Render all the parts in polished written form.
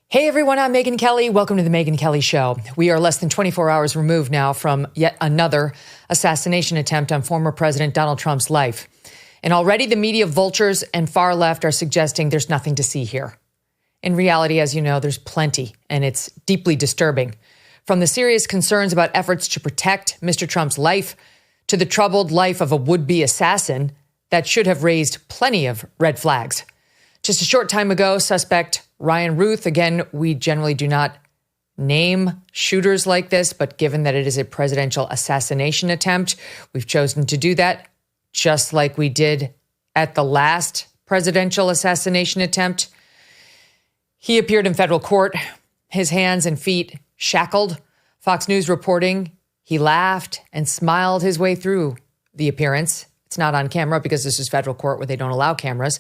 Hey everyone, I'm Megyn Kelly. Welcome to the Megyn Kelly Show. We are less than 24 hours removed now from yet another assassination attempt on former President Donald Trump's life. And already the media vultures and far left are suggesting there's nothing to see here. In reality, as you know, there's plenty, and it's deeply disturbing. From the serious concerns about efforts to protect Mr. Trump's life to the troubled life of a would-be assassin that should have raised plenty of red flags. Just a short time ago, suspect Ryan Ruth, again, we generally do not name shooters like this, but given that it is a presidential assassination attempt, we've chosen to do that, just like we did at the last presidential assassination attempt. He appeared in federal court, his hands and feet shackled. Fox News reporting he laughed and smiled his way through the appearance. It's not on camera because this is federal court where they don't allow cameras.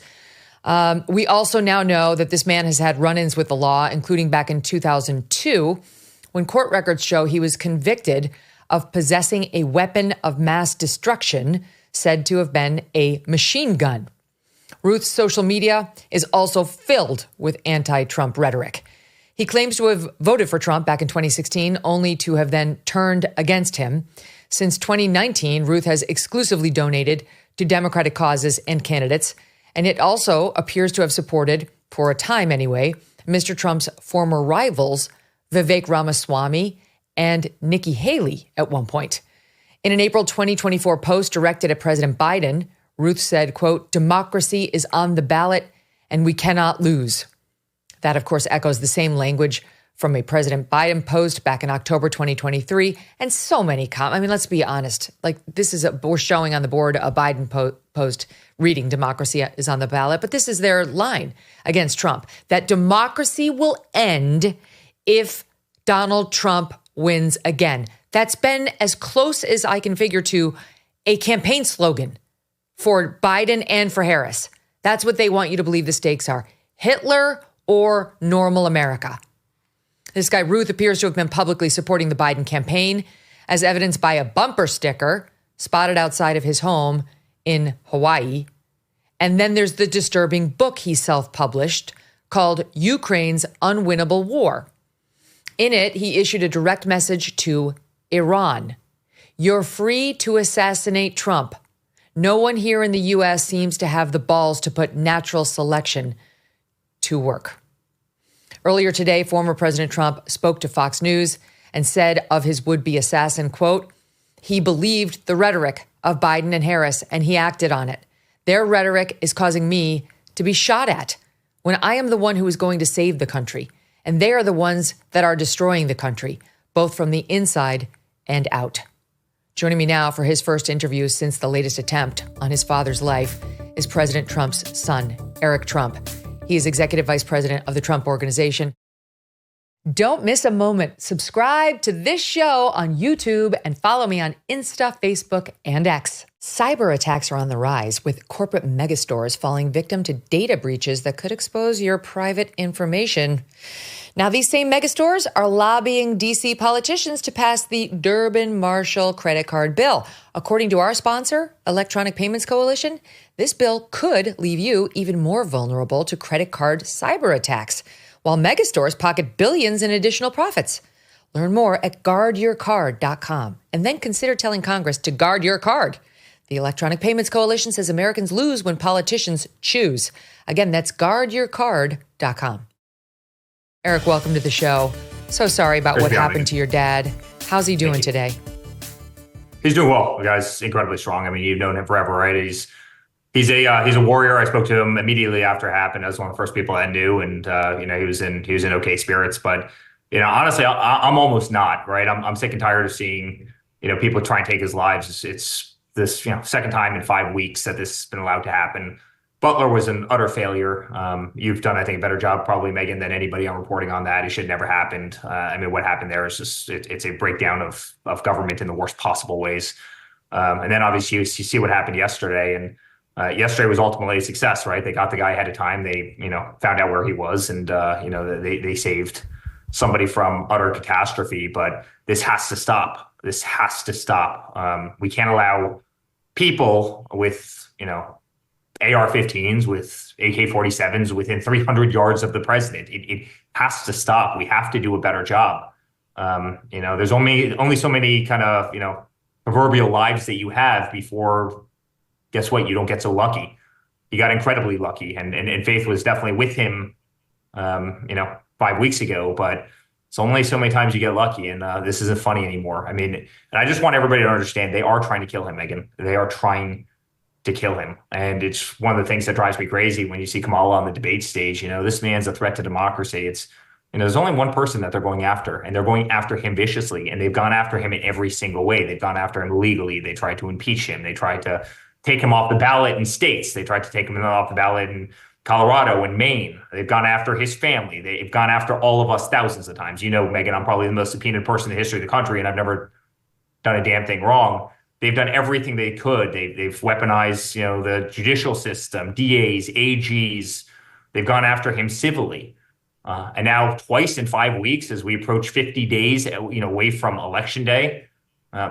We also now know that this man has had run-ins with the law, including back in 2002, when court records show he was convicted of possessing a weapon of mass destruction, said to have been a machine gun. Ruth's social media is also filled with anti-Trump rhetoric. He claims to have voted for Trump back in 2016, only to have then turned against him. Since 2019, Ruth has exclusively donated to Democratic causes and candidates, and it also appears to have supported, for a time anyway, Mr. Trump's former rivals, Vivek Ramaswamy and Nikki Haley at one point. In an April 2024 post directed at President Biden, Ruth said, quote, "Democracy is on the ballot and we cannot lose." That, of course, echoes the same language from a President Biden post back in October 2023. And so many comments. I mean, let's be honest. Like, we're showing on the board a Biden post reading "Democracy is on the ballot." But this is their line against Trump, that democracy will end if Donald Trump wins again. That's been as close as I can figure to a campaign slogan for Biden and for Harris. That's what they want you to believe the stakes are. Hitler or normal America. This guy Ruth appears to have been publicly supporting the Biden campaign, as evidenced by a bumper sticker spotted outside of his home in Hawaii. And then there's the disturbing book he self-published called Ukraine's Unwinnable War. In it, he issued a direct message to Iran. You're free to assassinate Trump. No one here in the U.S. seems to have the balls to put natural selection to work. Earlier today, former President Trump spoke to Fox News and said of his would-be assassin, quote, "He believed the rhetoric of Biden and Harris, and he acted on it. Their rhetoric is causing me to be shot at when I am the one who is going to save the country. And they are the ones that are destroying the country, both from the inside and out." Joining me now for his first interview since the latest attempt on his father's life is President Trump's son, Eric Trump. He is executive vice president of the Trump Organization. Don't miss a moment. Subscribe to this show on YouTube and follow me on Insta, Facebook, and X. Cyber attacks are on the rise, with corporate megastores falling victim to data breaches that could expose your private information. Now, these same megastores are lobbying D.C. politicians to pass the Durbin-Marshall credit card bill. According to our sponsor, Electronic Payments Coalition, this bill could leave you even more vulnerable to credit card cyber attacks, while megastores pocket billions in additional profits. Learn more at guardyourcard.com, and then consider telling Congress to guard your card. The Electronic Payments Coalition says Americans lose when politicians choose. Again, that's guardyourcard.com. Eric, welcome to the show. So sorry about what happened to your dad. How's he doing today? He's doing well. The guy's incredibly strong. I mean, you've known him forever, right? He's a warrior. I spoke to him immediately after it happened. I was one of the first people I knew, and he was in okay spirits. But honestly, I'm almost not, right. I'm sick and tired of seeing people try and take his lives. It's this second time in 5 weeks that this has been allowed to happen. Butler was an utter failure. You've done, I think, a better job, probably, Megyn, than anybody on reporting on that. It should never happened. I mean, what happened there is just it's a breakdown of government in the worst possible ways. And then obviously you see what happened yesterday, and yesterday was ultimately a success, right? They got the guy ahead of time. They found out where he was, and they saved somebody from utter catastrophe. But this has to stop. This has to stop. We can't allow people with AR-15s, with AK-47s within 300 yards of the president. It has to stop. We have to do a better job. There's only so many kind of, proverbial lives that you have before, guess what? You don't get so lucky. He got incredibly lucky, and Faith was definitely with him, 5 weeks ago, but it's only so many times you get lucky, and this isn't funny anymore. I mean, and I just want everybody to understand they are trying to kill him, Megyn. They are trying to kill him. And it's one of the things that drives me crazy when you see Kamala on the debate stage. This man's a threat to democracy. It's, there's only one person that they're going after, and they're going after him viciously. And they've gone after him in every single way. They've gone after him legally. They tried to impeach him. They tried to take him off the ballot in states. They tried to take him off the ballot in Colorado and Maine. They've gone after his family. They've gone after all of us thousands of times. Megyn, I'm probably the most subpoenaed person in the history of the country, and I've never done a damn thing wrong. They've done everything they could. They've weaponized, the judicial system, DAs, AGs. They've gone after him civilly. And now twice in 5 weeks, as we approach 50 days, away from Election Day,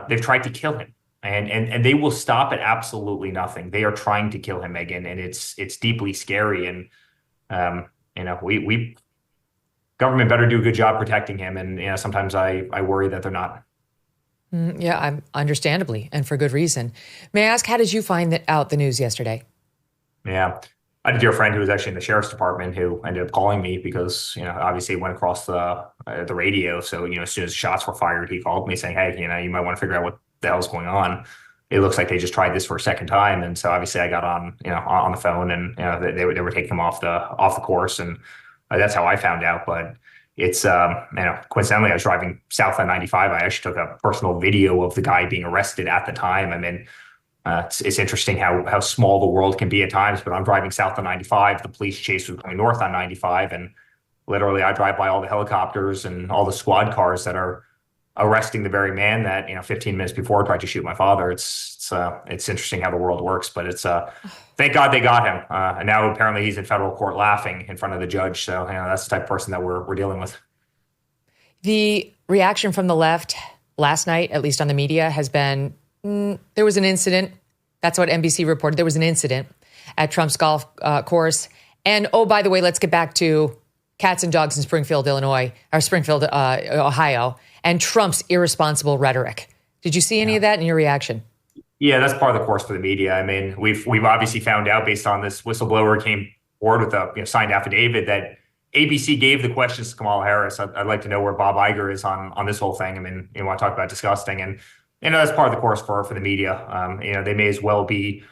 they've tried to kill him. And they will stop at absolutely nothing. They are trying to kill him, Megyn, and it's deeply scary. And we government better do a good job protecting him. And sometimes I worry that they're not. Yeah, understandably, and for good reason. May I ask, how did you find out the news yesterday? Yeah, I had a dear friend who was actually in the sheriff's department who ended up calling me because, obviously it went across the radio. So, as soon as shots were fired, he called me saying, hey, you might want to figure out what the hell's going on. It looks like they just tried this for a second time. And so obviously I got on the phone, and, they were taking him off the course. And that's how I found out. But it's, coincidentally, I was driving south on 95. I actually took a personal video of the guy being arrested at the time. I mean, it's interesting how small the world can be at times, but I'm driving south on 95. The police chase was going north on 95. And literally I drive by all the helicopters and all the squad cars that are arresting the very man that, 15 minutes before tried to shoot my father. It's interesting how the world works, but it's, thank God they got him. And now apparently he's in federal court laughing in front of the judge. So, that's the type of person that we're dealing with. The reaction from the left last night, at least on the media, has been, there was an incident. That's what NBC reported. There was an incident at Trump's golf course. And, oh, by the way, let's get back to cats and dogs in Springfield, Ohio, and Trump's irresponsible rhetoric. Did you see any of that in your reaction? Yeah, that's part of the course for the media. I mean, we've obviously found out based on this whistleblower came forward with a signed affidavit that ABC gave the questions to Kamala Harris. I'd like to know where Bob Iger is on this whole thing. I mean, you want to talk about disgusting, and that's part of the course for the media. They may as well be,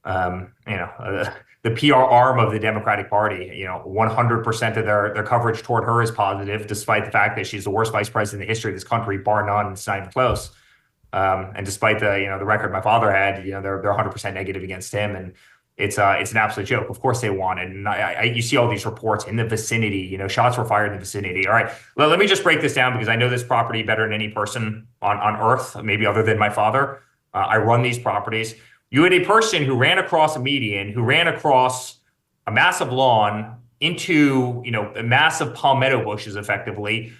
the PR arm of the Democratic Party. 100% of their coverage toward her is positive, despite the fact that she's the worst vice president in the history of this country, bar none. It's not even close. And despite the record my father had, they're 100% negative against him, and it's an absolute joke. Of course they want it, and you see all these reports in the vicinity. Shots were fired in the vicinity. All right, let me just break this down because I know this property better than any person on earth, maybe other than my father. I run these properties. You had a person who ran across a median, who ran across a massive lawn into, massive palmetto bushes, effectively,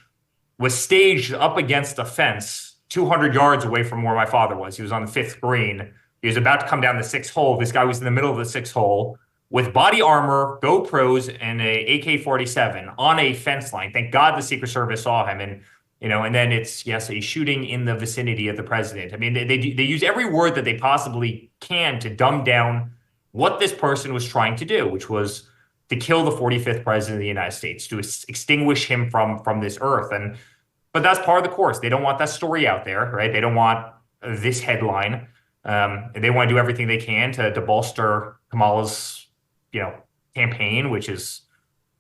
was staged up against a fence 200 yards away from where my father was. He was on the 5th green. He was about to come down the 6th hole. This guy was in the middle of the 6th hole with body armor, GoPros, and a AK-47 on a fence line. Thank God the Secret Service saw him. And then it's, yes, a shooting in the vicinity of the president. I mean, they use every word that they possibly can to dumb down what this person was trying to do, which was to kill the 45th president of the United States, to extinguish him from this earth. But that's part of the course. They don't want that story out there, right? They don't want this headline. They want to do everything they can to bolster Kamala's, campaign, which is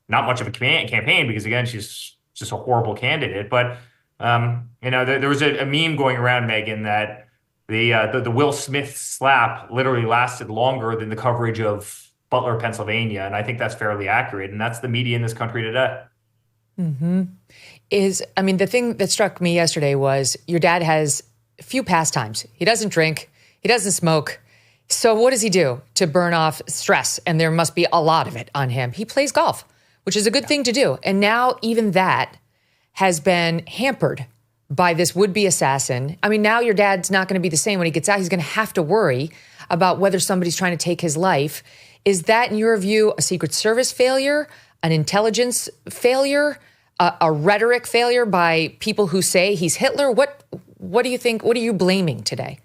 not much of a campaign because, again, she's just a horrible candidate. But there was a meme going around, Megyn, that the Will Smith slap literally lasted longer than the coverage of Butler, Pennsylvania. And I think that's fairly accurate. And that's the media in this country today. Mm-hmm. The thing that struck me yesterday was your dad has a few pastimes. He doesn't drink. He doesn't smoke. So what does he do to burn off stress? And there must be a lot of it on him. He plays golf, which is a good thing to do. And now even that has been hampered by this would-be assassin. I mean, now your dad's not going to be the same when he gets out. He's going to have to worry about whether somebody's trying to take his life. Is that, in your view, a Secret Service failure, an intelligence failure, a rhetoric failure by people who say he's Hitler? What do you think? What are you blaming today?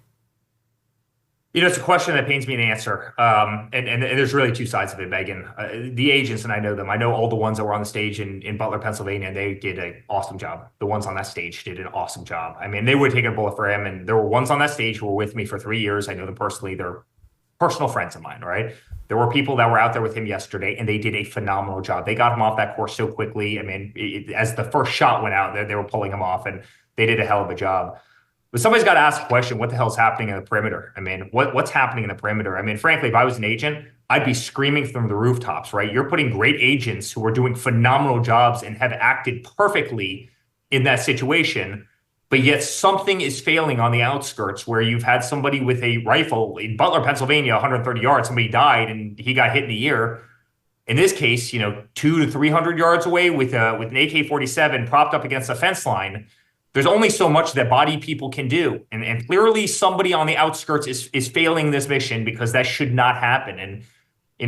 It's a question that pains me to answer. And there's really two sides of it, Megyn. The agents, and I know them. I know all the ones that were on the stage in Butler, Pennsylvania, and they did an awesome job. The ones on that stage did an awesome job. I mean, they would take a bullet for him. And there were ones on that stage who were with me for 3 years. I know them personally. They're personal friends of mine, right? There were people that were out there with him yesterday, and they did a phenomenal job. They got him off that course so quickly. I mean, as the first shot went out, they were pulling him off, and they did a hell of a job. But somebody's got to ask the question, what the hell's happening in the perimeter? I mean, what's happening in the perimeter? I mean, frankly, if I was an agent, I'd be screaming from the rooftops, right? You're putting great agents who are doing phenomenal jobs and have acted perfectly in that situation, but yet something is failing on the outskirts where you've had somebody with a rifle in Butler, Pennsylvania, 130 yards, somebody died and he got hit in the ear. In this case, 200 to 300 yards away with an AK-47 propped up against a fence line. There's only so much that body people can do. And clearly somebody on the outskirts is failing this mission because that should not happen. And,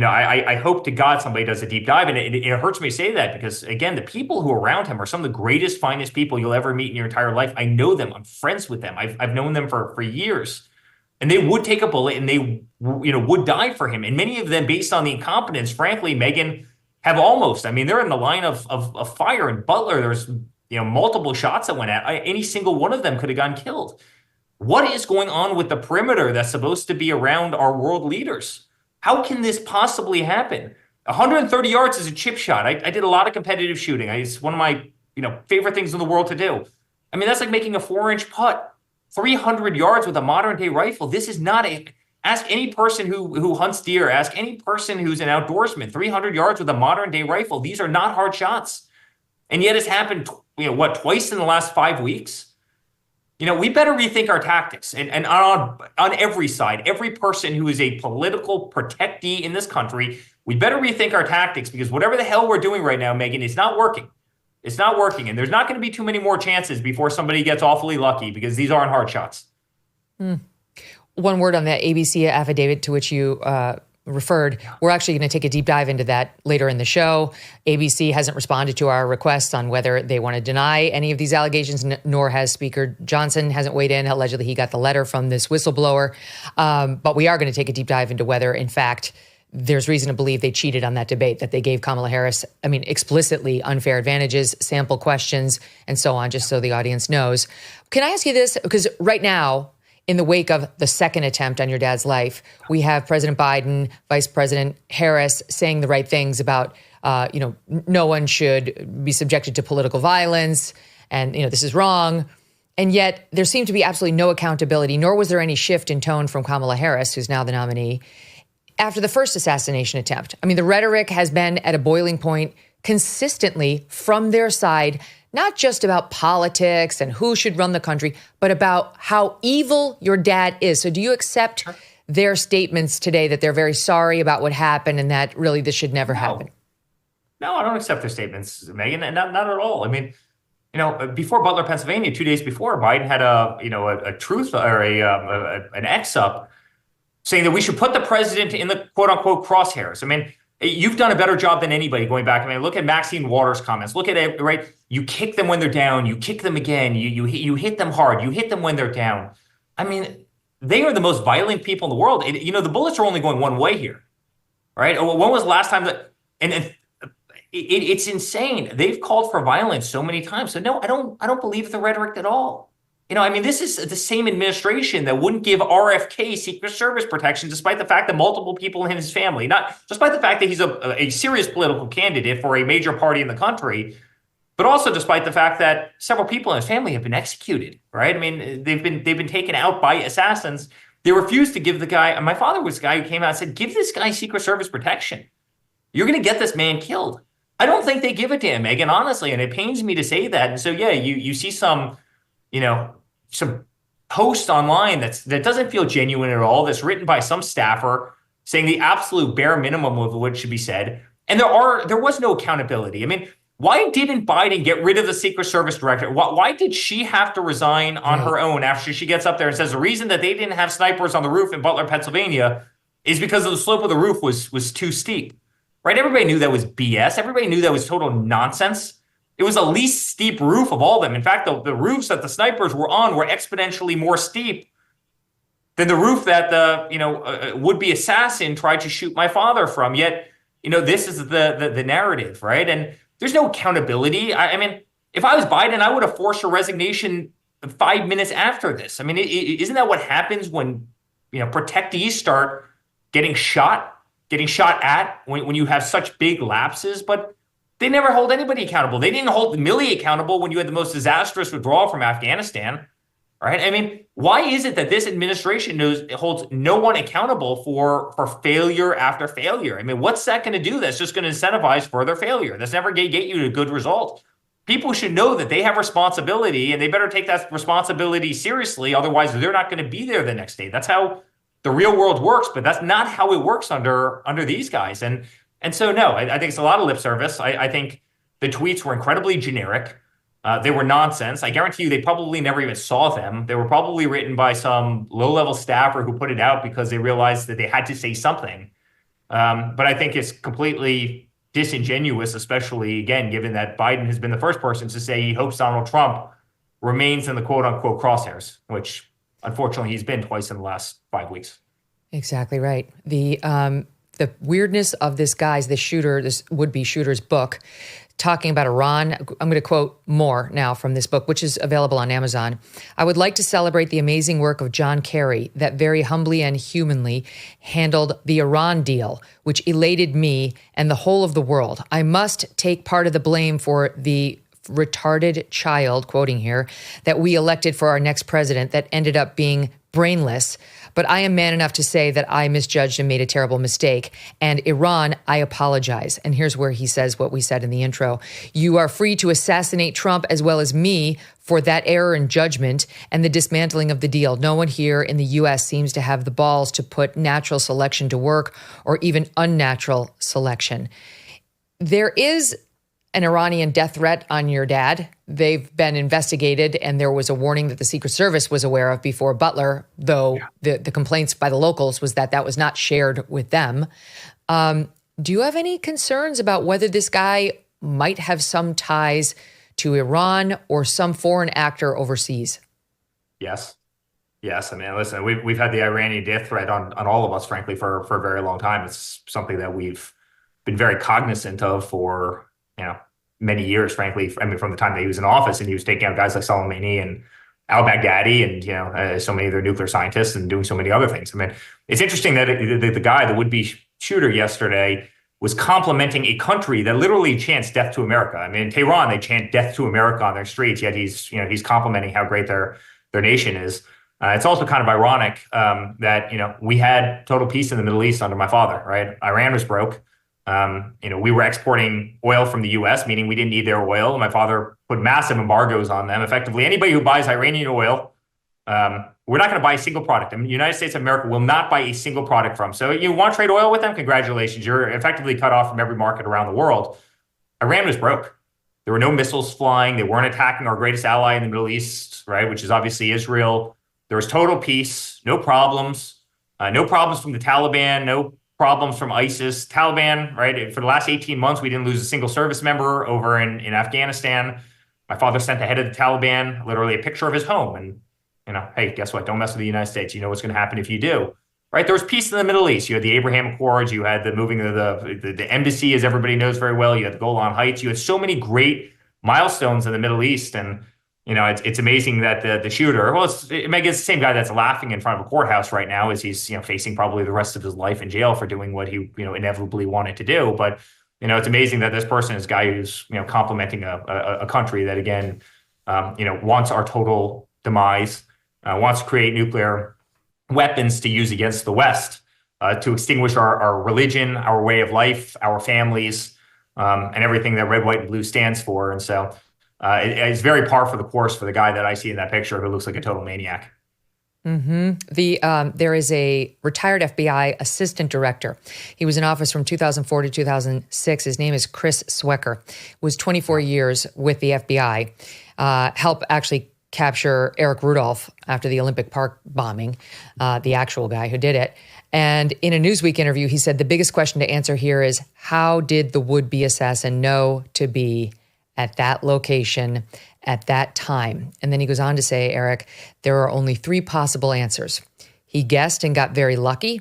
I hope to God somebody does a deep dive. And it hurts me to say that because, again, the people who are around him are some of the greatest, finest people you'll ever meet in your entire life. I know them. I'm friends with them. I've known them for years. And they would take a bullet and they, would die for him. And many of them, based on the incompetence, frankly, Megyn, have almost. I mean, they're in the line of fire. In Butler, there's multiple shots that went at. Any single one of them could have gotten killed. What is going on with the perimeter that's supposed to be around our world leaders? How can this possibly happen? 130 yards is a chip shot. I did a lot of competitive shooting. It's one of my favorite things in the world to do. I mean, that's like making a 4-inch putt. 300 yards with a modern day rifle. This is not ask any person who hunts deer, ask any person who's an outdoorsman, 300 yards with a modern day rifle. These are not hard shots. And yet it's happened, twice in the last 5 weeks? We better rethink our tactics. And on every side, every person who is a political protectee in this country, we better rethink our tactics because whatever the hell we're doing right now, Megyn, it's not working. It's not working. And there's not going to be too many more chances before somebody gets awfully lucky because these aren't hard shots. One word on that ABC affidavit to which you referred. We're actually going to take a deep dive into that later in the show. ABC hasn't responded to our requests on whether they want to deny any of these allegations, nor has Speaker Johnson hasn't weighed in. Allegedly, he got the letter from this whistleblower. But we are going to take a deep dive into whether, in fact, there's reason to believe they cheated on that debate, that they gave Kamala Harris, explicitly unfair advantages, sample questions, and so on, just so the audience knows. Can I ask you this? Because right now, in the wake of the second attempt on your dad's life, we have President Biden, Vice President Harris saying the right things about, no one should be subjected to political violence, and, this is wrong. And yet there seemed to be absolutely no accountability, nor was there any shift in tone from Kamala Harris, who's now the nominee, after the first assassination attempt. The rhetoric has been at a boiling point consistently from their side, not just about politics and who should run the country, but about how evil your dad is. So do you accept their statements today that they're very sorry about what happened and that really this should never happen? No, I don't accept their statements, Megyn, and not at all. Before Butler, Pennsylvania, 2 days before, Biden had a truth or an X up saying that we should put the president in the quote unquote crosshairs. You've done a better job than anybody going back. Look at Maxine Waters' comments. Look at it, right? You kick them when they're down. You kick them again. You hit them hard. You hit them when they're down. They are the most violent people in the world. The bullets are only going one way here, right? When was the last time that? And it's insane. They've called for violence so many times. So no, I don't believe the rhetoric at all. This is the same administration that wouldn't give RFK Secret Service protection, despite the fact that multiple people in his family, not despite the fact that he's a serious political candidate for a major party in the country, but also despite the fact that several people in his family have been executed, right? They've been taken out by assassins. They refused to give the guy, and my father was the guy who came out and said, give this guy Secret Service protection. You're going to get this man killed. I don't think they give it to him, Megyn, honestly, and it pains me to say that. And so, yeah, you see some post online that doesn't feel genuine at all, that's written by some staffer saying the absolute bare minimum of what should be said. And there was no accountability. Why didn't Biden get rid of the Secret Service director? Why did she have to resign on her own after she gets up there and says the reason that they didn't have snipers on the roof in Butler, Pennsylvania is because the slope of the roof was too steep, right? Everybody knew that was BS. Everybody knew that was total nonsense. It was the least steep roof of all of them. In fact, the roofs that the snipers were on were exponentially more steep than the roof that the would-be assassin tried to shoot my father from. Yet, this is the narrative, right? And there's no accountability. I mean, if I was Biden, I would have forced a resignation 5 minutes after this. I mean, isn't that what happens when protectees start getting shot at when you have such big lapses? But they never hold anybody accountable. They didn't hold Milley accountable when you had the most disastrous withdrawal from Afghanistan, right? I mean, why is it that this administration holds no one accountable for failure after failure? I mean, what's that going to do? That's just going to incentivize further failure. That's never going to get you to a good result. People should know that they have responsibility, and they better take that responsibility seriously. Otherwise, they're not going to be there the next day. That's how the real world works, but that's not how it works under these guys. And so, no, I think it's a lot of lip service. I think the tweets were incredibly generic. They were nonsense. I guarantee you they probably never even saw them. They were probably written by some low-level staffer who put it out because they realized that they had to say something. But I think it's completely disingenuous, especially, again, given that Biden has been the first person to say he hopes Donald Trump remains in the quote-unquote crosshairs, which, unfortunately, he's been twice in the last 5 weeks. Exactly right. The weirdness of this would-be shooter's book, talking about Iran. I'm going to quote more now from this book, which is available on Amazon. I would like to celebrate the amazing work of John Kerry that very humbly and humanly handled the Iran deal, which elated me and the whole of the world. I must take part of the blame for the retarded child, quoting here, that we elected for our next president that ended up being brainless. But I am man enough to say that I misjudged and made a terrible mistake. And Iran, I apologize. And here's where he says what we said in the intro. You are free to assassinate Trump as well as me for that error in judgment and the dismantling of the deal. No one here in the U.S. seems to have the balls to put natural selection to work, or even unnatural selection. There is an Iranian death threat on your dad. They've been investigated, and there was a warning that the Secret Service was aware of before Butler, though the complaints by the locals was that was not shared with them. Do you have any concerns about whether this guy might have some ties to Iran or some foreign actor overseas? Yes. I mean, listen, we've had the Iranian death threat on all of us, frankly, for a very long time. It's something that we've been very cognizant of for many years, frankly. I mean, from the time that he was in office, and he was taking out guys like Soleimani and al-Baghdadi and, so many of their nuclear scientists, and doing so many other things. I mean, it's interesting that the guy, the would-be shooter yesterday, was complimenting a country that literally chants death to America. I mean, in Tehran, they chant death to America on their streets, yet he's complimenting how great their nation is. It's also kind of ironic that, we had total peace in the Middle East under my father, right? Iran was broke. We were exporting oil from the U.S., meaning we didn't need their oil. My father put massive embargoes on them. Effectively, anybody who buys Iranian oil, we're not going to buy a single product. I mean, the United States of America will not buy a single product from. So you want to trade oil with them? Congratulations. You're effectively cut off from every market around the world. Iran was broke. There were no missiles flying. They weren't attacking our greatest ally in the Middle East, right, which is obviously Israel. There was total peace, no problems from the Taliban, no problems from ISIS. Taliban, right? For the last 18 months, we didn't lose a single service member over in Afghanistan. My father sent the head of the Taliban literally a picture of his home. And, hey, guess what? Don't mess with the United States. You know what's going to happen if you do. Right? There was peace in the Middle East. You had the Abraham Accords. You had the moving of the embassy, as everybody knows very well. You had the Golan Heights. You had so many great milestones in the Middle East. And, it's amazing that the shooter, it's the same guy that's laughing in front of a courthouse right now as he's, facing probably the rest of his life in jail for doing what he, inevitably wanted to do. But, it's amazing that this person is a guy who's, complimenting a country that, again, wants our total demise, wants to create nuclear weapons to use against the West, to extinguish our religion, our way of life, our families, and everything that red, white, and blue stands for. And so, it's very par for the course for the guy that I see in that picture who looks like a total maniac. Mm-hmm. There is a retired FBI assistant director. He was in office from 2004 to 2006. His name is Chris Swecker. Was 24 years with the FBI. Helped actually capture Eric Rudolph after the Olympic Park bombing, the actual guy who did it. And in a Newsweek interview, he said the biggest question to answer here is, how did the would-be assassin know to be at that location at that time? And then he goes on to say, Eric, there are only three possible answers. He guessed and got very lucky.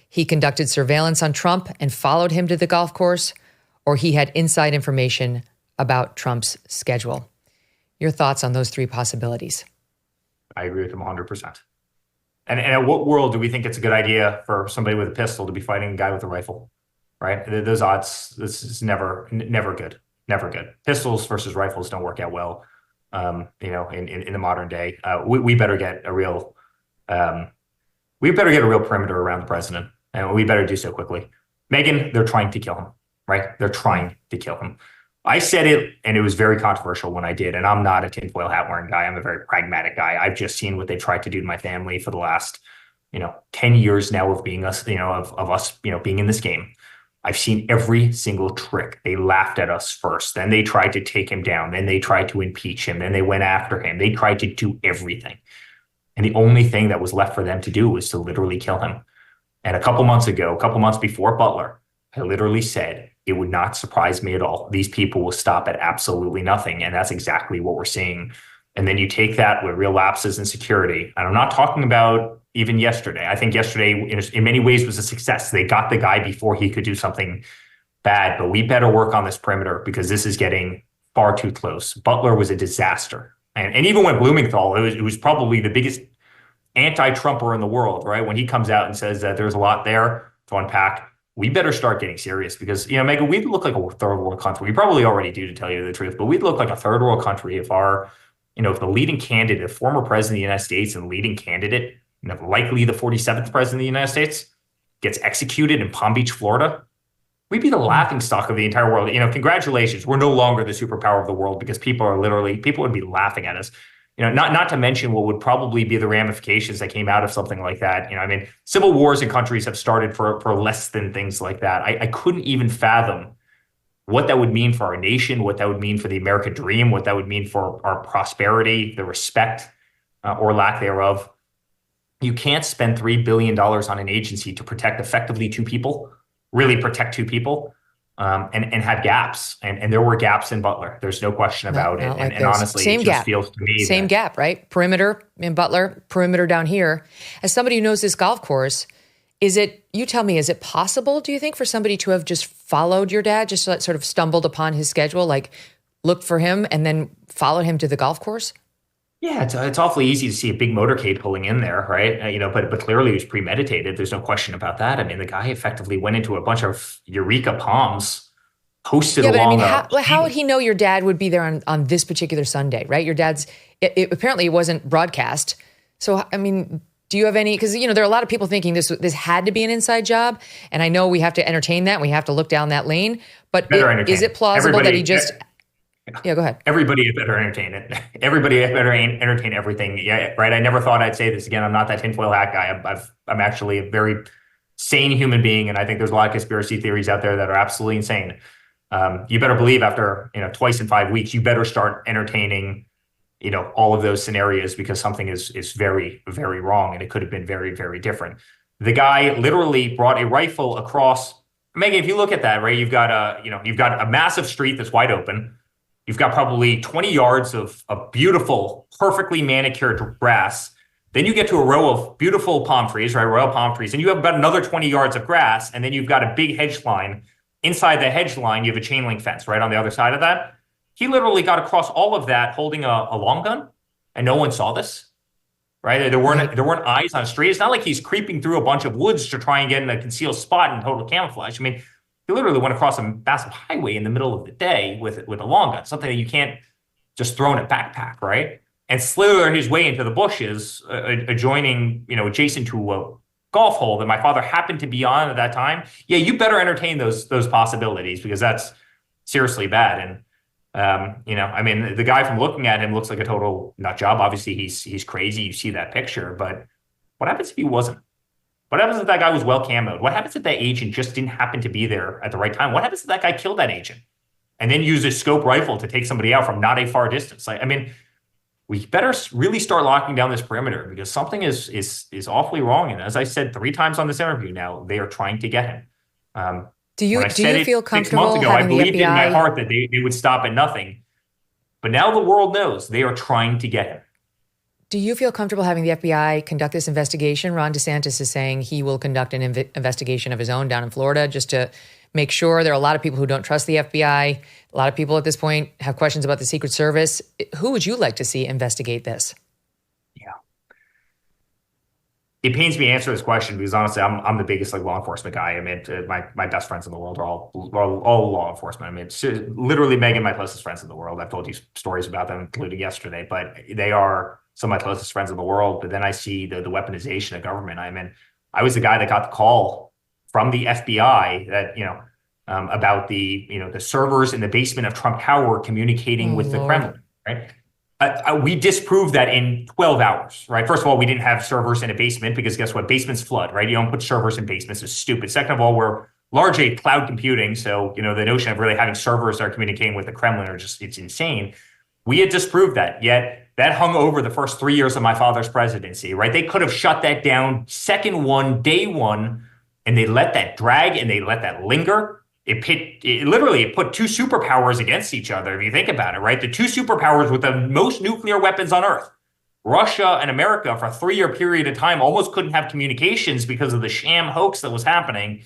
He conducted surveillance on Trump and followed him to the golf course, or he had inside information about Trump's schedule. Your thoughts on those three possibilities? I agree with him 100%. And in what world do we think it's a good idea for somebody with a pistol to be fighting a guy with a rifle, right? Those odds, this is never good, never good. Pistols versus rifles don't work out well, in the modern day. We better get a real perimeter around the president, and we better do so quickly. Megyn, they're trying to kill him, right? They're trying to kill him. I said it, and it was very controversial when I did, and I'm not a tinfoil hat wearing guy. I'm a very pragmatic guy. I've just seen what they tried to do to my family for the last, 10 years now of being us, of us, being in this game. I've seen every single trick. They laughed at us first. Then they tried to take him down. Then they tried to impeach him. Then they went after him. They tried to do everything. And the only thing that was left for them to do was to literally kill him. And a couple months before Butler, I literally said, it would not surprise me at all. These people will stop at absolutely nothing. And that's exactly what we're seeing. And then you take that with real lapses in security. And I'm not talking about even yesterday. I think yesterday, in many ways, was a success. They got the guy before he could do something bad. But we better work on this perimeter because this is getting far too close. Butler was a disaster. And even when Blumenthal, it was probably the biggest anti-Trumper in the world, right? When he comes out and says that there's a lot there to unpack, we better start getting serious because, Megyn, we'd look like a third world country. We probably already do, to tell you the truth, but we'd look like a third world country if if the leading candidate, former president of the United States and leading candidate, likely the 47th president of the United States, gets executed in Palm Beach, Florida. We'd be the laughingstock of the entire world. Congratulations. We're no longer the superpower of the world because people would be laughing at us. Not to mention what would probably be the ramifications that came out of something like that. Civil wars in countries have started for less than things like that. I couldn't even fathom what that would mean for our nation, what that would mean for the American dream, what that would mean for our prosperity, the respect or lack thereof. You can't spend $3 billion on an agency to protect effectively two people, really protect two people. And have gaps. And there were gaps in Butler. There's no question about it. And honestly, it just feels to me same gap, right? Perimeter in Butler, perimeter down here. As somebody who knows this golf course, you tell me, is it possible, do you think, for somebody to have just followed your dad, just sort of stumbled upon his schedule, like looked for him and then followed him to the golf course? Yeah, it's awfully easy to see a big motorcade pulling in there, right? But clearly it was premeditated. There's no question about that. The guy effectively went into a bunch of Eureka palms, posted along. Yeah, but how would he know your dad would be there on this particular Sunday, right? Your dad's, apparently it wasn't broadcast. So, do you have any, because, there are a lot of people thinking this had to be an inside job. And I know we have to entertain that. We have to look down that lane. But is it plausible that he just... Yeah, go ahead. Everybody had better entertain it. Everybody had better entertain everything. Yeah, right. I never thought I'd say this again. I'm not that tinfoil hat guy. I'm actually a very sane human being, and I think there's a lot of conspiracy theories out there that are absolutely insane. You better believe after twice in 5 weeks, you better start entertaining all of those scenarios because something is very, very wrong, and it could have been very, very different. The guy literally brought a rifle across. Megyn, if you look at that, right, you've got a massive street that's wide open. You've got probably 20 yards of beautiful, perfectly manicured grass. Then you get to a row of beautiful palm trees, right? Royal palm trees. And you have about another 20 yards of grass. And then you've got a big hedge line. Inside the hedge line, you have a chain link fence right on the other side of that. He literally got across all of that holding a long gun. And no one saw this, right? There weren't eyes on the street. It's not like he's creeping through a bunch of woods to try and get in a concealed spot in total camouflage. He literally went across a massive highway in the middle of the day with a long gun, something that you can't just throw in a backpack, right? And slither his way into the bushes, adjacent to a golf hole that my father happened to be on at that time. Yeah, you better entertain those possibilities because that's seriously bad. And the guy from looking at him looks like a total nut job. Obviously, he's crazy. You see that picture, but what happens if he wasn't? What happens if that guy was well camoed? What happens if that agent just didn't happen to be there at the right time? What happens if that guy killed that agent and then used a scope rifle to take somebody out from not a far distance? we better really start locking down this perimeter because something is awfully wrong. And as I said 3 times on this interview now, they are trying to get him. Do when I said you it feel 6 months comfortable ago, I having the believed in my FBI? heart that they would stop at nothing. But now the world knows they are trying to get him. Do you feel comfortable having the FBI conduct this investigation? Ron DeSantis is saying he will conduct an investigation of his own down in Florida just to make sure. There are a lot of people who don't trust the FBI. A lot of people at this point have questions about the Secret Service. Who would you like to see investigate this? Yeah. It pains me to answer this question because honestly, I'm the biggest law enforcement guy. I mean, my best friends in the world are all law enforcement. I mean, it's literally Megyn, my closest friends in the world. I've told you stories about them, including yesterday, but they are some of my closest friends in the world. But then I see the weaponization of government. I mean, I was the guy that got the call from the FBI that, about the servers in the basement of Trump Tower communicating with the Kremlin, right? We disproved that in 12 hours, right? First of all, we didn't have servers in a basement because guess what? Basements flood, right? You don't put servers in basements. It's stupid. Second of all, we're largely cloud computing. So, the notion of really having servers that are communicating with the Kremlin it's insane. We had disproved that, yet that hung over the first 3 years of my father's presidency, right? They could have shut that down second one, day one, and they let that drag and they let that linger. It put 2 superpowers against each other, if you think about it, right? The 2 superpowers with the most nuclear weapons on Earth, Russia and America, for a 3-year period of time, almost couldn't have communications because of the sham hoax that was happening.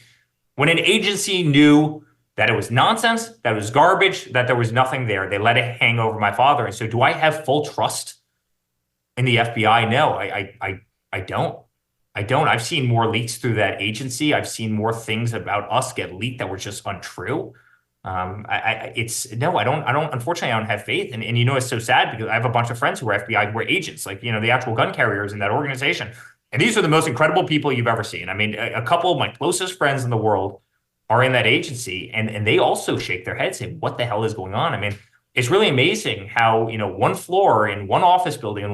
When an agency knew that it was nonsense, that it was garbage, that there was nothing there, they let it hang over my father. And so do I have full trust in the FBI? No, I don't. I don't. I've seen more leaks through that agency. I've seen more things about us get leaked that were just untrue. I don't, unfortunately, I don't have faith. And it's so sad because I have a bunch of friends who are FBI, who are agents, like, the actual gun carriers in that organization. And these are the most incredible people you've ever seen. I mean, a couple of my closest friends in the world are in that agency, and they also shake their heads saying, what the hell is going on? I mean, it's really amazing how, one floor in one office building and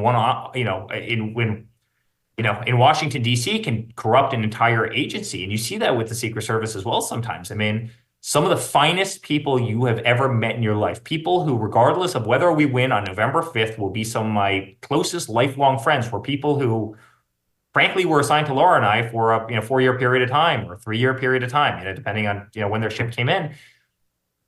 in Washington, D.C. can corrupt an entire agency. And you see that with the Secret Service as well sometimes. I mean, some of the finest people you have ever met in your life, people who, regardless of whether we win on November 5th, will be some of my closest lifelong friends, were people who, frankly, were assigned to Laura and I for a 4-year period of time or a 3-year period of time, depending on when their ship came in.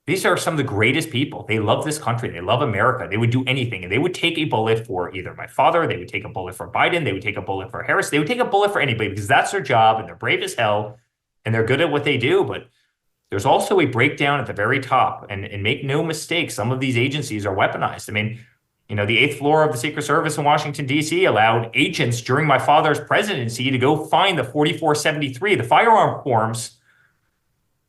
These are some of the greatest people. They love this country. They love America. They would do anything. And they would take a bullet for either my father. They would take a bullet for Biden. They would take a bullet for Harris. They would take a bullet for anybody because that's their job and they're brave as hell and they're good at what they do. But there's also a breakdown at the very top. And make no mistake, some of these agencies are weaponized. I mean, the 8th floor of the Secret Service in Washington, D.C. allowed agents during my father's presidency to go find the 4473, the firearm forms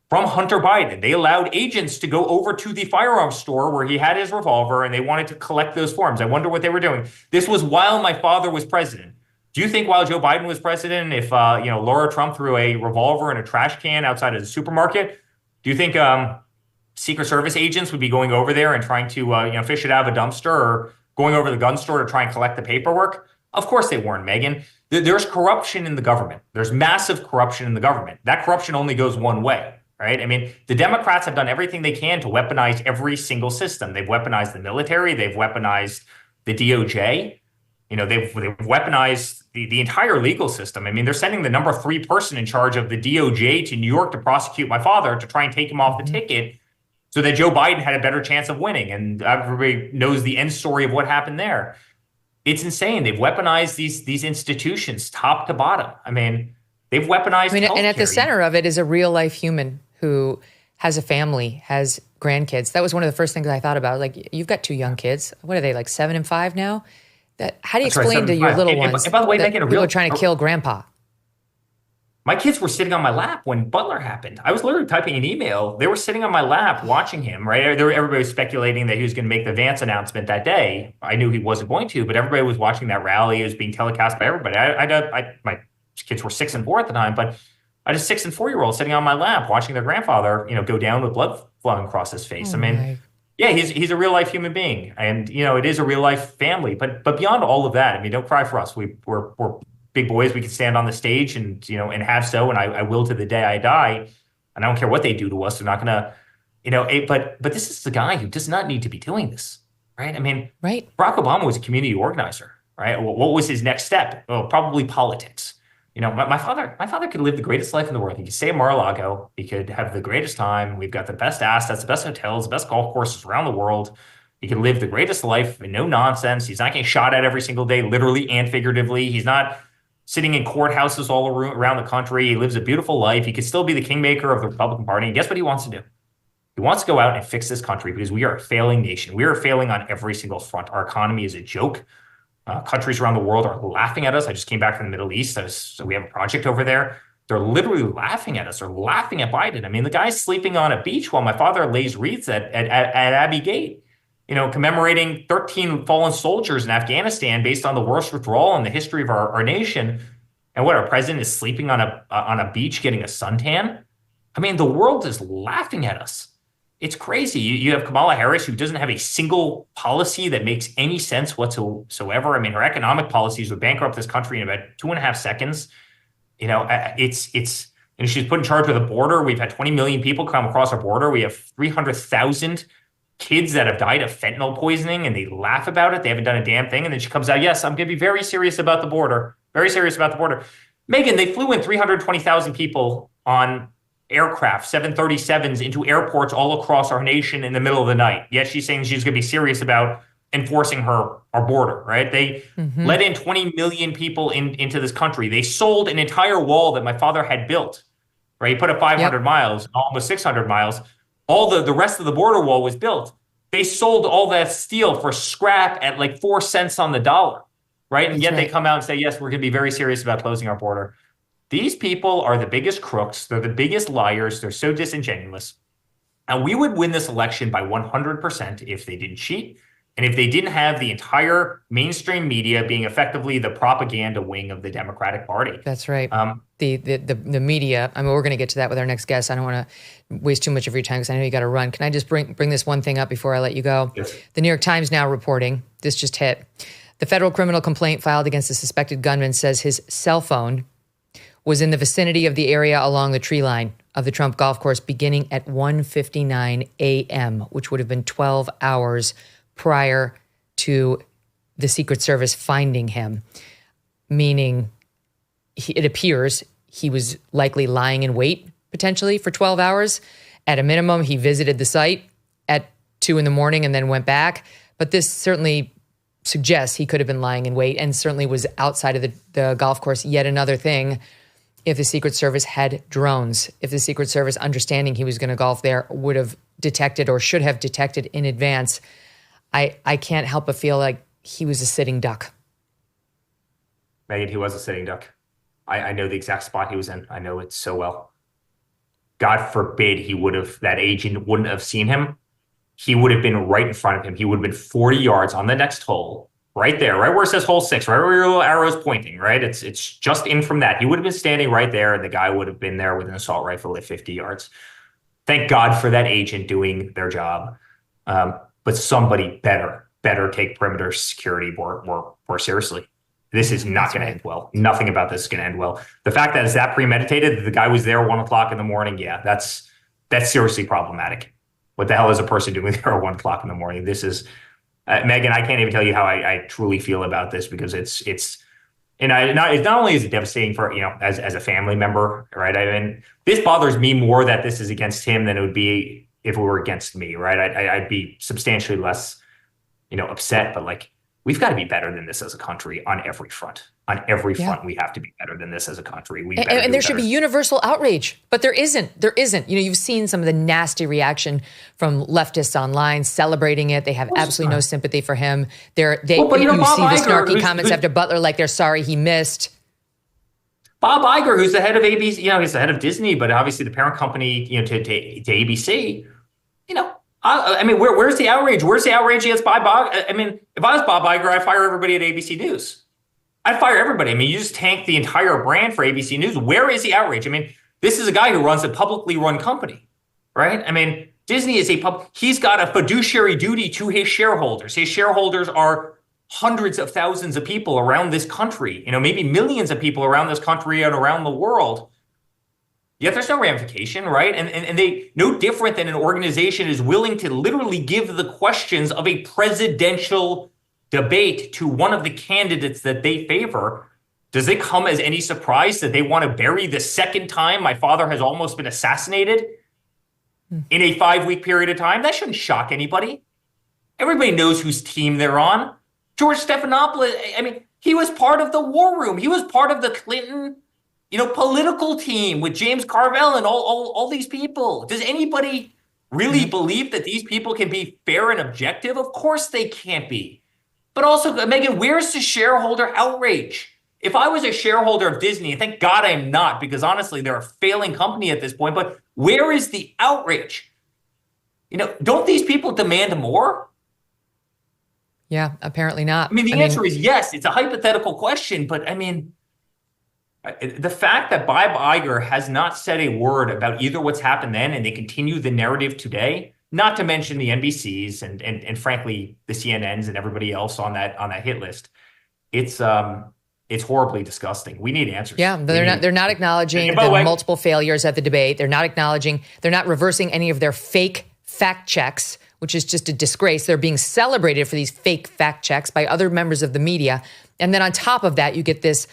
from Hunter Biden. They allowed agents to go over to the firearms store where he had his revolver and they wanted to collect those forms. I wonder what they were doing. This was while my father was president. Do you think while Joe Biden was president, if Laura Trump threw a revolver in a trash can outside of the supermarket, do you think Secret Service agents would be going over there and trying to fish it out of a dumpster or going over to the gun store to try and collect the paperwork? Of course they weren't, Megyn. There's corruption in the government. There's massive corruption in the government. That corruption only goes one way. Right? I mean, the Democrats have done everything they can to weaponize every single system. They've weaponized the military. They've weaponized the DOJ. They've weaponized the entire legal system. I mean, they're sending the number 3 person in charge of the DOJ to New York to prosecute my father to try and take him off the ticket so that Joe Biden had a better chance of winning. And everybody knows the end story of what happened there. It's insane. They've weaponized these institutions top to bottom. I mean, they've weaponized healthcare. And at the center of it is a real life human who has a family, has grandkids. That was one of the first things I thought about. Like, you've got 2 young kids. What are they, like 7 and 5 now? How do you explain to your little ones and by the way, that people are trying to kill grandpa? My kids were sitting on my lap when Butler happened. I was literally typing an email. They were sitting on my lap watching him, right? Everybody was speculating that he was going to make the Vance announcement that day. I knew he wasn't going to, but everybody was watching that rally. It was being telecast by everybody. My kids were 6 and 4 at the time, but I had a 6 and 4-year-old sitting on my lap watching their grandfather, go down with blood flowing across his face. Yeah, he's a real life human being, and it is a real life family. But beyond all of that, I mean, don't cry for us. We're big boys. We can stand on the stage and have so, and I will to the day I die. And I don't care what they do to us. They're not gonna, but this is the guy who does not need to be doing this. right? I mean, Right. Barack Obama was a community organizer, right? What was his next step? Oh, probably politics. My father could live the greatest life in the world. He could stay in Mar-a-Lago. He could have the greatest time. We've got the best assets, the best hotels, the best golf courses around the world. He could live the greatest life and no nonsense. He's not getting shot at every single day, literally and figuratively. He's not sitting in courthouses all around the country. He lives a beautiful life. He could still be the kingmaker of the Republican Party. And guess what he wants to do? He wants to go out and fix this country because we are a failing nation. We are failing on every single front. Our economy is a joke. Countries around the world are laughing at us. I just came back from the Middle East, so we have a project over there. They're literally laughing at us. They're laughing at Biden. I mean, the guy's sleeping on a beach while my father lays wreaths at Abbey Gate, commemorating 13 fallen soldiers in Afghanistan based on the worst withdrawal in the history of our nation. And what, our president is sleeping on a beach getting a suntan? I mean, the world is laughing at us. It's crazy. You have Kamala Harris, who doesn't have a single policy that makes any sense whatsoever. I mean, her economic policies would bankrupt this country in about 2.5 seconds. She's put in charge of the border. We've had 20 million people come across our border. We have 300,000 kids that have died of fentanyl poisoning, and they laugh about it. They haven't done a damn thing. And then she comes out, yes, I'm going to be very serious about the border. Very serious about the border. Megyn, they flew in 320,000 people on aircraft, 737s, into airports all across our nation in the middle of the night. Yet she's saying she's going to be serious about enforcing our border, right? They let in 20 million people into this country. They sold an entire wall that my father had built, right? He put up 500 miles, almost 600 miles. All the rest of the border wall was built. They sold all that steel for scrap at like 4 cents on the dollar, right? And yet they come out and say, yes, we're going to be very serious about closing our border. These people are the biggest crooks. They're the biggest liars. They're so disingenuous. And we would win this election by 100% if they didn't cheat and if they didn't have the entire mainstream media being effectively the propaganda wing of the Democratic Party. That's right. The media, I mean, we're going to get to that with our next guest. I don't want to waste too much of your time because I know you got to run. Can I just bring this one thing up before I let you go? Yes. The New York Times now reporting, this just hit. The federal criminal complaint filed against the suspected gunman says his cell phone was in the vicinity of the area along the tree line of the Trump golf course beginning at 1:59 a.m., which would have been 12 hours prior to the Secret Service finding him, meaning it appears he was likely lying in wait potentially for 12 hours. At a minimum, he visited the site at 2 a.m. and then went back. But this certainly suggests he could have been lying in wait and certainly was outside of the golf course. Yet another thing. If the Secret Service had drones, if the Secret Service, understanding he was going to golf there, would have detected or should have detected in advance, I can't help but feel like he was a sitting duck. Megyn, he was a sitting duck. I know the exact spot he was in. I know it so well. God forbid that agent wouldn't have seen him. He would have been right in front of him. He would have been 40 yards on the next hole. Right there, right where it says hole 6, right where your little arrow is pointing, right? It's just in from that. He would have been standing right there, and the guy would have been there with an assault rifle at 50 yards. Thank God for that agent doing their job. But somebody better take perimeter security more seriously. This is not going to end well. Nothing about this is going to end well. The fact that it's that premeditated, that the guy was there 1 o'clock in the morning, yeah, that's seriously problematic. What the hell is a person doing there at 1 o'clock in the morning? This is... Megyn, I can't even tell you how I truly feel about this because it's not only is it devastating for, as a family member, right? I mean, this bothers me more that this is against him than it would be if it were against me, right? I'd be substantially less, upset, but like, we've got to be better than this as a country on every front. On every front, we have to be better than this as a country. And there should be universal outrage, but there isn't. There isn't. You've seen some of the nasty reaction from leftists online celebrating it. They have absolutely no sympathy for him. You see the snarky comments after Butler, like they're sorry he missed. Bob Iger, who's the head of ABC, he's the head of Disney, but obviously the parent company, to ABC. I mean, where's the outrage? Where's the outrage against Bob Iger? I mean, if I was Bob Iger, I'd fire everybody at ABC News. I'd fire everybody. I mean, you just tanked the entire brand for ABC News. Where is the outrage? I mean, this is a guy who runs a publicly run company, right? I mean, Disney is he's got a fiduciary duty to his shareholders. His shareholders are hundreds of thousands of people around this country, maybe millions of people around this country and around the world. yet there's no ramification, right? And they, no different than an organization is willing to literally give the questions of a presidential debate to one of the candidates that they favor. Does it come as any surprise that they want to bury the second time my father has almost been assassinated in a 5-week period of time? That shouldn't shock anybody. Everybody knows whose team they're on. George Stephanopoulos, I mean, he was part of the war room. He was part of the Clinton, political team with James Carville and all these people. Does anybody really believe that these people can be fair and objective? Of course they can't be. But also, Megyn, where's the shareholder outrage? If I was a shareholder of Disney, and thank God I'm not, because honestly, they're a failing company at this point, but where is the outrage? Don't these people demand more? Yeah, apparently not. I mean, the answer is yes. It's a hypothetical question, but I mean, the fact that Bob Iger has not said a word about either what's happened then and they continue the narrative today, not to mention the NBCs and frankly the CNNs and everybody else on that hit list, it's horribly disgusting. We need answers. Yeah, they're not acknowledging the multiple failures at the debate. They're not reversing any of their fake fact checks, which is just a disgrace. They're being celebrated for these fake fact checks by other members of the media. And then on top of that, you get this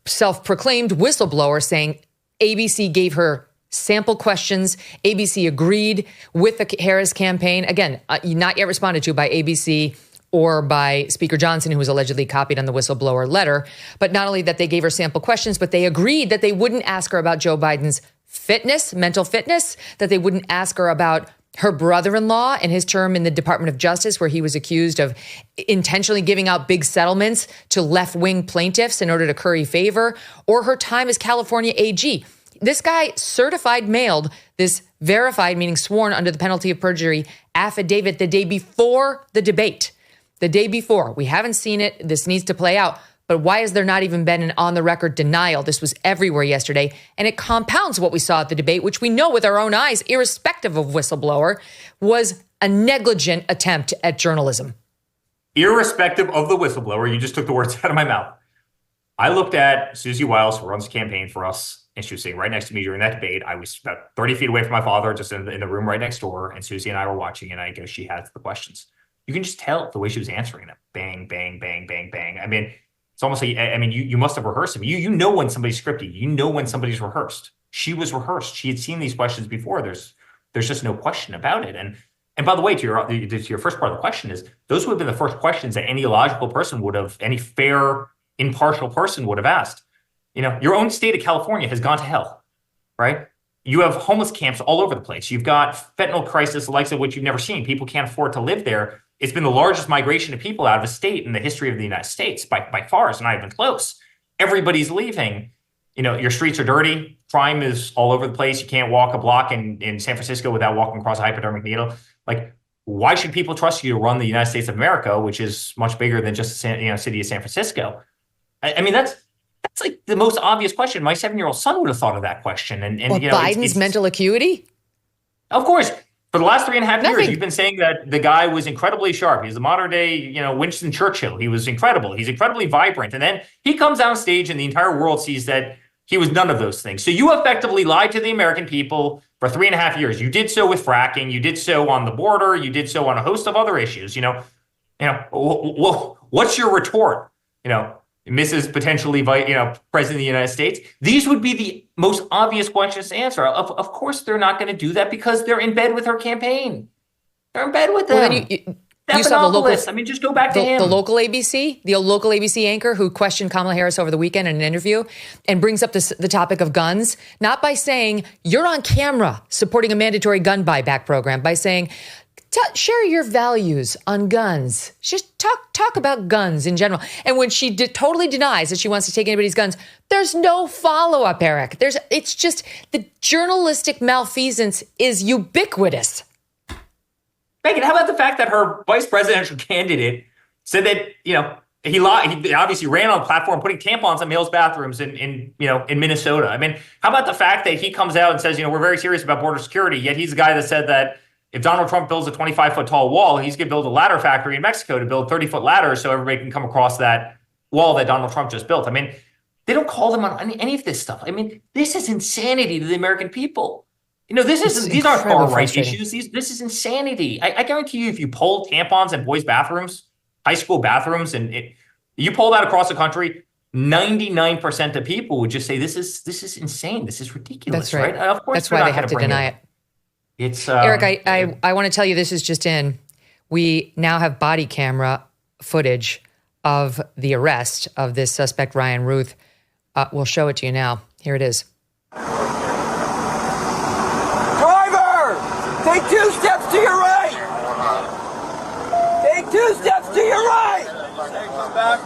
self-proclaimed whistleblower saying ABC gave her sample questions. ABC agreed with the Harris campaign. Again, not yet responded to by ABC or by Speaker Johnson, who was allegedly copied on the whistleblower letter. But not only that they gave her sample questions, but they agreed that they wouldn't ask her about Joe Biden's mental fitness, that they wouldn't ask her about her brother-in-law and his term in the Department of Justice, where he was accused of intentionally giving out big settlements to left-wing plaintiffs in order to curry favor, or her time as California AG. This guy certified mailed this verified, meaning sworn under the penalty of perjury, affidavit the day before the debate. The day before. We haven't seen it. This needs to play out. But why has there not even been an on-the-record denial? This was everywhere yesterday, and it compounds what we saw at the debate, which we know with our own eyes, irrespective of whistleblower, was a negligent attempt at journalism. Irrespective of the whistleblower, you just took the words out of my mouth. I looked at Susie Wiles, who runs the campaign for us, and she was sitting right next to me during that debate. I was about 30 feet away from my father, just in the room right next door, and Susie and I were watching, and I go, she has the questions. You can just tell the way she was answering them. Bang, bang, bang, bang, bang. I mean, it's almost like, you must have rehearsed them. You know when somebody's scripted. You know when somebody's rehearsed. She was rehearsed. She had seen these questions before. There's just no question about it. And by the way, to your first part of the question is, those would have been the first questions that any logical person would have, any fair, impartial person would have asked. Your own state of California has gone to hell, right? You have homeless camps all over the place. You've got fentanyl crisis, the likes of which you've never seen. People can't afford to live there. It's been the largest migration of people out of a state in the history of the United States by far. It's not even close. Everybody's leaving. Your streets are dirty. Crime is all over the place. You can't walk a block in San Francisco without walking across a hypodermic needle. Like, why should people trust you to run the United States of America, which is much bigger than just the city of San Francisco? I mean, that's like the most obvious question. My 7-year-old son would have thought of that question. And Biden's mental acuity? Of course. For the last 3.5 years, you've been saying that the guy was incredibly sharp. He's the modern day, Winston Churchill. He was incredible. He's incredibly vibrant. And then he comes on stage and the entire world sees that he was none of those things. So you effectively lied to the American people for 3.5 years. You did so with fracking. You did so on the border. You did so on a host of other issues. What's your retort? Mrs. potentially, President of the United States. These would be the most obvious questions to answer. Of course, they're not going to do that because they're in bed with her campaign. They're in bed with them. Well, you saw the local. Just go back to him. The local ABC anchor who questioned Kamala Harris over the weekend in an interview and brings up the topic of guns, not by saying you're on camera supporting a mandatory gun buyback program, by saying, share your values on guns. Just talk about guns in general. And when she totally denies that she wants to take anybody's guns, there's no follow-up, Eric. It's just the journalistic malfeasance is ubiquitous. Megyn, how about the fact that her vice presidential candidate said that, he obviously ran on a platform putting tampons in males' bathrooms in Minnesota. I mean, how about the fact that he comes out and says, we're very serious about border security, yet he's the guy that said that if Donald Trump builds a 25-foot tall wall, he's going to build a ladder factory in Mexico to build 30-foot ladders so everybody can come across that wall that Donald Trump just built. I mean, They don't call them on any of this stuff. I mean, this is insanity to the American people. These aren't far-right issues. This is insanity. I guarantee you, if you poll tampons in boys' bathrooms, high school bathrooms, you poll that across the country, 99% of people would just say this is insane. This is ridiculous. That's right. Of course, that's why they have to deny it. It's Eric. I want to tell you, this is just in. We now have body camera footage of the arrest of this suspect, Ryan Ruth. We'll show it to you now. Here it is. Driver, take 2 steps to your right. Take 2 steps to your right. Come back.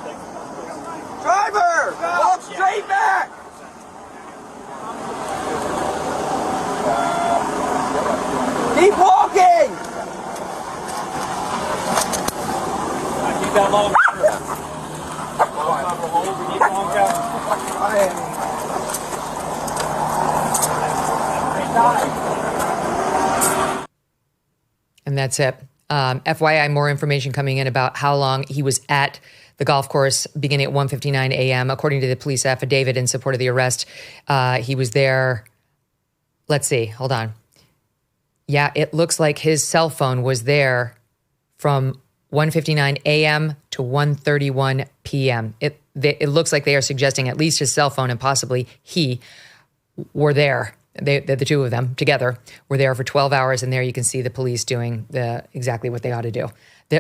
Driver, walk straight back. Keep walking. Keep that long. And that's it. FYI, more information coming in about how long he was at the golf course beginning at 1:59 a.m. According to the police affidavit in support of the arrest, he was there. Let's see. Hold on. Yeah, it looks like his cell phone was there from 1:59 a.m. to 1:31 p.m. It looks like they are suggesting at least his cell phone and possibly he were there. The two of them together were there for 12 hours, and there you can see the police doing exactly what they ought to do.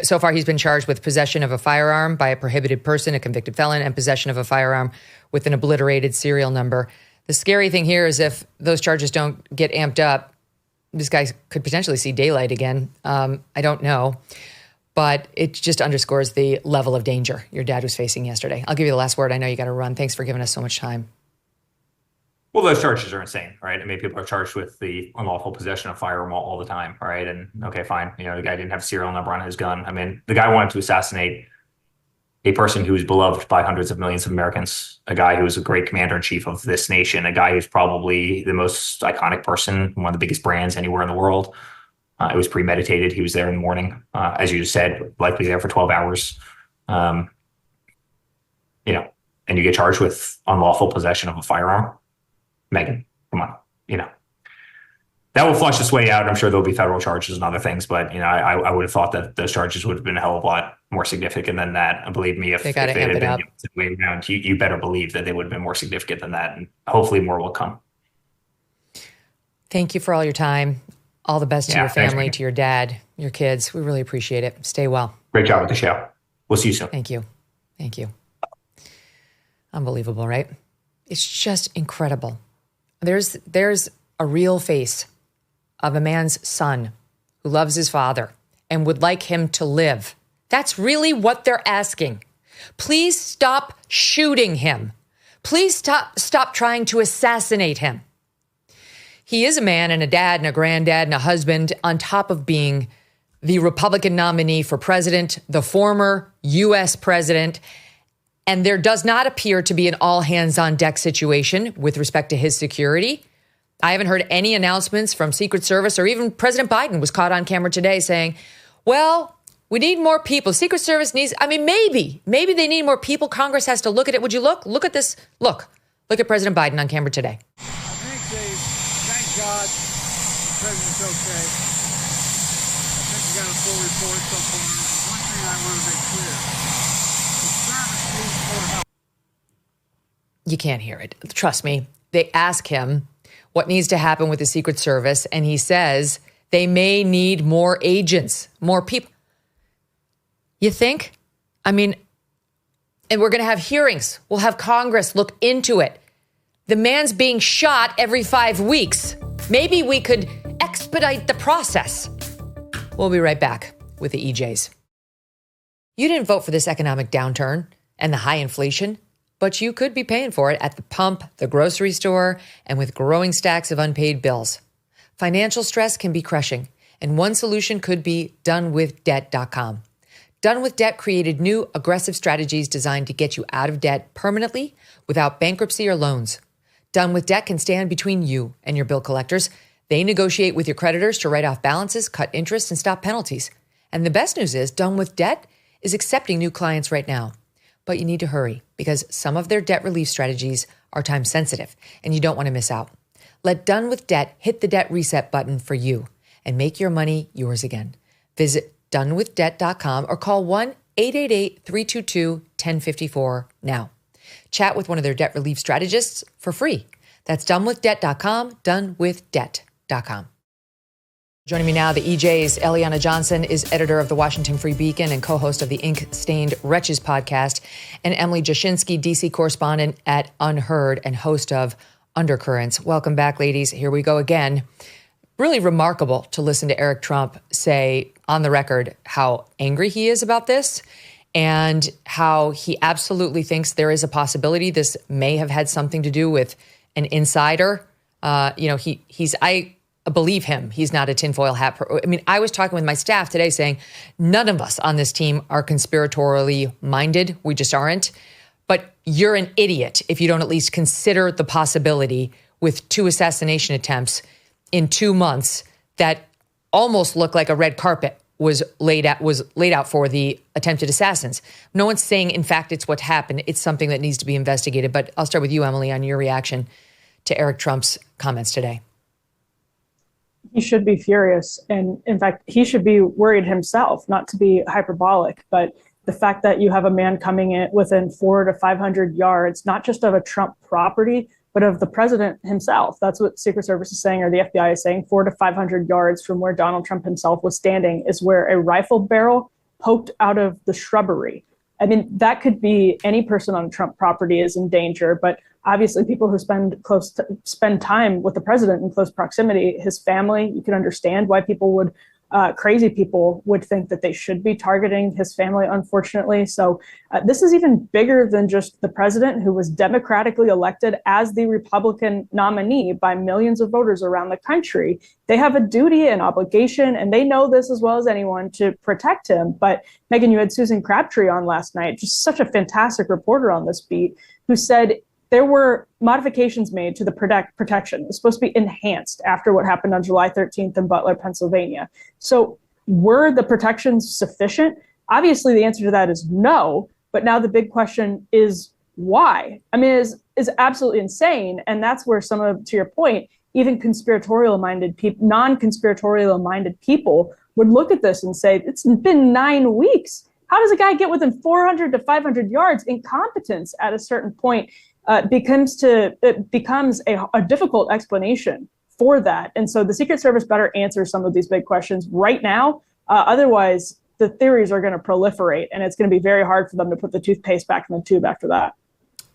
So far, he's been charged with possession of a firearm by a prohibited person, a convicted felon, and possession of a firearm with an obliterated serial number. The scary thing here is if those charges don't get amped up, this guy could potentially see daylight again. I don't know. But it just underscores the level of danger your dad was facing yesterday. I'll give you the last word. I know you got to run. Thanks for giving us so much time. Well, those charges are insane, right? I mean, people are charged with the unlawful possession of firearm all the time, right? And okay, fine. The guy didn't have a serial number on his gun. I mean, the guy wanted to assassinate a person who is beloved by hundreds of millions of Americans, a guy who is a great commander-in-chief of this nation, a guy who's probably the most iconic person, one of the biggest brands anywhere in the world. It was premeditated. He was there in the morning, as you just said, likely there for 12 hours. And you get charged with unlawful possession of a firearm. Megyn, come on, that will flush its way out. I'm sure there'll be federal charges and other things, but I would have thought that those charges would have been a hell of a lot more significant than that. And believe me, if it had been the way around, you better believe that they would have been more significant than that, and hopefully more will come. Thank you for all your time. All the best to your family, to your dad, your kids. We really appreciate it. Stay well. Great job with the show. We'll see you soon. Thank you. Thank you. Unbelievable, right? It's just incredible. There's a real face of a man's son who loves his father and would like him to live. That's really what they're asking. Please stop shooting him. Please stop trying to assassinate him. He is a man and a dad and a granddad and a husband, on top of being the Republican nominee for president, the former U.S. president. And there does not appear to be an all-hands-on-deck situation with respect to his security. I haven't heard any announcements from Secret Service, or even President Biden was caught on camera today saying, well, we need more people. Secret Service needs, maybe they need more people. Congress has to look at it. Would you look? Look at this. Look at President Biden on camera today. Thank God the president's okay. I think we got a full report so far. One thing I want to make clear. You can't hear it. Trust me. They ask him what needs to happen with the Secret Service, and he says they may need more agents, more people. You think? And we're going to have hearings. We'll have Congress look into it. The man's being shot every 5 weeks. Maybe we could expedite the process. We'll be right back with the EJs. You didn't vote for this economic downturn and the high inflation, but you could be paying for it at the pump, the grocery store, and with growing stacks of unpaid bills. Financial stress can be crushing, and one solution could be donewithdebt.com. Done with Debt created new, aggressive strategies designed to get you out of debt permanently without bankruptcy or loans. Done with Debt can stand between you and your bill collectors. They negotiate with your creditors to write off balances, cut interest, and stop penalties. And the best news is Done with Debt is accepting new clients right now. But you need to hurry because some of their debt relief strategies are time sensitive and you don't want to miss out. Let Done with Debt hit the debt reset button for you and make your money yours again. Visit donewithdebt.com or call 1-888-322-1054 now. Chat with one of their debt relief strategists for free. That's donewithdebt.com, donewithdebt.com. Joining me now, the EJ's Eliana Johnson is editor of the Washington Free Beacon and co-host of the Ink-Stained Wretches podcast, and Emily Jashinsky, D.C. correspondent at UnHerd and host of Undercurrents. Welcome back, ladies. Here we go again. Really remarkable to listen to Eric Trump say on the record how angry he is about this and how he absolutely thinks there is a possibility this may have had something to do with an insider. I believe him. He's not a tinfoil hat. I mean, I was talking with my staff today saying none of us on this team are conspiratorially minded. We just aren't. But you're an idiot if you don't at least consider the possibility with 2 assassination attempts in 2 months that almost look like a red carpet was laid out for the attempted assassins. No one's saying, in fact, it's what happened. It's something that needs to be investigated. But I'll start with you, Emily, on your reaction to Eric Trump's comments today. He should be furious. And in fact, he should be worried himself, not to be hyperbolic, but the fact that you have a man coming in within 400 to 500 yards, not just of a Trump property, but of the president himself. That's what Secret Service is saying, or the FBI is saying. 400 to 500 yards from where Donald Trump himself was standing is where a rifle barrel poked out of the shrubbery. I mean, that could be any person on Trump property is in danger, but obviously people who spend time with the president in close proximity, his family, you can understand why crazy people would think that they should be targeting his family, unfortunately. So this is even bigger than just the president, who was democratically elected as the Republican nominee by millions of voters around the country. They have a duty and obligation, and they know this as well as anyone, to protect him. But Megyn, you had Susan Crabtree on last night, just such a fantastic reporter on this beat, who said there were modifications made to the protection. It was supposed to be enhanced after what happened on July 13th in Butler, Pennsylvania. So were the protections sufficient? Obviously, the answer to that is no. But now the big question is why? I mean, is absolutely insane. And that's where to your point, even non-conspiratorial-minded people would look at this and say, it's been 9 weeks. How does a guy get within 400 to 500 yards? Incompetence at a certain point becomes a difficult explanation for that. And so the Secret Service better answer some of these big questions right now. Otherwise, the theories are going to proliferate, and it's going to be very hard for them to put the toothpaste back in the tube after that.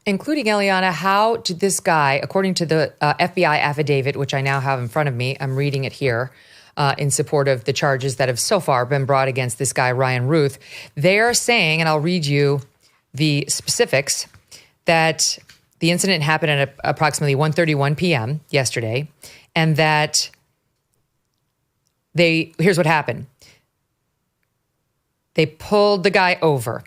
Including, Eliana, how did this guy, according to the FBI affidavit, which I now have in front of me, I'm reading it here, in support of the charges that have so far been brought against this guy, Ryan Ruth, they're saying, and I'll read you the specifics, that the incident happened at approximately 1:31 p.m. yesterday, and that here's what happened. They pulled the guy over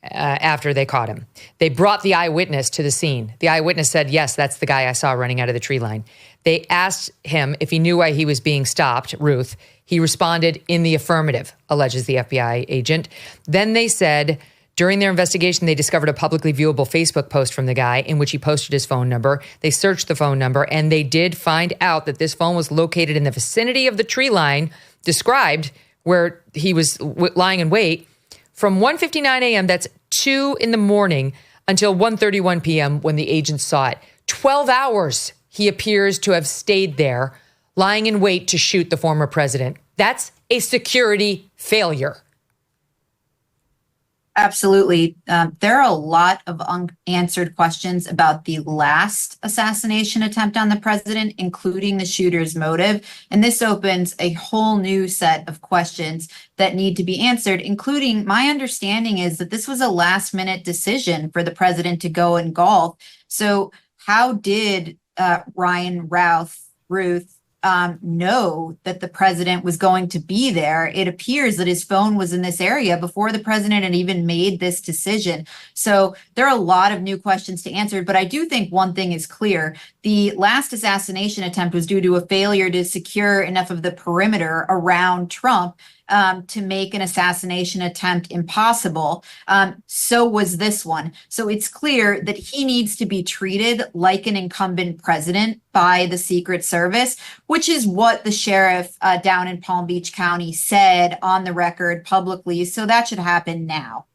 after they caught him. They brought the eyewitness to the scene. The eyewitness said, yes, that's the guy I saw running out of the tree line. They asked him if he knew why he was being stopped, Ruth. He responded in the affirmative, alleges the FBI agent. Then they said, during their investigation, they discovered a publicly viewable Facebook post from the guy in which he posted his phone number. They searched the phone number, and they did find out that this phone was located in the vicinity of the tree line described where he was lying in wait from 1:59 a.m., that's 2 in the morning, until 1:31 p.m. when the agents saw it. 12 hours he appears to have stayed there, lying in wait to shoot the former president. That's a security failure. Absolutely. There are a lot of unanswered questions about the last assassination attempt on the president, including the shooter's motive. And this opens a whole new set of questions that need to be answered, including my understanding is that this was a last minute decision for the president to go and golf. So how did Ryan Ruth know that the president was going to be there? It appears that his phone was in this area before the president had even made this decision. So there are a lot of new questions to answer, but I do think one thing is clear. The last assassination attempt was due to a failure to secure enough of the perimeter around Trump. to make an assassination attempt impossible. So was this one. So it's clear that he needs to be treated like an incumbent president by the Secret Service, which is what the sheriff down in Palm Beach County said on the record publicly. So that should happen now.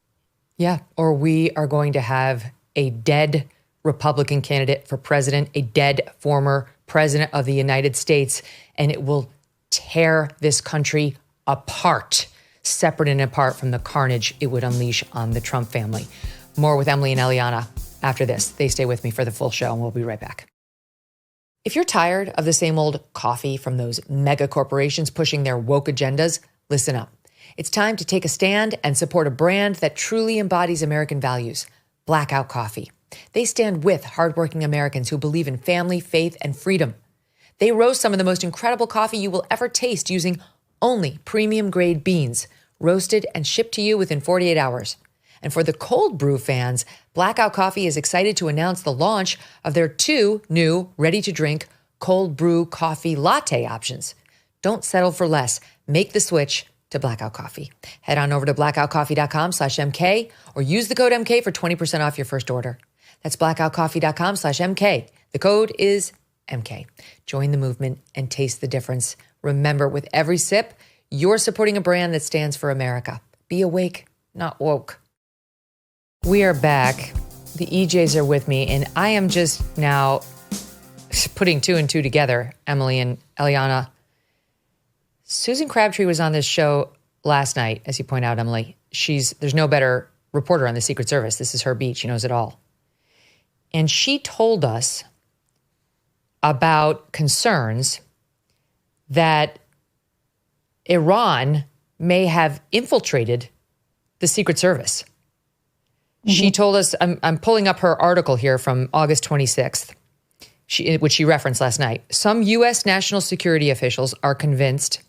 Yeah, or we are going to have a dead Republican candidate for president, a dead former president of the United States, and it will tear this country apart, separate and apart from the carnage it would unleash on the Trump family. More with Emily and Eliana after this. They stay with me for the full show, and we'll be right back. If you're tired of the same old coffee from those mega corporations pushing their woke agendas, listen up. It's time to take a stand and support a brand that truly embodies American values, Blackout Coffee. They stand with hardworking Americans who believe in family, faith, and freedom. They roast some of the most incredible coffee you will ever taste using only premium grade beans, roasted and shipped to you within 48 hours. And for the cold brew fans, Blackout Coffee is excited to announce the launch of their 2 new ready-to-drink cold brew coffee latte options. Don't settle for less. Make the switch to Blackout Coffee. Head on over to blackoutcoffee.com/MK or use the code MK for 20% off your first order. That's blackoutcoffee.com/MK. The code is MK. Join the movement and taste the difference. Remember, with every sip, you're supporting a brand that stands for America. Be awake, not woke. We are back. The EJs are with me, and I am just now putting 2 and 2 together, Emily and Eliana. Susan Crabtree was on this show last night, as you point out, Emily. There's no better reporter on the Secret Service. This is her beat. She knows it all. And she told us about concerns that Iran may have infiltrated the Secret Service. Mm-hmm. She told us, I'm pulling up her article here from August 26th, which she referenced last night. Some U.S. national security officials are convinced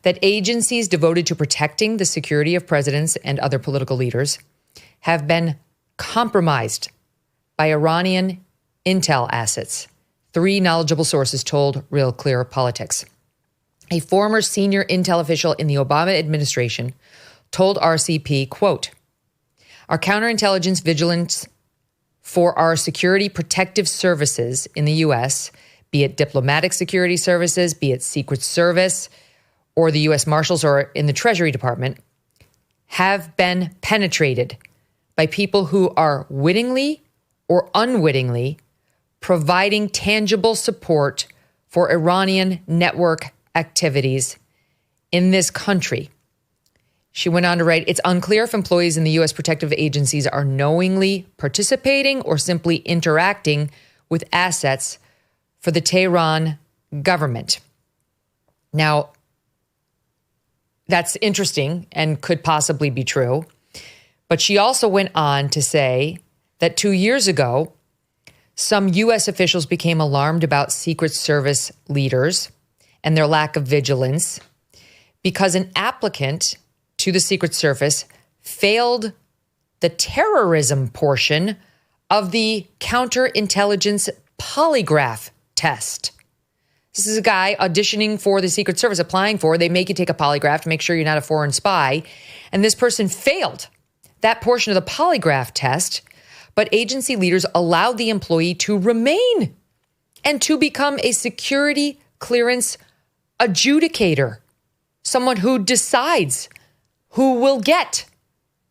that agencies devoted to protecting the security of presidents and other political leaders have been compromised by Iranian intel assets, 3 knowledgeable sources told Real Clear Politics. A former senior intel official in the Obama administration told RCP, quote, "Our counterintelligence vigilance for our security protective services in the U.S., be it diplomatic security services, be it Secret Service, or the U.S. Marshals or in the Treasury Department, have been penetrated by people who are wittingly or unwittingly providing tangible support for Iranian network activities in this country." She went on to write, "It's unclear if employees in the U.S. protective agencies are knowingly participating or simply interacting with assets for the Tehran government." Now, that's interesting and could possibly be true. But she also went on to say that 2 years ago, some U.S. officials became alarmed about Secret Service leaders and their lack of vigilance because an applicant to the Secret Service failed the terrorism portion of the counterintelligence polygraph test. This is a guy auditioning for the Secret Service, applying for. They make you take a polygraph to make sure you're not a foreign spy. And this person failed that portion of the polygraph test, but agency leaders allowed the employee to remain and to become a security clearance adjudicator, someone who decides who will get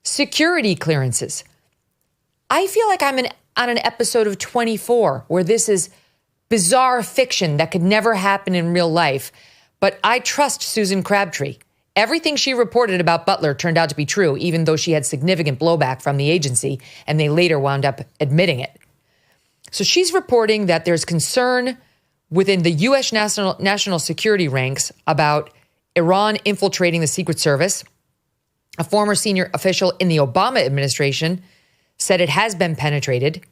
security clearances. I feel like I'm on an episode of 24 where this is bizarre fiction that could never happen in real life. But I trust Susan Crabtree. Everything she reported about Butler turned out to be true, even though she had significant blowback from the agency, and they later wound up admitting it. So she's reporting that there's concern within the U.S. national security ranks about Iran infiltrating the Secret Service. A former senior official in the Obama administration said it has been penetrated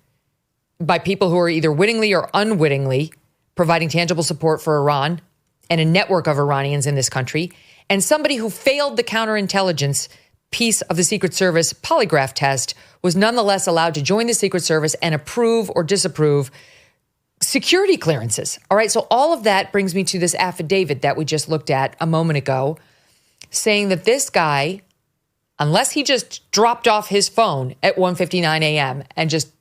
by people who are either wittingly or unwittingly providing tangible support for Iran and a network of Iranians in this country, and somebody who failed the counterintelligence piece of the Secret Service polygraph test was nonetheless allowed to join the Secret Service and approve or disapprove security clearances. All right, so all of that brings me to this affidavit that we just looked at a moment ago, saying that this guy, unless he just dropped off his phone at 1:59 a.m. and just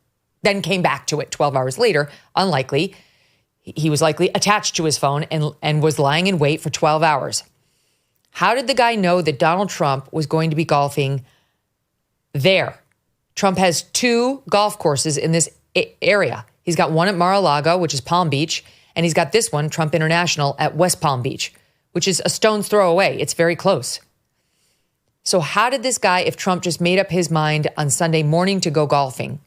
then came back to it 12 hours later, unlikely, he was likely attached to his phone and was lying in wait for 12 hours. How did the guy know that Donald Trump was going to be golfing there? Trump has 2 golf courses in this area. He's got one at Mar-a-Lago, which is Palm Beach, and he's got this one, Trump International, at West Palm Beach, which is a stone's throw away. It's very close. So how did this guy, if Trump just made up his mind on Sunday morning to go golfing,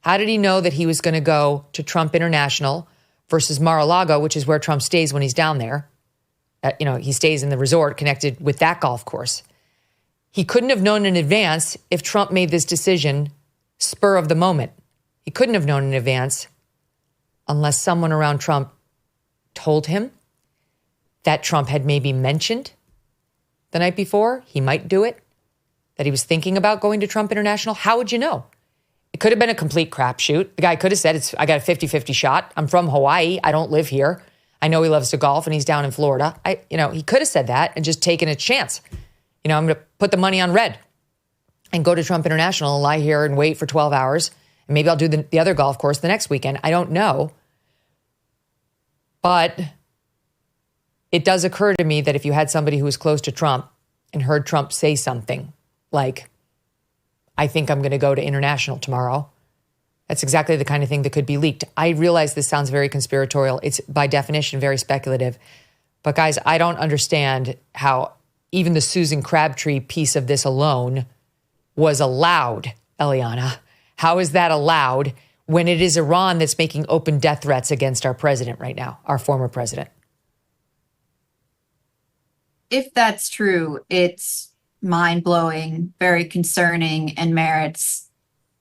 how did he know that he was going to go to Trump International versus Mar-a-Lago, which is where Trump stays when he's down there? He stays in the resort connected with that golf course. He couldn't have known in advance if Trump made this decision spur of the moment. He couldn't have known in advance unless someone around Trump told him that Trump had maybe mentioned the night before he might do it, that he was thinking about going to Trump International. How would you know? It could have been a complete crapshoot. The guy could have said, I got a 50-50 shot. I'm from Hawaii. I don't live here. I know he loves to golf and he's down in Florida. He could have said that and just taken a chance. I'm going to put the money on red and go to Trump International and lie here and wait for 12 hours. And maybe I'll do the other golf course the next weekend. I don't know. But it does occur to me that if you had somebody who was close to Trump and heard Trump say something like, I think I'm going to go to International tomorrow, that's exactly the kind of thing that could be leaked. I realize this sounds very conspiratorial. It's by definition very speculative. But guys, I don't understand how even the Susan Crabtree piece of this alone was allowed, Eliana. How is that allowed when it is Iran that's making open death threats against our president right now, our former president? If that's true, it's mind-blowing, very concerning, and merits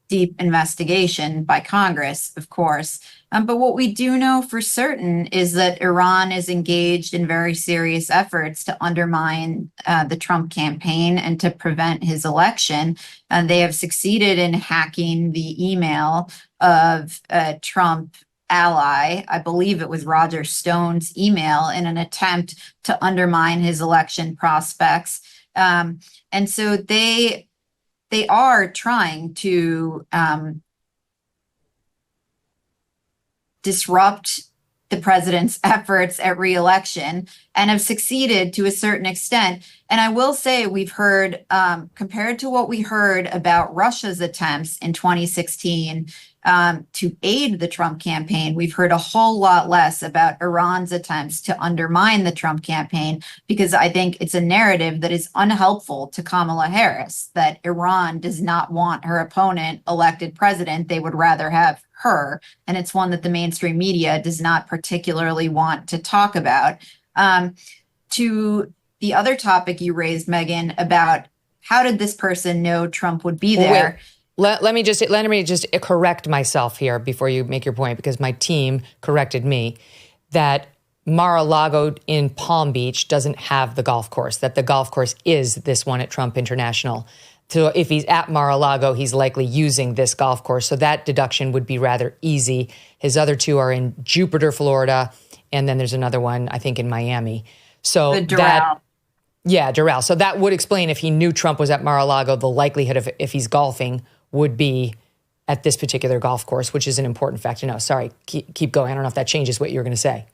deep investigation by Congress, of course. But what we do know for certain is that Iran is engaged in very serious efforts to undermine the Trump campaign and to prevent his election. And they have succeeded in hacking the email of a Trump ally. I believe it was Roger Stone's email in an attempt to undermine his election prospects. And so they are trying to disrupt the president's efforts at re-election and have succeeded to a certain extent. And I will say we've heard, compared to what we heard about Russia's attempts in 2016 to aid the Trump campaign, we've heard a whole lot less about Iran's attempts to undermine the Trump campaign, because I think it's a narrative that is unhelpful to Kamala Harris, that Iran does not want her opponent elected president. They would rather have her. And it's one that the mainstream media does not particularly want to talk about. To the other topic you raised, Megyn, about how did this person know Trump would be there? Wait, let me just correct myself here before you make your point, because my team corrected me that Mar-a-Lago in Palm Beach doesn't have the golf course, that the golf course is this one at Trump International. So if he's at Mar-a-Lago, he's likely using this golf course. So that deduction would be rather easy. His other 2 are in Jupiter, Florida, and then there's another one, I think, in Miami. So Doral. Doral. So that would explain, if he knew Trump was at Mar-a-Lago, the likelihood of if he's golfing would be at this particular golf course, which is an important fact to know. Sorry, keep going. I don't know if that changes what you're going to say.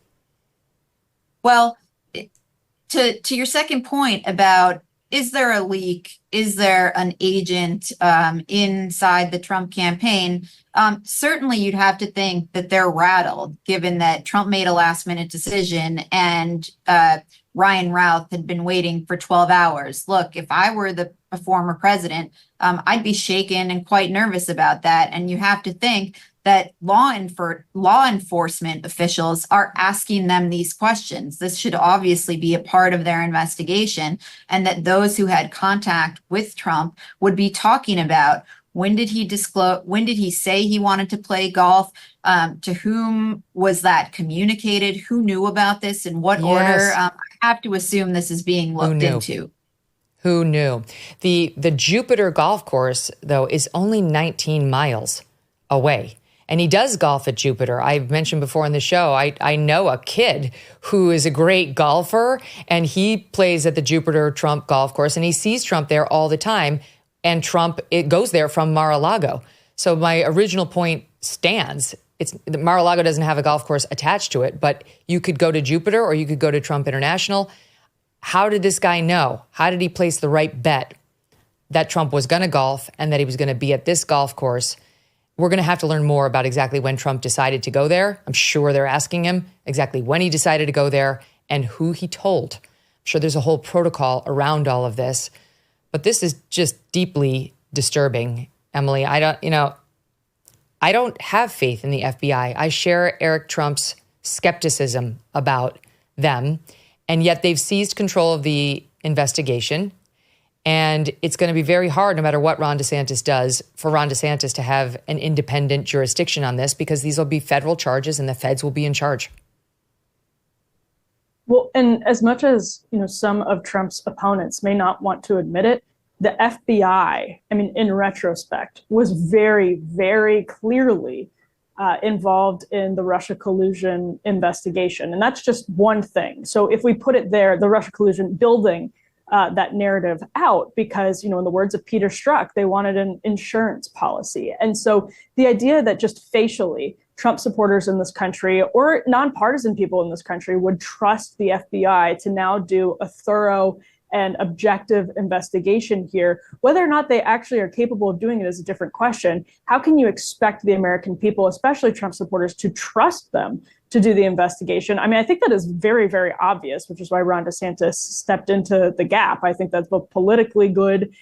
Well, to your second point about, is there a leak? Is there an agent inside the Trump campaign? Certainly you'd have to think that they're rattled, given that Trump made a last-minute decision and Ryan Routh had been waiting for 12 hours. Look, if I were a former president, I'd be shaken and quite nervous about that. And you have to think that law enforcement officials are asking them these questions. This should obviously be a part of their investigation, and that those who had contact with Trump would be talking about, when did he disclose, when did he say he wanted to play golf? To whom was that communicated? Who knew about this? In what order? I have to assume this is being looked into. Who knew? The Jupiter golf course, though, is only 19 miles away. And he does golf at Jupiter. I've mentioned before on the show, I know a kid who is a great golfer, and he plays at the Jupiter Trump golf course, and he sees Trump there all the time. And Trump, it goes there from Mar-a-Lago. So my original point stands. Mar-a-Lago doesn't have a golf course attached to it, but you could go to Jupiter or you could go to Trump International. How did this guy know? How did he place the right bet that Trump was going to golf and that he was going to be at this golf course? We're going to have to learn more about exactly when Trump decided to go there. I'm sure they're asking him exactly when he decided to go there and who he told. I'm sure there's a whole protocol around all of this, but this is just deeply disturbing, Emily. I don't have faith in the FBI. I share Eric Trump's skepticism about them, and yet they've seized control of the investigation. And it's going to be very hard, no matter what Ron DeSantis does, for Ron DeSantis to have an independent jurisdiction on this, because these will be federal charges and the feds will be in charge. Well, and as much as, some of Trump's opponents may not want to admit it, the FBI, in retrospect, was very, very clearly involved in the Russia collusion investigation. And that's just one thing. So if we put it there, the Russia collusion building that narrative out, because, in the words of Peter Strzok, they wanted an insurance policy. And so the idea that just facially Trump supporters in this country or nonpartisan people in this country would trust the FBI to now do a thorough and objective investigation here, whether or not they actually are capable of doing it is a different question. How can you expect the American people, especially Trump supporters, to trust them to do the investigation? I think that is very, very obvious, which is why Ron DeSantis stepped into the gap. I think that's both politically good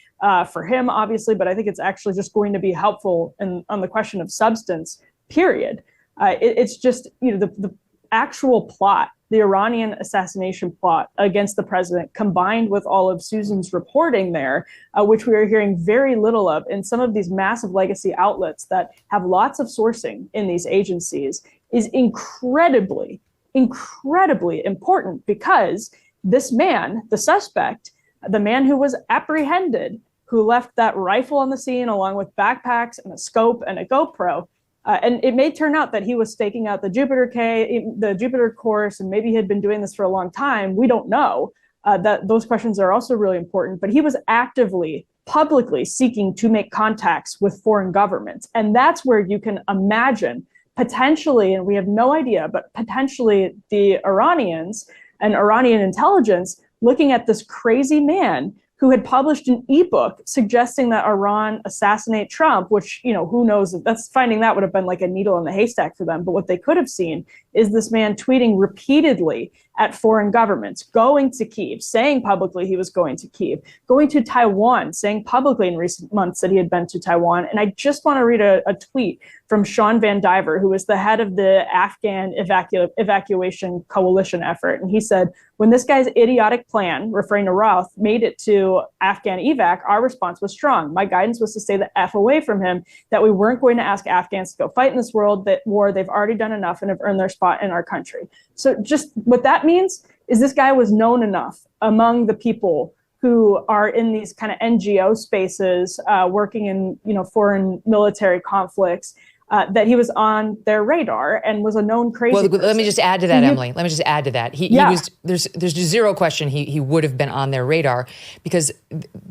for him, obviously, but I think it's actually just going to be helpful on the question of substance, period. It's just, the actual plot, the Iranian assassination plot against the president, combined with all of Susan's reporting there, which we are hearing very little of in some of these massive legacy outlets that have lots of sourcing in these agencies, is incredibly, incredibly important, because this man, the suspect, the man who was apprehended, who left that rifle on the scene along with backpacks and a scope and a GoPro, and it may turn out that he was staking out the Jupiter course, and maybe he had been doing this for a long time. We don't know. That those questions are also really important. But he was actively, publicly seeking to make contacts with foreign governments. And that's where you can imagine potentially, and we have no idea, but potentially the Iranians and Iranian intelligence looking at this crazy man who had published an ebook suggesting that Iran assassinate Trump, which, who knows, finding that would have been like a needle in the haystack for them. But what they could have seen is this man tweeting repeatedly at foreign governments, going to Kyiv, saying publicly he was going to Kyiv, going to Taiwan, saying publicly in recent months that he had been to Taiwan. And I just want to read a tweet from Sean Van Diver, who is the head of the Afghan evacuation coalition effort. And he said, when this guy's idiotic plan, referring to Routh, made it to Afghan evac, our response was strong. My guidance was to stay the F away from him, that we weren't going to ask Afghans to go fight in this war. They've already done enough and have earned their spot in our country. So just what that means is this guy was known enough among the people who are in these kind of NGO spaces, working in foreign military conflicts, that he was on their radar and was a known crazy person. Let me just add to that, Emily. Let me just add to that. He was, there's zero question he would have been on their radar, because,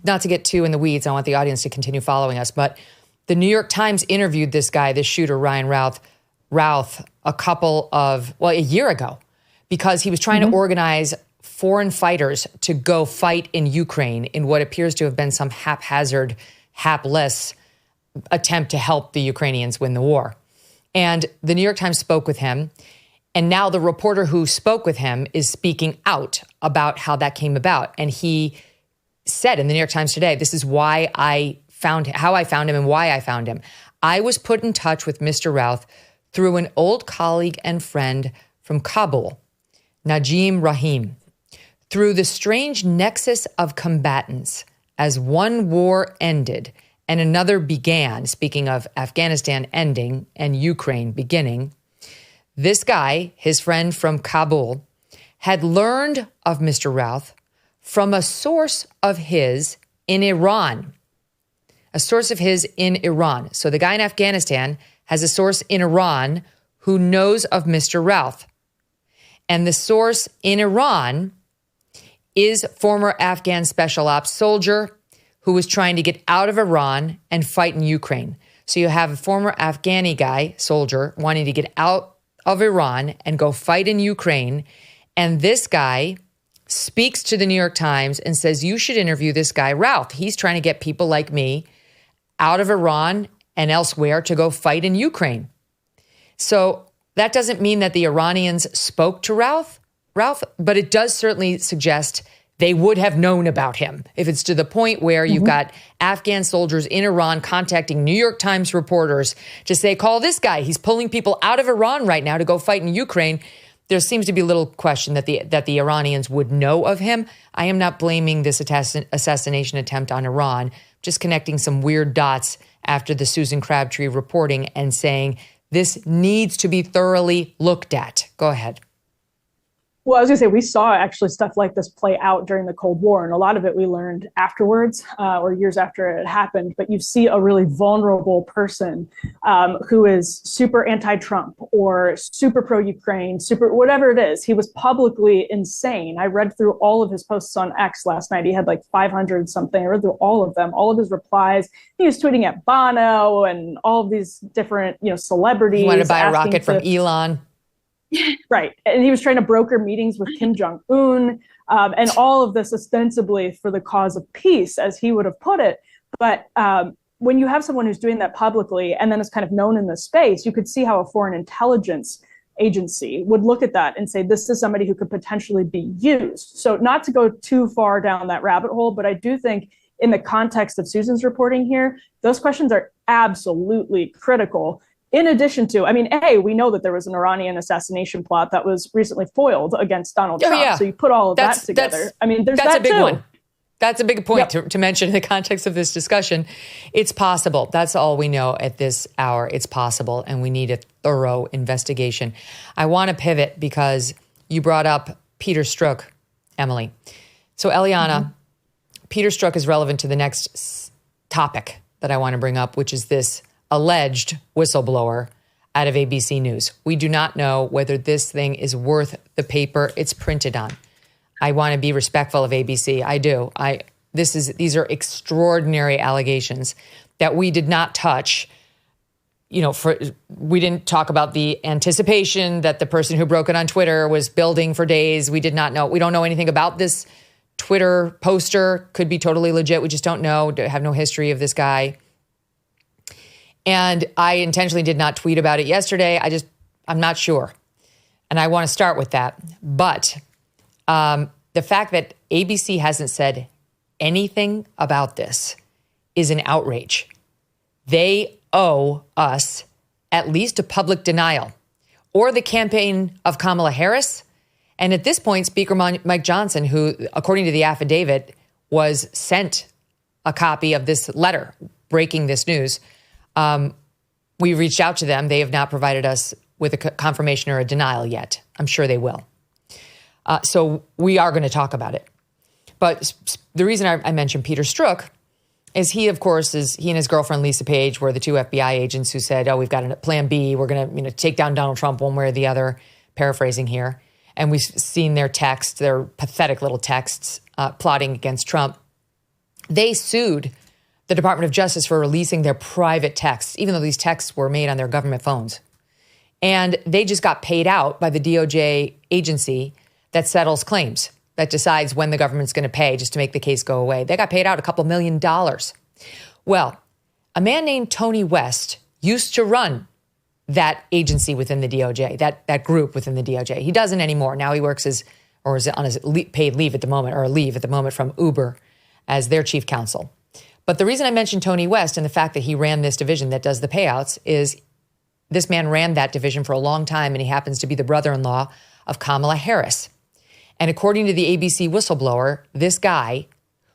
not to get too in the weeds, I want the audience to continue following us, but the New York Times interviewed this guy, this shooter, Ryan Routh, a year ago, because he was trying to organize foreign fighters to go fight in Ukraine in what appears to have been some haphazard, hapless attempt to help the Ukrainians win the war. And the New York Times spoke with him. And now the reporter who spoke with him is speaking out about how that came about. And he said in the New York Times today, this is why how I found him and why I found him. I was put in touch with Mr. Routh through an old colleague and friend from Kabul, Najim Rahim. Through the strange nexus of combatants, as one war ended and another began, speaking of Afghanistan ending and Ukraine beginning, this guy, his friend from Kabul, had learned of Mr. Routh from a source of his in Iran. A source of his in Iran. So the guy in Afghanistan has a source in Iran who knows of Mr. Routh. And the source in Iran is former Afghan special ops soldier who was trying to get out of Iran and fight in Ukraine. So you have a former Afghani guy, soldier, wanting to get out of Iran and go fight in Ukraine. And this guy speaks to the New York Times and says, you should interview this guy, Routh. He's trying to get people like me out of Iran and elsewhere to go fight in Ukraine. So that doesn't mean that the Iranians spoke to Routh, but it does certainly suggest they would have known about him. If it's to the point where you've got Afghan soldiers in Iran contacting New York Times reporters to say, call this guy. He's pulling people out of Iran right now to go fight in Ukraine. There seems to be little question that the Iranians would know of him. I am not blaming this assassination attempt on Iran, just connecting some weird dots after the Susan Crabtree reporting and saying this needs to be thoroughly looked at. Go ahead. Well, I was going to say, we saw actually stuff like this play out during the Cold War, and a lot of it we learned afterwards or years after it happened. But you see a really vulnerable person who is super anti-Trump or super pro-Ukraine, super whatever it is. He was publicly insane. I read through all of his posts on X last night. He had like 500 something. I read through all of them, all of his replies. He was tweeting at Bono and all of these different, celebrities. He wanted to buy a rocket from Elon. Right. And he was trying to broker meetings with Kim Jong-un and all of this ostensibly for the cause of peace, as he would have put it. But when you have someone who's doing that publicly and then is kind of known in the space, you could see how a foreign intelligence agency would look at that and say, this is somebody who could potentially be used. So not to go too far down that rabbit hole, but I do think in the context of Susan's reporting here, those questions are absolutely critical. In addition to, we know that there was an Iranian assassination plot that was recently foiled against Donald Trump. Yeah. So you put all of that together. There's that's that a big too. one. That's a big point to mention in the context of this discussion. It's possible. That's all we know at this hour. It's possible, and we need a thorough investigation. I want to pivot because you brought up Peter Strzok, Emily. So, Eliana, Peter Strzok is relevant to the next topic that I want to bring up, which is this alleged whistleblower out of ABC News. We do not know whether this thing is worth the paper it's printed on. I want to be respectful of ABC. I do. These are extraordinary allegations that we did not touch. We didn't talk about the anticipation that the person who broke it on Twitter was building for days. We did not know. We don't know anything about this Twitter poster. Could be totally legit. We just don't know. Have no history of this guy. And I intentionally did not tweet about it yesterday. I'm not sure. And I want to start with that. But the fact that ABC hasn't said anything about this is an outrage. They owe us at least a public denial or the campaign of Kamala Harris. And at this point, Speaker Mike Johnson, who, according to the affidavit, was sent a copy of this letter breaking this news. We reached out to them. They have not provided us with a confirmation or a denial yet. I'm sure they will. So we are going to talk about it. But the reason I mentioned Peter Strzok is he, of course, he and his girlfriend, Lisa Page, were the two FBI agents who said, we've got a plan B. We're going to take down Donald Trump one way or the other, paraphrasing here. And we've seen their texts, their pathetic little texts, plotting against Trump. They sued the Department of Justice for releasing their private texts, even though these texts were made on their government phones. And they just got paid out by the DOJ agency that settles claims, that decides when the government's going to pay just to make the case go away. They got paid out a couple $1 million. Well, a man named Tony West used to run that agency within the DOJ, that group within the DOJ. He doesn't anymore. Now he works is on his paid leave at the moment, or leave at the moment from Uber as their chief counsel. But the reason I mentioned Tony West and the fact that he ran this division that does the payouts is this man ran that division for a long time, and he happens to be the brother-in-law of Kamala Harris. And according to the ABC whistleblower, this guy,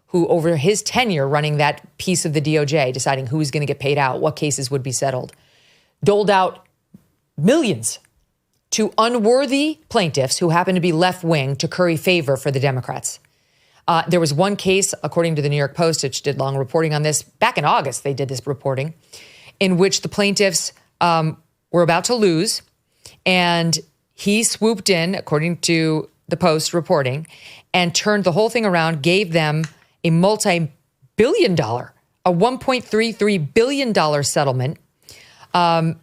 who over his tenure running that piece of the DOJ, deciding who's going to get paid out, what cases would be settled, doled out millions to unworthy plaintiffs who happen to be left-wing to curry favor for the Democrats. There was one case, according to the New York Post, which did long reporting on this. Back in August, they did this reporting, in which the plaintiffs were about to lose. And he swooped in, according to the Post reporting, and turned the whole thing around, gave them a multi-billion dollar, a $1.33 billion settlement,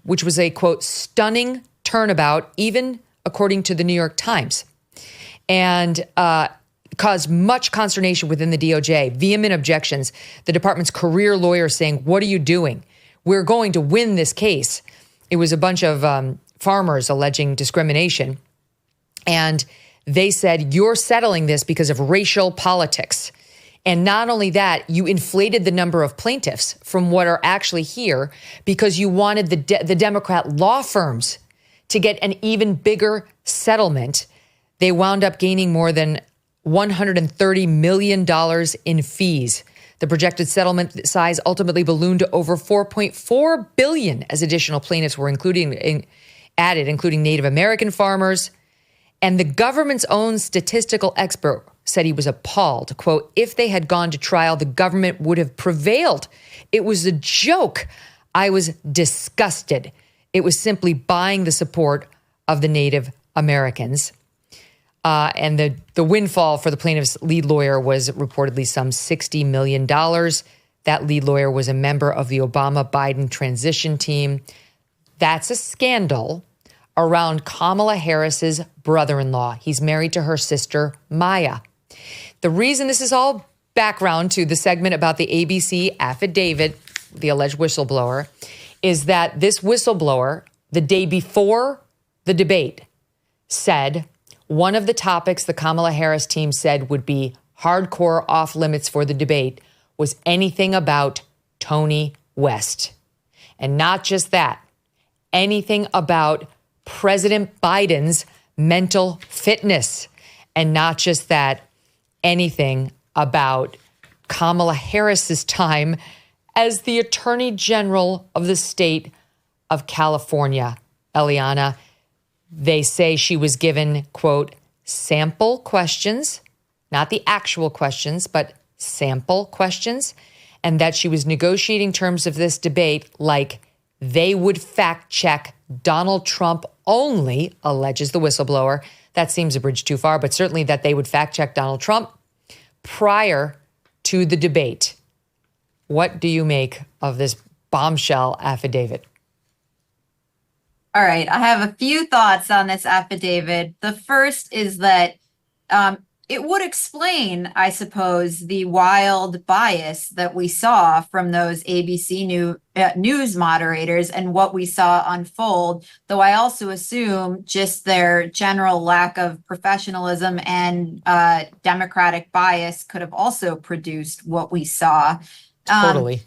which was a, quote, stunning turnabout, even according to the New York Times, and caused much consternation within the DOJ, vehement objections, the department's career lawyer saying, what are you doing? We're going to win this case. It was a bunch of farmers alleging discrimination. And they said, you're settling this because of racial politics. And not only that, you inflated the number of plaintiffs from what are actually here because you wanted the Democrat law firms to get an even bigger settlement. They wound up gaining more than $130 million in fees. The projected settlement size ultimately ballooned to over $4.4 billion as additional plaintiffs were added, including Native American farmers. And the government's own statistical expert said he was appalled. Quote, if they had gone to trial, the government would have prevailed. It was a joke. I was disgusted. It was simply buying the support of the Native Americans. And the windfall for the plaintiff's lead lawyer was reportedly some $60 million. That lead lawyer was a member of the Obama-Biden transition team. That's a scandal around Kamala Harris's brother-in-law. He's married to her sister, Maya. The reason this is all background to the segment about the ABC affidavit, the alleged whistleblower, is that this whistleblower, the day before the debate, said one of the topics the Kamala Harris team said would be hardcore off limits for the debate was anything about Tony West. And not just that, anything about President Biden's mental fitness. And not just that, anything about Kamala Harris's time as the Attorney General of the state of California. Eliana, they say she was given, quote, sample questions, not the actual questions, but sample questions, and that she was negotiating terms of this debate like they would fact check Donald Trump only, alleges the whistleblower. That seems a bridge too far, but certainly that they would fact check Donald Trump prior to the debate. What do you make of this bombshell affidavit? All right, I have a few thoughts on this affidavit. The first is that it would explain, I suppose, the wild bias that we saw from those ABC news moderators and what we saw unfold, though I also assume just their general lack of professionalism and democratic bias could have also produced what we saw. Totally.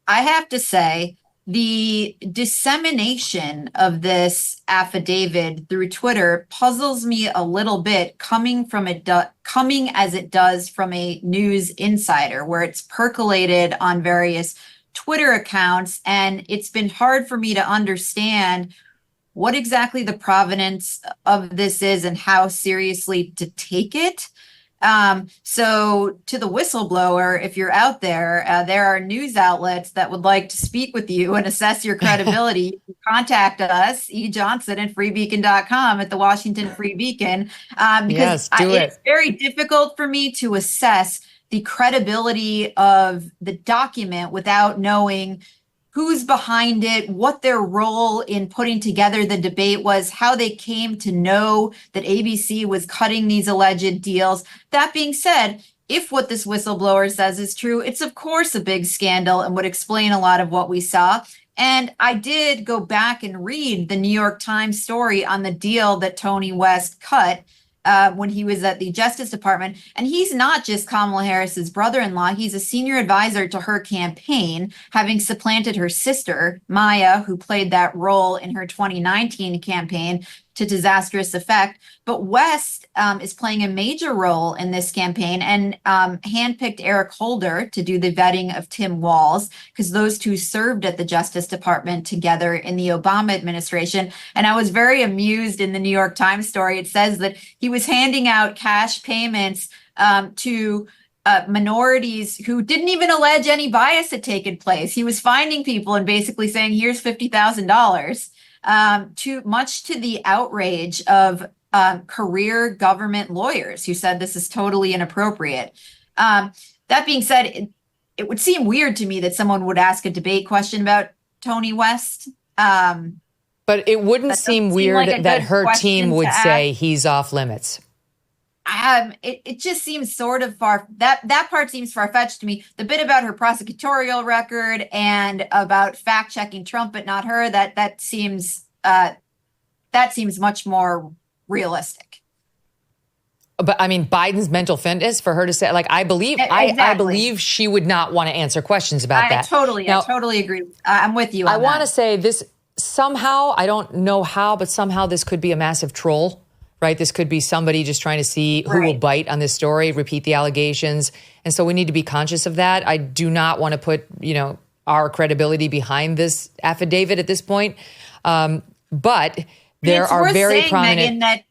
I have to say, the dissemination of this affidavit through Twitter puzzles me a little bit, coming as it does from a news insider, where it's percolated on various Twitter accounts, and it's been hard for me to understand what exactly the provenance of this is and how seriously to take it. So to the whistleblower, if you're out there, there are news outlets that would like to speak with you and assess your credibility. You can contact us, E. Johnson at freebeacon.com at the Washington Free Beacon, because it's very difficult for me to assess the credibility of the document without knowing who's behind it, what their role in putting together the debate was, how they came to know that ABC was cutting these alleged deals. That being said, if what this whistleblower says is true, it's of course a big scandal and would explain a lot of what we saw. And I did go back and read the New York Times story on the deal that Tony West cut when he was at the Justice Department. And he's not just Kamala Harris's brother-in-law. He's a senior advisor to her campaign, having supplanted her sister, Maya, who played that role in her 2019 campaign to disastrous effect. But West is playing a major role in this campaign and handpicked Eric Holder to do the vetting of Tim Walz, because those two served at the Justice Department together in the Obama administration. And I was very amused in the New York Times story. It says that he was handing out cash payments to minorities who didn't even allege any bias had taken place. He was finding people and basically saying, here's $50,000, much to the outrage of career government lawyers who said this is totally inappropriate. That being said, it would seem weird to me that someone would ask a debate question about Tony West. But it wouldn't seem weird like that her team would say he's off limits. It just seems sort of that part seems far-fetched to me. The bit about her prosecutorial record and about fact-checking Trump but not her, that seems much more realistic. But I mean, Biden's mental fitness for her to say, like, I believe she would not want to answer questions about that. I totally agree. I'm with you on that. I want to say this somehow, I don't know how, but somehow this could be a massive troll, right? This could be somebody just trying to see who will bite on this story, repeat the allegations. And so we need to be conscious of that. I do not want to put, our credibility behind this affidavit at this point. But there are very prominent... Megyn, that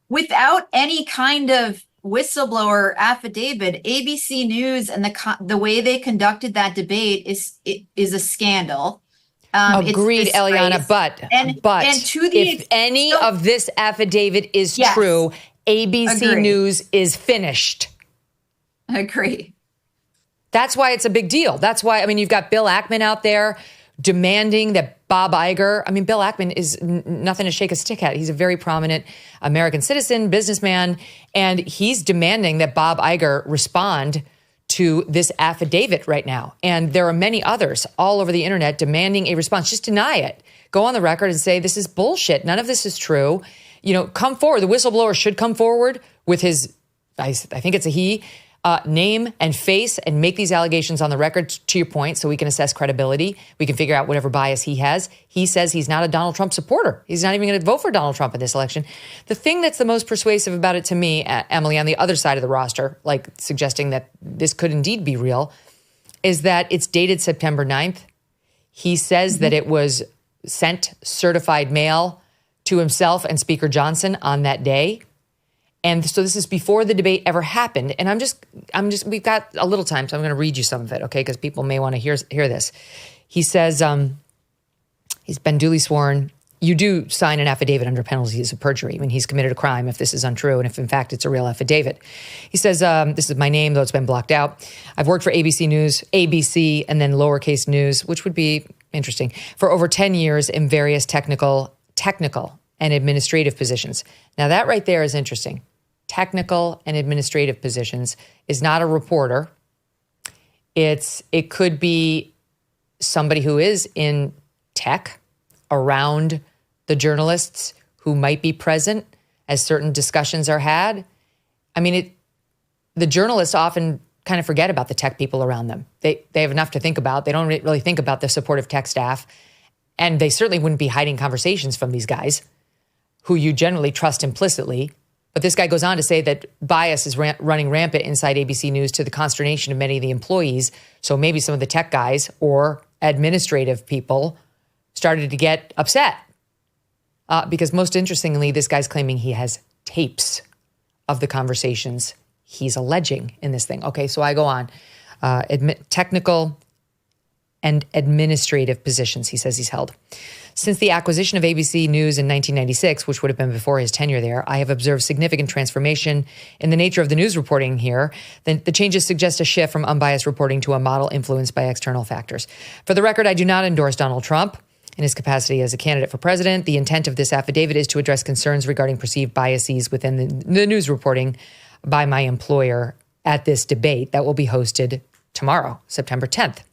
without any kind of whistleblower affidavit, ABC News and the way they conducted that debate is a scandal. Agreed, Eliana. But if any of this affidavit is true, ABC News is finished. Agree. That's why it's a big deal. That's why, you've got Bill Ackman out there demanding that Bob Iger, Bill Ackman is nothing to shake a stick at. He's a very prominent American citizen, businessman, and he's demanding that Bob Iger respond to this affidavit right now. And there are many others all over the internet demanding a response. Just deny it. Go on the record and say, this is bullshit. None of this is true. Come forward. The whistleblower should come forward with his, I think it's a he, name and face and make these allegations on the record, to your point, so we can assess credibility. We can figure out whatever bias he has. He says he's not a Donald Trump supporter. He's not even going to vote for Donald Trump in this election. The thing that's the most persuasive about it to me, Emily, on the other side of the roster, like suggesting that this could indeed be real, is that it's dated September 9th. He says that it was sent certified mail to himself and Speaker Johnson on that day. And so this is before the debate ever happened. And we've got a little time, so I'm going to read you some of it, okay? Because people may want to hear this. He says, he's been duly sworn. You do sign an affidavit under penalties of perjury when he's committed a crime, if this is untrue, and if in fact it's a real affidavit. He says, this is my name, though it's been blocked out. I've worked for ABC News, ABC, and then lowercase news, which would be interesting, for over 10 years in various technical and administrative positions. Now that right there is interesting. Technical and administrative positions is not a reporter. It could be somebody who is in tech around the journalists who might be present as certain discussions are had. The journalists often kind of forget about the tech people around them. They have enough to think about. They don't really think about the supportive tech staff. And they certainly wouldn't be hiding conversations from these guys who you generally trust implicitly. But this guy goes on to say that bias is running rampant inside ABC News to the consternation of many of the employees. So maybe some of the tech guys or administrative people started to get upset. Because most interestingly, this guy's claiming he has tapes of the conversations he's alleging in this thing. Okay, so I go on. Technical and administrative positions, he says he's held. Since the acquisition of ABC News in 1996, which would have been before his tenure there, I have observed significant transformation in the nature of the news reporting here. The changes suggest a shift from unbiased reporting to a model influenced by external factors. For the record, I do not endorse Donald Trump in his capacity as a candidate for president. The intent of this affidavit is to address concerns regarding perceived biases within the news reporting by my employer at this debate that will be hosted tomorrow, September 10th.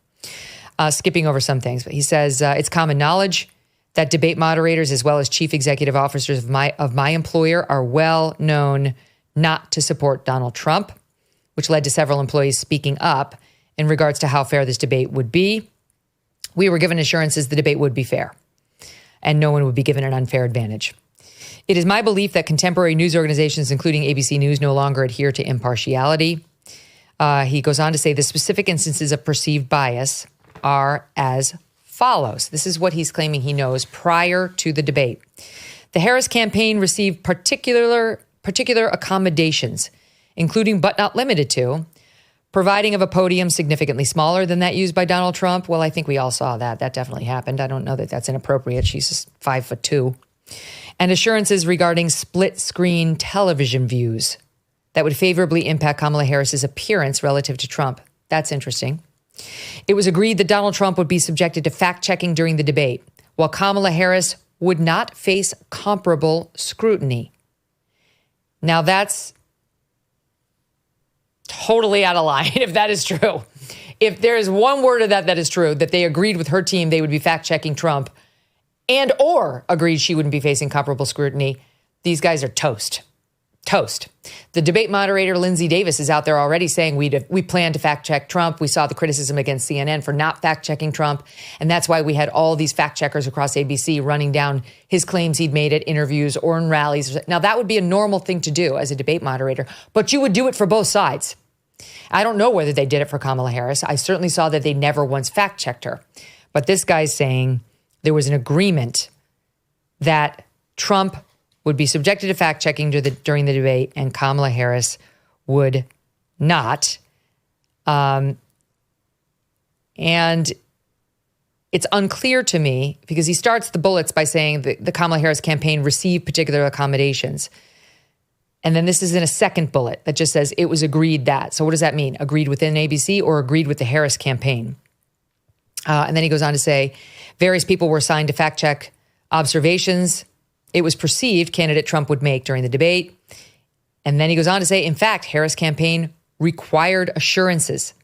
Skipping over some things, but he says it's common knowledge that debate moderators as well as chief executive officers of my employer are well known not to support Donald Trump, which led to several employees speaking up in regards to how fair this debate would be. We were given assurances the debate would be fair and no one would be given an unfair advantage. It is my belief that contemporary news organizations, including ABC News, no longer adhere to impartiality. He goes on to say the specific instances of perceived bias are as follows. This is what he's claiming he knows prior to the debate. The Harris campaign received particular accommodations, including but not limited to Providing of a podium significantly smaller than that used by Donald Trump. Well, I think we all saw that. That definitely happened. I don't know that that's inappropriate. She's just 5'2". And assurances regarding split screen television views that would favorably impact Kamala Harris's appearance relative to Trump. That's interesting. It was agreed that Donald Trump would be subjected to fact-checking during the debate, while Kamala Harris would not face comparable scrutiny. Now that's totally out of line if that is true. If there is one word of that is true, that they agreed with her team they would be fact-checking Trump and or agreed she wouldn't be facing comparable scrutiny, these guys are toast. Toast. The debate moderator, Lindsay Davis, is out there already saying we plan to fact-check Trump. We saw the criticism against CNN for not fact-checking Trump, and that's why we had all these fact-checkers across ABC running down his claims he'd made at interviews or in rallies. Now, that would be a normal thing to do as a debate moderator, but you would do it for both sides. I don't know whether they did it for Kamala Harris. I certainly saw that they never once fact-checked her. But this guy's saying there was an agreement that Trump would be subjected to fact-checking during the debate, and Kamala Harris would not. And it's unclear to me, because he starts the bullets by saying that the Kamala Harris campaign received particular accommodations. And then this is in a second bullet that just says it was agreed that. So what does that mean? Agreed within ABC or agreed with the Harris campaign? And then he goes on to say various people were assigned to fact-check observations it was perceived candidate Trump would make during the debate. And then he goes on to say, in fact, Harris campaign required assurances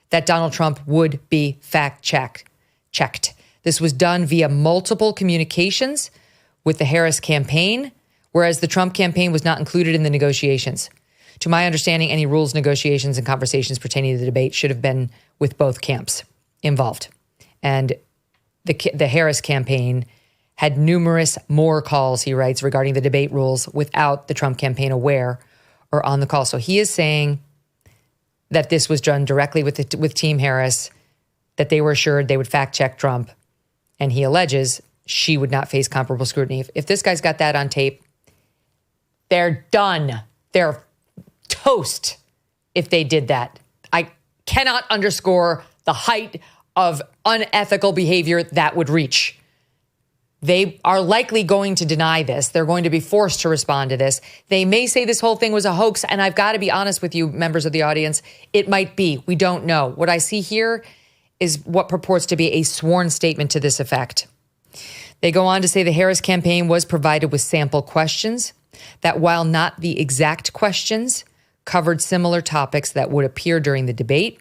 that Donald Trump would be fact-checked. This was done via multiple communications with the Harris campaign, whereas the Trump campaign was not included in the negotiations. To my understanding, any rules, negotiations, and conversations pertaining to the debate should have been with both camps involved. And the Harris campaign had numerous more calls, he writes, regarding the debate rules without the Trump campaign aware or on the call. So he is saying that this was done directly with Team Harris, that they were assured they would fact-check Trump, and he alleges she would not face comparable scrutiny. If this guy's got that on tape, they're done. They're toast if they did that. I cannot underscore the height of unethical behavior that would reach. They are likely going to deny this. They're going to be forced to respond to this. They may say this whole thing was a hoax, and I've got to be honest with you, members of the audience, it might be. We don't know. What I see here is what purports to be a sworn statement to this effect. They go on to say the Harris campaign was provided with sample questions that, while not the exact questions, covered similar topics that would appear during the debate.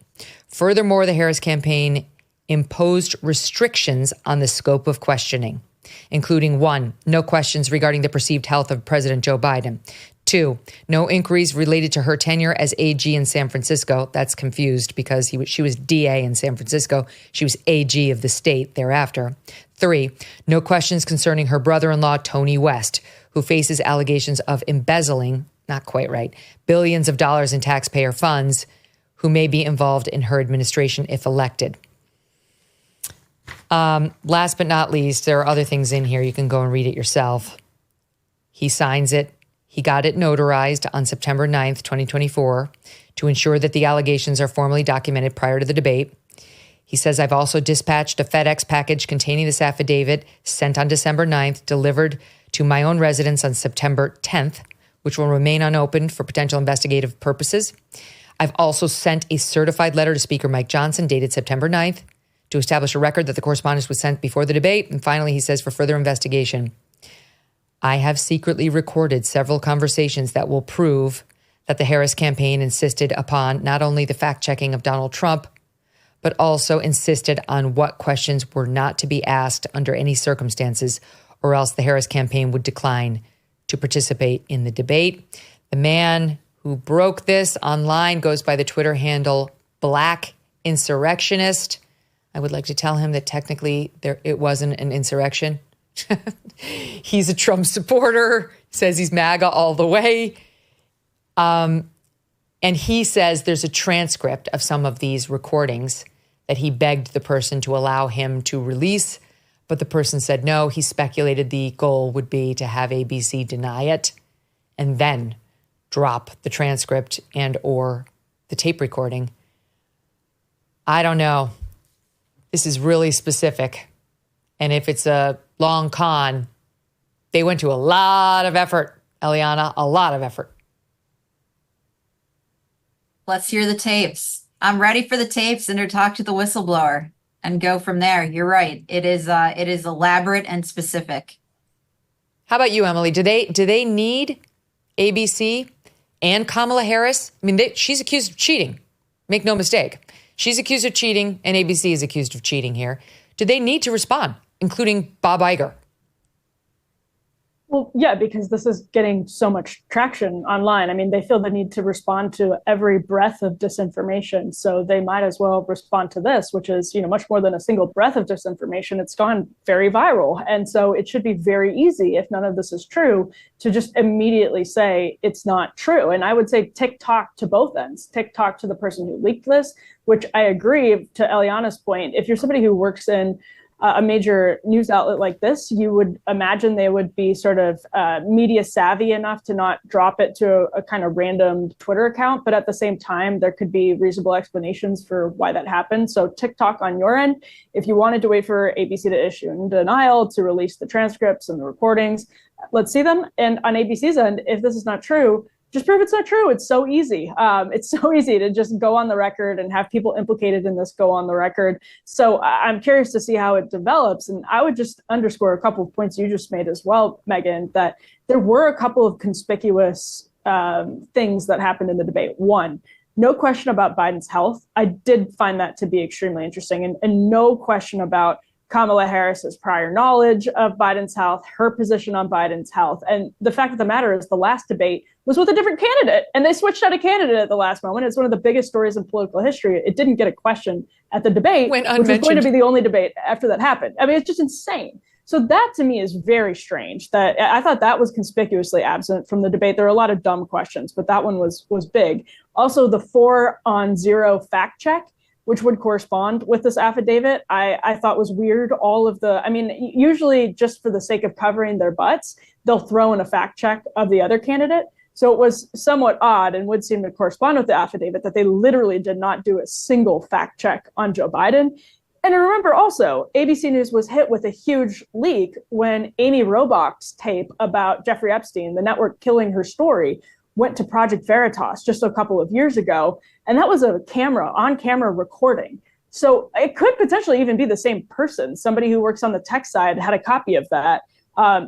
Furthermore, the Harris campaign imposed restrictions on the scope of questioning, including 1, no questions regarding the perceived health of President Joe Biden. 2, no inquiries related to her tenure as AG in San Francisco. That's confused because she was DA in San Francisco. She was AG of the state thereafter. 3, no questions concerning her brother-in-law, Tony West, who faces allegations of embezzling, not quite right, billions of dollars in taxpayer funds, who may be involved in her administration if elected. Last but not least, there are other things in here. You can go and read it yourself. He signs it. He got it notarized on September 9th, 2024, to ensure that the allegations are formally documented prior to the debate. He says, I've also dispatched a FedEx package containing this affidavit sent on December 9th, delivered to my own residence on September 10th, which will remain unopened for potential investigative purposes. I've also sent a certified letter to Speaker Mike Johnson dated September 9th to establish a record that the correspondence was sent before the debate. And finally, he says, for further investigation, I have secretly recorded several conversations that will prove that the Harris campaign insisted upon not only the fact-checking of Donald Trump, but also insisted on what questions were not to be asked under any circumstances, or else the Harris campaign would decline to participate in the debate. The man who broke this online goes by the Twitter handle Black Insurrectionist. I would like to tell him that technically it wasn't an insurrection. He's a Trump supporter, says he's MAGA all the way. And he says there's a transcript of some of these recordings that he begged the person to allow him to release, but the person said no. He speculated the goal would be to have ABC deny it and then drop the transcript and or the tape recording I don't know. This is really specific. And if it's a long con, they went to a lot of effort, Eliana, a lot of effort. Let's hear the tapes. I'm ready for the tapes and to talk to the whistleblower and go from there. You're right. It is elaborate and specific. How about you, Emily? Do they need ABC and Kamala Harris? I mean, she's accused of cheating. Make no mistake. She's accused of cheating and ABC is accused of cheating here. Do they need to respond, including Bob Iger? Well, yeah, because this is getting so much traction online. I mean, they feel the need to respond to every breath of disinformation. So they might as well respond to this, which is, much more than a single breath of disinformation. It's gone very viral. And so it should be very easy, if none of this is true, to just immediately say it's not true. And I would say TikTok to both ends. TikTok to the person who leaked this, which I agree, to Eliana's point. If you're somebody who works in a major news outlet like this, you would imagine they would be sort of media savvy enough to not drop it to a kind of random Twitter account. But at the same time, there could be reasonable explanations for why that happened. So TikTok on your end, if you wanted to wait for ABC to issue a denial to release the transcripts and the recordings, let's see them. And on ABC's end, if this is not true, just prove it's not true. It's so easy. It's so easy to just go on the record and have people implicated in this go on the record. So I'm curious to see how it develops. And I would just underscore a couple of points you just made as well, Megyn, that there were a couple of conspicuous things that happened in the debate. One, no question about Biden's health. I did find that to be extremely interesting. And no question about Kamala Harris's prior knowledge of Biden's health, her position on Biden's health. And the fact of the matter is the last debate was with a different candidate, and they switched out a candidate at the last moment. It's one of the biggest stories in political history. It didn't get a question at the debate, which was going to be the only debate after that happened. I mean, it's just insane. So that to me is very strange. That I thought that was conspicuously absent from the debate. There are a lot of dumb questions, but that one was big. Also, the 4-on-0 fact check, which would correspond with this affidavit, I thought was weird. Usually just for the sake of covering their butts, they'll throw in a fact check of the other candidate. So it was somewhat odd and would seem to correspond with the affidavit that they literally did not do a single fact check on Joe Biden. And remember also, ABC News was hit with a huge leak when Amy Robach's tape about Jeffrey Epstein, the network killing her story, went to Project Veritas just a couple of years ago. And that was a on-camera recording. So it could potentially even be the same person. Somebody who works on the tech side had a copy of that.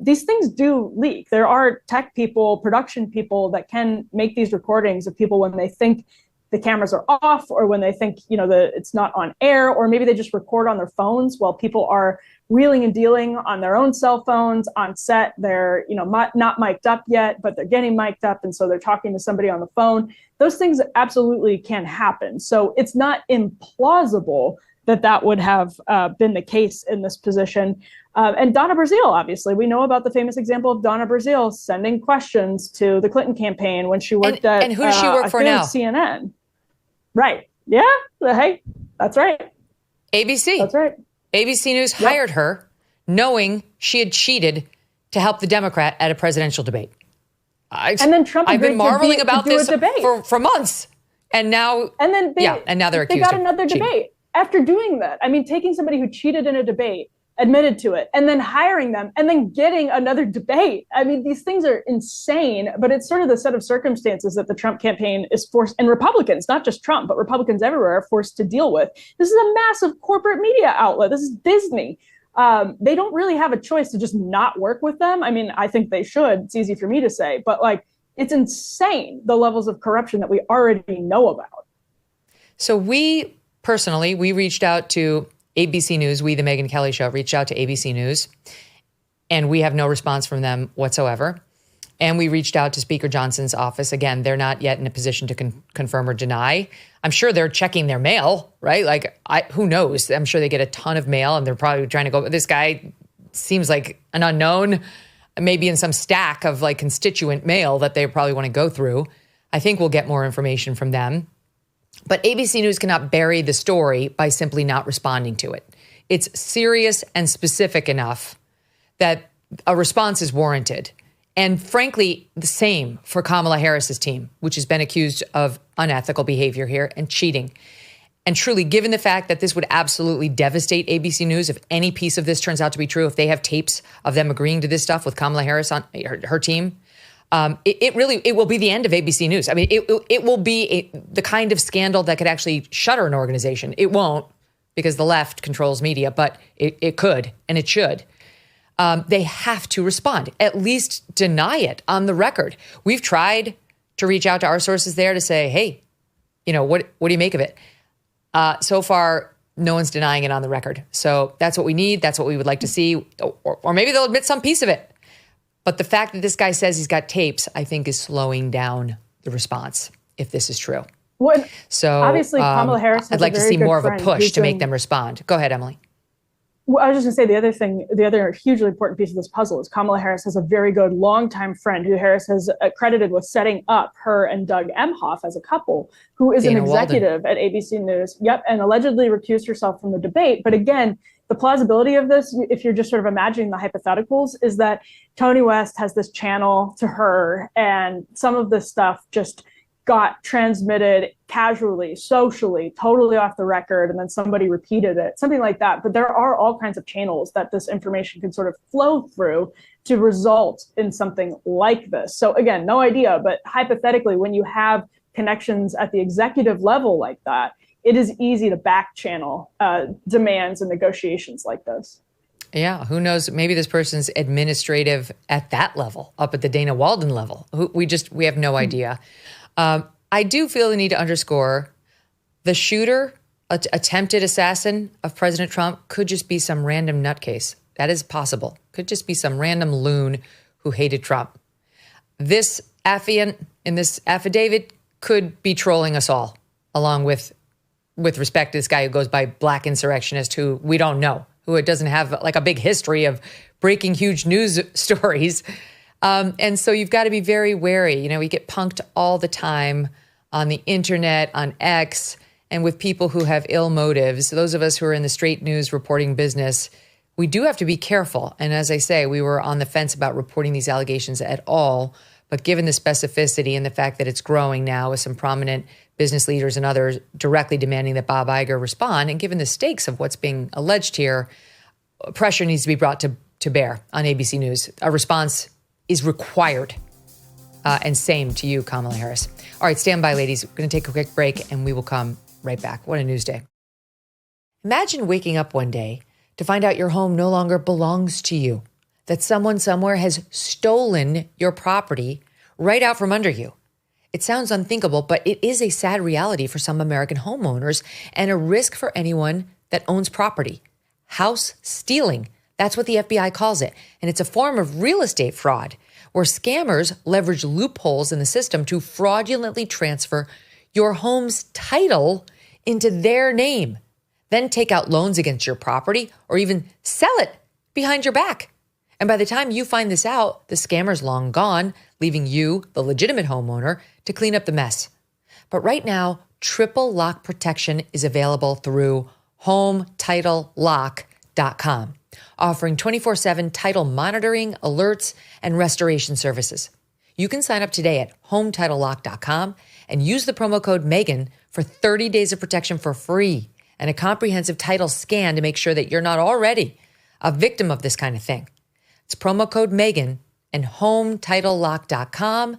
These things do leak. There are tech people, production people that can make these recordings of people when they think the cameras are off or when they think, it's not on air, or maybe they just record on their phones while people are wheeling and dealing on their own cell phones on set. They're, not mic'd up yet, but they're getting mic'd up. And so they're talking to somebody on the phone. Those things absolutely can happen. So it's not implausible that would have been the case in this position. And Donna Brazile, obviously, we know about the famous example of Donna Brazile sending questions to the Clinton campaign when she worked at and who does she work for now? CNN. Right. Yeah. Hey, that's right. ABC. That's right. ABC News hired her knowing she had cheated to help the Democrat at a presidential debate. And then Trump I've been marveling about this for months. And now, and now they're accused got another debate after doing that. I mean, taking somebody who cheated in a debate, admitted to it, and then hiring them and then getting another debate. I mean, these things are insane, but it's sort of the set of circumstances that the Trump campaign is forced, and Republicans, not just Trump, but Republicans everywhere are forced to deal with. This is a massive corporate media outlet. This is Disney. They don't really have a choice to just not work with them. I mean, I think they should. It's easy for me to say, but it's insane, the levels of corruption that we already know about. So we reached out to ABC News. We, the Megyn Kelly Show, reached out to ABC News, and we have no response from them whatsoever. And we reached out to Speaker Johnson's office. Again, they're not yet in a position to confirm or deny. I'm sure they're checking their mail, right? Who knows? I'm sure they get a ton of mail, and they're probably trying to go, this guy seems like an unknown, maybe in some stack of constituent mail that they probably want to go through. I think we'll get more information from them. But ABC News cannot bury the story by simply not responding to it. It's serious and specific enough that a response is warranted. And frankly, the same for Kamala Harris's team, which has been accused of unethical behavior here and cheating. And truly, given the fact that this would absolutely devastate ABC News if any piece of this turns out to be true, if they have tapes of them agreeing to this stuff with Kamala Harris on her team, it will be the end of ABC News. I mean, it will be the kind of scandal that could actually shutter an organization. It won't, because the left controls media, but it could and it should. They have to respond, at least deny it on the record. We've tried to reach out to our sources there to say, hey, what do you make of it? So far, no one's denying it on the record. So that's what we need. That's what we would like to see. Or maybe they'll admit some piece of it. But the fact that this guy says he's got tapes, I think, is slowing down the response, if this is true. Well, so obviously, Kamala Harris has I'd like to see more of a push to make them respond. Go ahead, Emily. Well, I was just going to say the other hugely important piece of this puzzle is Kamala Harris has a very good longtime friend who Harris has credited with setting up her and Doug Emhoff as a couple, who is an executive at ABC News. Yep. And allegedly recused herself from the debate. But again, the plausibility of this, if you're just sort of imagining the hypotheticals, is that Tony West has this channel to her and some of this stuff just got transmitted casually, socially, totally off the record, and then somebody repeated it, something like that. But there are all kinds of channels that this information can sort of flow through to result in something like this. So again, no idea, but hypothetically, when you have connections at the executive level like that, it is easy to back channel demands and negotiations like this. Yeah, who knows? Maybe this person's administrative at that level, up at the Dana Walden level. We have no idea. I do feel the need to underscore the shooter, attempted assassin of President Trump could just be some random nutcase. That is possible. Could just be some random loon who hated Trump. This affiant in this affidavit could be trolling us all, along with respect to this guy who goes by black insurrectionist, who we don't know, who it doesn't have like a big history of breaking huge news stories. And so you've got to be very wary. We get punked all the time on the internet, on X, and with people who have ill motives. Those of us who are in the straight news reporting business, we do have to be careful. And as I say, we were on the fence about reporting these allegations at all. But given the specificity and the fact that it's growing now with some prominent business leaders and others directly demanding that Bob Iger respond, and given the stakes of what's being alleged here, pressure needs to be brought to bear on ABC News. A response is required. And same to you, Kamala Harris. All right, stand by, ladies. We're going to take a quick break, and we will come right back. What a news day. Imagine waking up one day to find out your home no longer belongs to you, that someone somewhere has stolen your property right out from under you. It sounds unthinkable, but it is a sad reality for some American homeowners and a risk for anyone that owns property. House stealing. That's what the FBI calls it. And it's a form of real estate fraud where scammers leverage loopholes in the system to fraudulently transfer your home's title into their name, then take out loans against your property or even sell it behind your back. And by the time you find this out, the scammer's long gone, leaving you, the legitimate homeowner, to clean up the mess. But right now, triple lock protection is available through HomeTitleLock.com, offering 24/7 title monitoring, alerts, and restoration services. You can sign up today at HomeTitleLock.com and use the promo code Megyn for 30 days of protection for free and a comprehensive title scan to make sure that you're not already a victim of this kind of thing. It's promo code Megyn and HomeTitleLock.com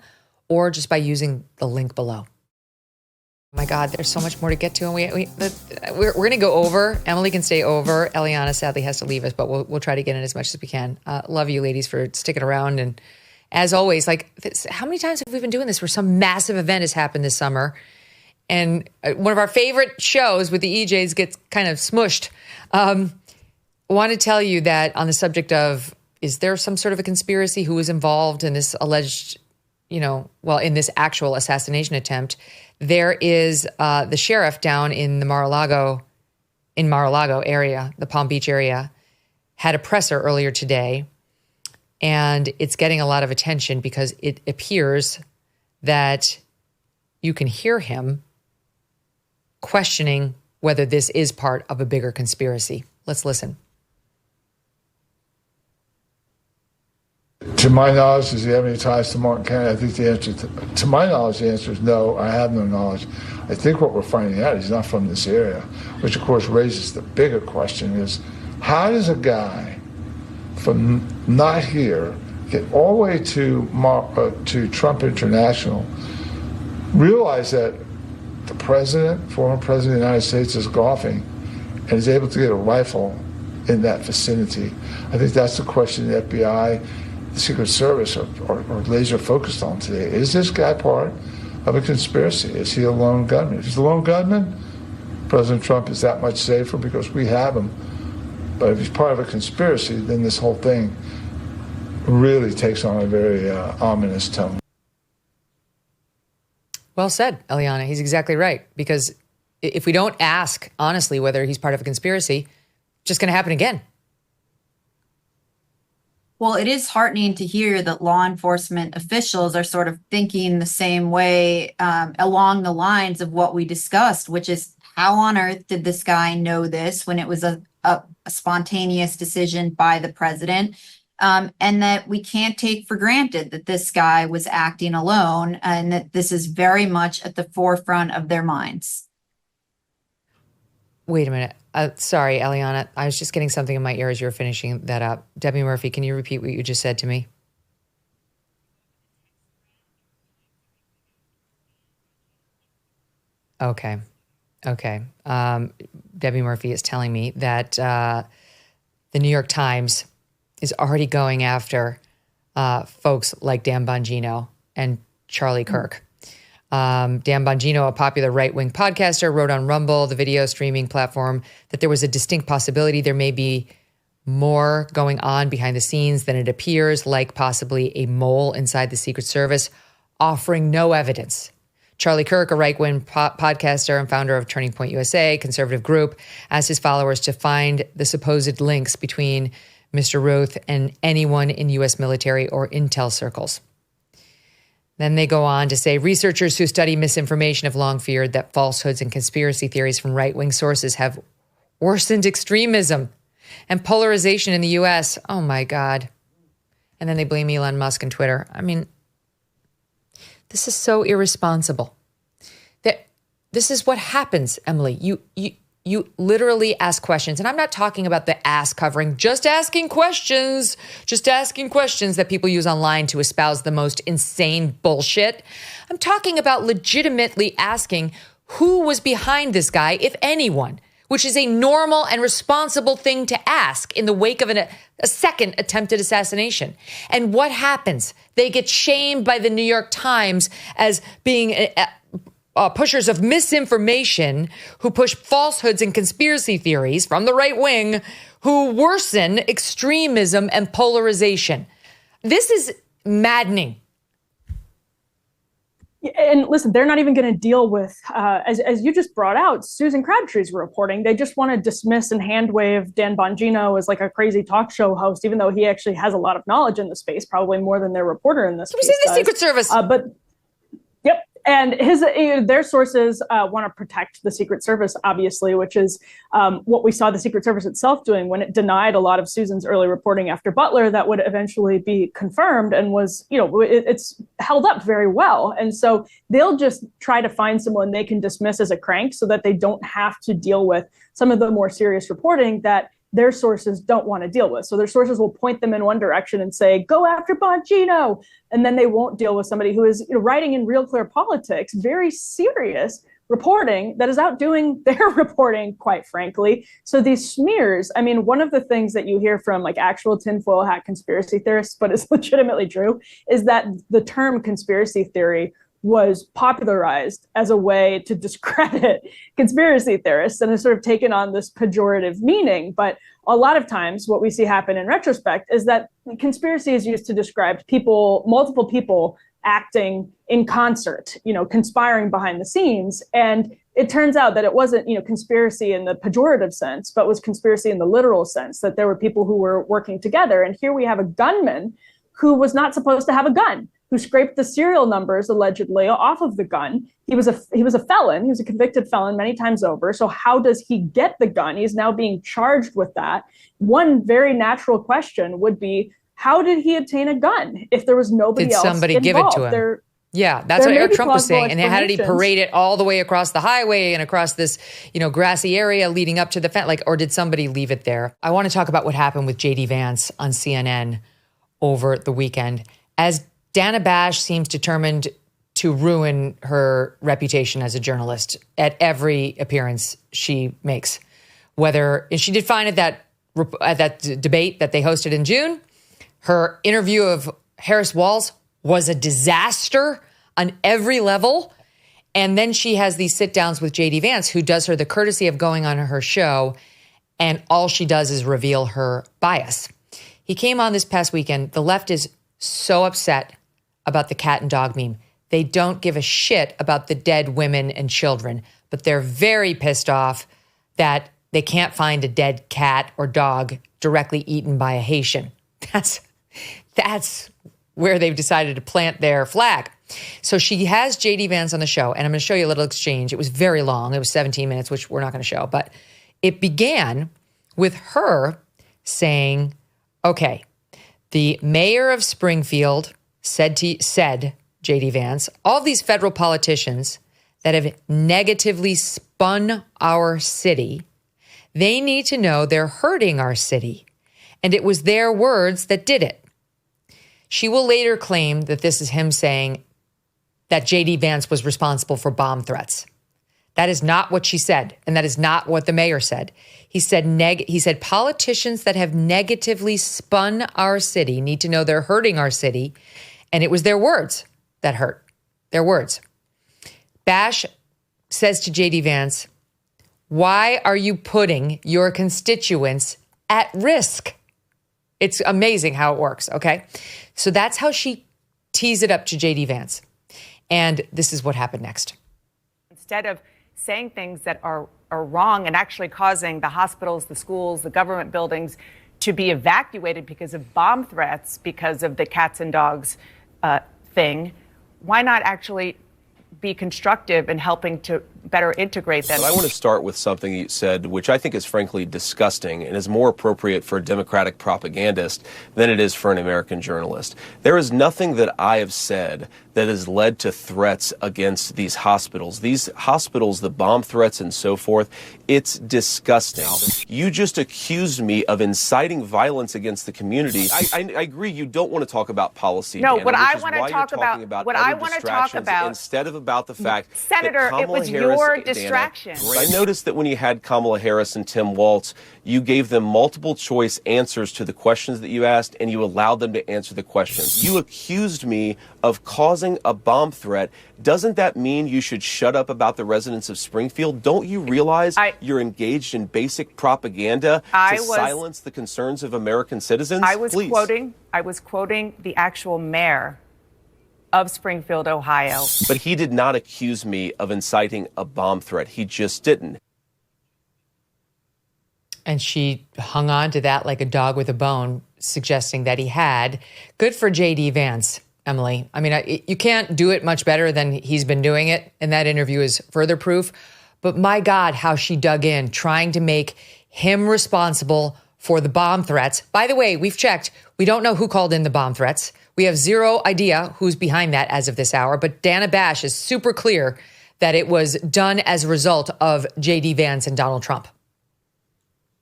or just by using the link below. Oh my God, there's so much more to get to, and we're going to go over. Emily can stay over. Eliana sadly has to leave us, but we'll try to get in as much as we can. Love you, ladies, for sticking around. And as always, how many times have we been doing this where some massive event has happened this summer, and one of our favorite shows with the EJs gets kind of smushed? I want to tell you that on the subject of, is there some sort of a conspiracy? Who is involved in this alleged, in this actual assassination attempt? There is the sheriff down in the Mar-a-Lago area, the Palm Beach area, had a presser earlier today, and it's getting a lot of attention because it appears that you can hear him questioning whether this is part of a bigger conspiracy. Let's listen. To my knowledge, does he have any ties to Martin Kennedy? I think the answer, to my knowledge, the answer is no. I have no knowledge. I think what we're finding out is he's not from this area, which of course raises the bigger question: is how does a guy from not here get all the way to Trump International, realize that the president, former president of the United States, is golfing and is able to get a rifle in that vicinity? I think that's the question the FBI, the Secret Service are laser focused on today. Is this guy part of a conspiracy? Is he a lone gunman? If he's a lone gunman, President Trump is that much safer because we have him. But if he's part of a conspiracy, then this whole thing really takes on a very ominous tone. Well said, Eliana. He's exactly right. Because if we don't ask honestly whether he's part of a conspiracy, it's just going to happen again. Well, it is heartening to hear that law enforcement officials are sort of thinking the same way along the lines of what we discussed, which is how on earth did this guy know this when it was a spontaneous decision by the president? And that we can't take for granted that this guy was acting alone and that this is very much at the forefront of their minds. Wait a minute. Sorry, Eliana. I was just getting something in my ear as you were finishing that up. Debbie Murphy, can you repeat what you just said to me? Okay. Debbie Murphy is telling me that the New York Times is already going after folks like Dan Bongino and Charlie Kirk. Dan Bongino, a popular right-wing podcaster, wrote on Rumble, the video streaming platform, that there was a distinct possibility there may be more going on behind the scenes than it appears, like possibly a mole inside the Secret Service, offering no evidence. Charlie Kirk, a right-wing podcaster and founder of Turning Point USA, conservative group, asked his followers to find the supposed links between Mr. Ruth and anyone in U.S. military or intel circles. Then they go on to say, researchers who study misinformation have long feared that falsehoods and conspiracy theories from right-wing sources have worsened extremism and polarization in the U.S. Oh, my God. And then they blame Elon Musk and Twitter. I mean, this is so irresponsible. This is what happens, Emily. You literally ask questions. And I'm not talking about the ass covering, just asking questions that people use online to espouse the most insane bullshit. I'm talking about legitimately asking who was behind this guy, if anyone, which is a normal and responsible thing to ask in the wake of a second attempted assassination. And what happens? They get shamed by the New York Times as being pushers of misinformation who push falsehoods and conspiracy theories from the right wing who worsen extremism and polarization. This is maddening. And listen, they're not even going to deal with, as you just brought out, Susan Crabtree's reporting. They just want to dismiss and handwave Dan Bongino as like a crazy talk show host, even though he actually has a lot of knowledge in the space, probably more than their reporter in this case. He was in the Secret Service. Yep. And their sources want to protect the Secret Service, obviously, which is what we saw the Secret Service itself doing when it denied a lot of Susan's early reporting after Butler that would eventually be confirmed and was, it's held up very well. And so they'll just try to find someone they can dismiss as a crank so that they don't have to deal with some of the more serious reporting that their sources don't want to deal with. So their sources will point them in one direction and say, go after Bongino. And then they won't deal with somebody who is writing in Real Clear Politics, very serious reporting that is outdoing their reporting, quite frankly. So these smears, I mean, one of the things that you hear from like actual tinfoil hat conspiracy theorists, but is legitimately true, is that the term conspiracy theory was popularized as a way to discredit conspiracy theorists and has sort of taken on this pejorative meaning. But a lot of times what we see happen in retrospect is that conspiracy is used to describe multiple people acting in concert, conspiring behind the scenes. And it turns out that it wasn't, conspiracy in the pejorative sense, but was conspiracy in the literal sense, that there were people who were working together. And here we have a gunman who was not supposed to have a gun, who scraped the serial numbers allegedly off of the gun. He was a felon. He was a convicted felon many times over. So how does he get the gun? He's now being charged with that. One very natural question would be, how did he obtain a gun if there was nobody else involved? Did somebody give it to him? Yeah, that's what Eric Trump was saying. And how did he parade it all the way across the highway and across this, grassy area leading up to the fence? Or did somebody leave it there? I want to talk about what happened with J.D. Vance on CNN over the weekend. As Dana Bash seems determined to ruin her reputation as a journalist at every appearance she makes. And she did fine at that debate that they hosted in June. Her interview of Harris Walls was a disaster on every level. And then she has these sit downs with J.D. Vance, who does her the courtesy of going on her show. And all she does is reveal her bias. He came on this past weekend. The left is so upset about the cat and dog meme. They don't give a shit about the dead women and children, but they're very pissed off that they can't find a dead cat or dog directly eaten by a Haitian. That's where they've decided to plant their flag. So she has J.D. Vance on the show, and I'm going to show you a little exchange. It was very long. It was 17 minutes, which we're not going to show. But it began with her saying, okay, the mayor of Springfield said J.D. Vance, all these federal politicians that have negatively spun our city, they need to know they're hurting our city. And it was their words that did it. She will later claim that this is him saying that J.D. Vance was responsible for bomb threats. That is not what she said, and that is not what the mayor said. He said politicians that have negatively spun our city need to know they're hurting our city, and it was their words that hurt. Their words. Bash says to J.D. Vance, why are you putting your constituents at risk? It's amazing how it works, okay? So that's how she tees it up to J.D. Vance. And this is what happened next. Instead of saying things that are wrong and actually causing the hospitals, the schools, the government buildings to be evacuated because of bomb threats, because of the cats and dogs thing, why not actually be constructive in helping to better integrate them? But I want to start with something you said, which I think is frankly disgusting and is more appropriate for a Democratic propagandist than it is for an American journalist. There is nothing that I have said that has led to threats against these hospitals. These hospitals, the bomb threats and so forth, it's disgusting. You just accused me of inciting violence against the community. I agree you don't want to talk about policy. No, Dana, what I want to talk about, what I want to talk about, instead of about the fact Senator, that it was Harris, your distraction. Dana, I noticed that when you had Kamala Harris and Tim Walz, you gave them multiple choice answers to the questions that you asked, and you allowed them to answer the questions. You accused me of causing a bomb threat. Doesn't that mean you should shut up about the residents of Springfield? Don't you realize you're engaged in basic propaganda to silence the concerns of American citizens? I was quoting the actual mayor of Springfield, Ohio. But he did not accuse me of inciting a bomb threat. He just didn't. And she hung on to that like a dog with a bone, suggesting that he had. Good for J.D. Vance, Emily. I mean, you can't do it much better than he's been doing it. And that interview is further proof. But my God, how she dug in, trying to make him responsible for the bomb threats. By the way, we've checked. We don't know who called in the bomb threats. We have zero idea who's behind that as of this hour. But Dana Bash is super clear that it was done as a result of J.D. Vance and Donald Trump.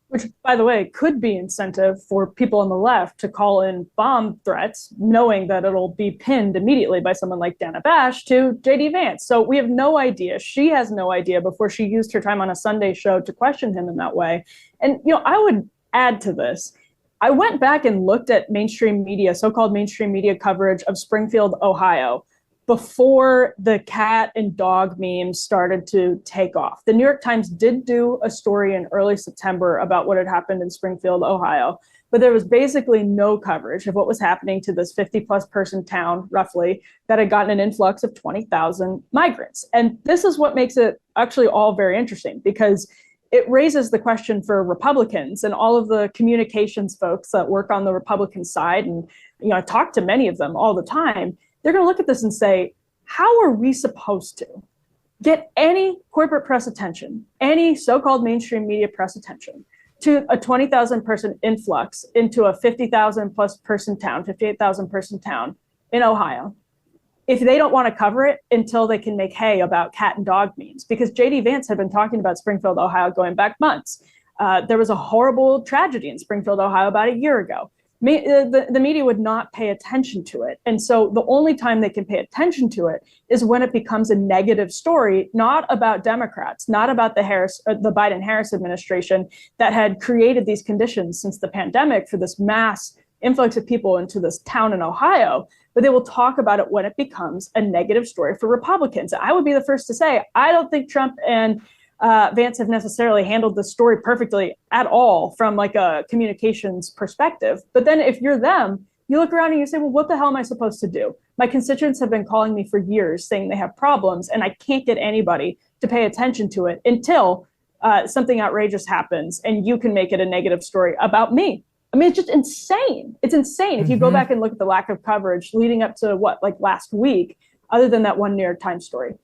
Which, by the way, could be incentive for people on the left to call in bomb threats, knowing that it'll be pinned immediately by someone like Dana Bash to J.D. Vance. So we have no idea. She has no idea before she used her time on a Sunday show to question him in that way. And, I would add to this. I went back and looked at mainstream media, so-called mainstream media coverage of Springfield, Ohio, before the cat and dog memes started to take off. The New York Times did do a story in early September about what had happened in Springfield, Ohio, but there was basically no coverage of what was happening to this 50-plus person town, roughly, that had gotten an influx of 20,000 migrants. And this is what makes it actually all very interesting, because it raises the question for Republicans and all of the communications folks that work on the Republican side. And, I talk to many of them all the time. They're going to look at this and say, how are we supposed to get any corporate press attention, any so-called mainstream media press attention, to a 20,000 person influx into a 50,000 plus person town, 58,000 person town in Ohio, if they don't want to cover it until they can make hay about cat and dog memes, because JD Vance had been talking about Springfield, Ohio, going back months. There was a horrible tragedy in Springfield, Ohio about a year ago. The media would not pay attention to it. And so the only time they can pay attention to it is when it becomes a negative story, not about Democrats, not about the Biden-Harris administration that had created these conditions since the pandemic for this mass influx of people into this town in Ohio, but they will talk about it when it becomes a negative story for Republicans. I would be the first to say, I don't think Trump and Vance have necessarily handled the story perfectly at all from like a communications perspective. But then if you're them, you look around and you say, well, what the hell am I supposed to do? My constituents have been calling me for years saying they have problems, and I can't get anybody to pay attention to it until something outrageous happens and you can make it a negative story about me. I mean, it's just insane. It's insane. If you go back and look at the lack of coverage leading up to last week, other than that one New York Times story.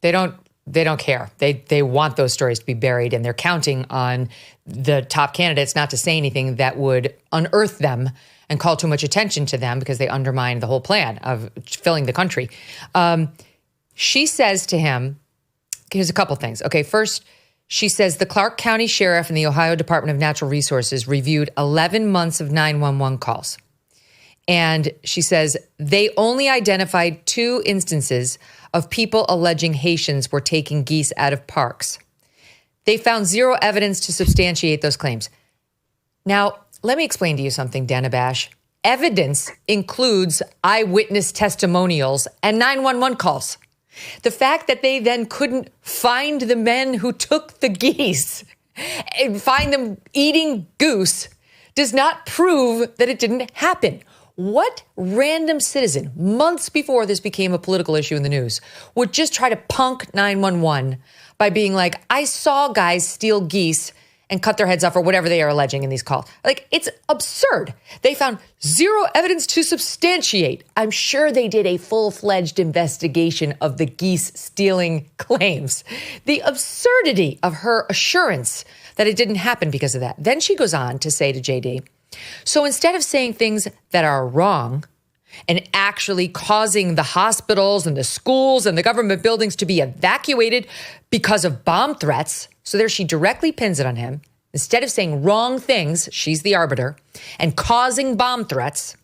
They don't care. They want those stories to be buried, and they're counting on the top candidates not to say anything that would unearth them and call too much attention to them, because they undermine the whole plan of filling the country. She says to him, here's a couple things. Okay, first, she says the Clark County Sheriff and the Ohio Department of Natural Resources reviewed 11 months of 911 calls. And she says they only identified 2 instances of people alleging Haitians were taking geese out of parks. They found 0 evidence to substantiate those claims. Now, let me explain to you something, Dana Bash. Evidence includes eyewitness testimonials and 911 calls. The fact that they then couldn't find the men who took the geese and find them eating goose does not prove that it didn't happen. What random citizen, months before this became a political issue in the news, would just try to punk 911 by being like, I saw guys steal geese and cut their heads off, or whatever they are alleging in these calls? Like, it's absurd. They found 0 evidence to substantiate. I'm sure they did a full-fledged investigation of the geese stealing claims. The absurdity of her assurance that it didn't happen because of that. Then she goes on to say to JD, so instead of saying things that are wrong and actually causing the hospitals and the schools and the government buildings to be evacuated because of bomb threats, so there she directly pins it on him. Instead of saying wrong things, she's the arbiter, and causing bomb threats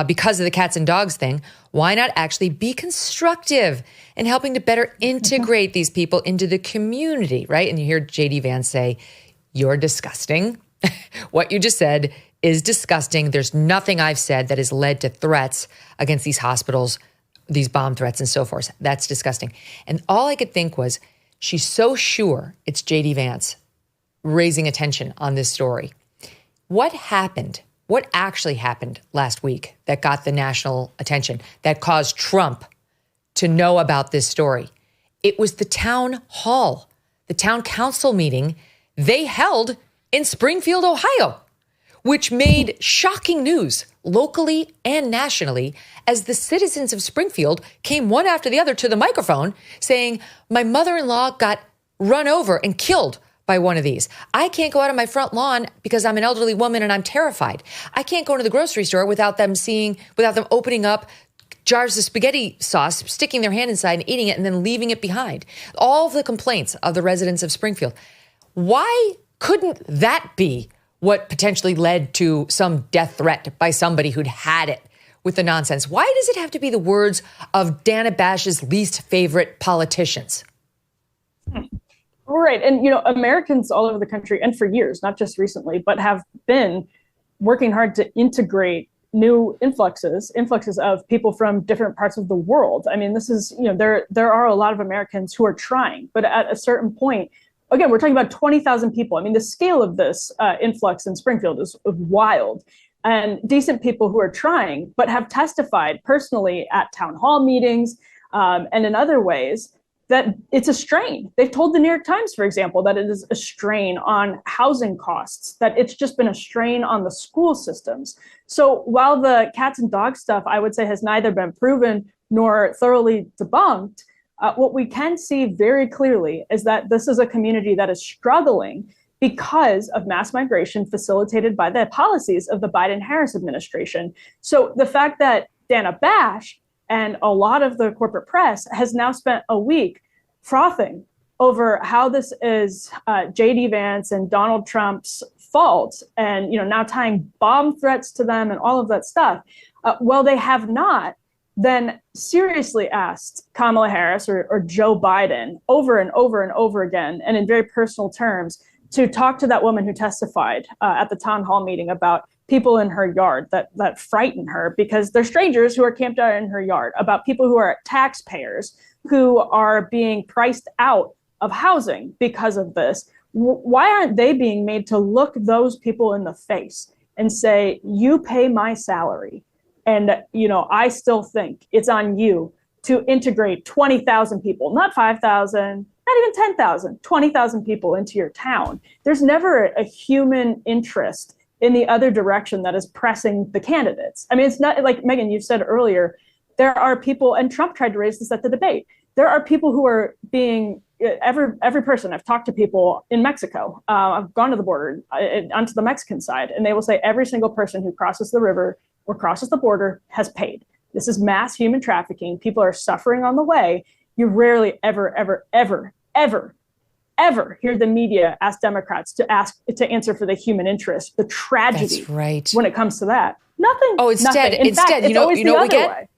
because of the cats and dogs thing, why not actually be constructive in helping to better integrate these people into the community, right? And you hear JD Vance say, you're disgusting. What you just said is disgusting. There's nothing I've said that has led to threats against these hospitals, these bomb threats and so forth. That's disgusting. And all I could think was, she's so sure it's JD Vance raising attention on this story. What happened? What actually happened last week that got the national attention, that caused Trump to know about this story? It was the town hall, the town council meeting they held in Springfield, Ohio, which made shocking news locally and nationally as the citizens of Springfield came one after the other to the microphone saying, my mother-in-law got run over and killed by one of these. I can't go out on my front lawn because I'm an elderly woman and I'm terrified. I can't go into the grocery store without them opening up jars of spaghetti sauce, sticking their hand inside and eating it and then leaving it behind. All of the complaints of the residents of Springfield. Why couldn't that be what potentially led to some death threat by somebody who'd had it with the nonsense? Why does it have to be the words of Dana Bash's least favorite politicians? Right. And, Americans all over the country, and for years, not just recently, but have been working hard to integrate new influxes of people from different parts of the world. I mean, this is, there are a lot of Americans who are trying, but at a certain point, again, we're talking about 20,000 people. I mean, the scale of this influx in Springfield is wild. And decent people who are trying, but have testified personally at town hall meetings and in other ways that it's a strain. They've told the New York Times, for example, that it is a strain on housing costs, that it's just been a strain on the school systems. So while the cats and dogs stuff, I would say, has neither been proven nor thoroughly debunked, what we can see very clearly is that this is a community that is struggling because of mass migration facilitated by the policies of the Biden-Harris administration. So the fact that Dana Bash and a lot of the corporate press has now spent a week frothing over how this is J.D. Vance and Donald Trump's fault, and now tying bomb threats to them and all of that stuff, well, they have not then seriously asked Kamala Harris or Joe Biden over and over and over again, and in very personal terms, to talk to that woman who testified at the town hall meeting about people in her yard that frighten her because they're strangers who are camped out in her yard, about people who are taxpayers who are being priced out of housing because of this. Why aren't they being made to look those people in the face and say, you pay my salary? And, I still think it's on you to integrate 20,000 people, not 5,000, not even 10,000, 20,000 people into your town. There's never a human interest in the other direction that is pressing the candidates. I mean, it's not like, Megyn, you said earlier, there are people, and Trump tried to raise this at the debate, there are people who are being, every person, I've talked to people in Mexico, I've gone to the border, onto the Mexican side, and they will say every single person who crosses the river or crosses the border has paid. This is mass human trafficking. People are suffering on the way. You rarely ever, ever, ever, ever, ever hear the media ask Democrats to answer for the human interest, the tragedy. That's right. When it comes to that. Nothing. Oh, instead, nothing. In fact, you know what we get? Way.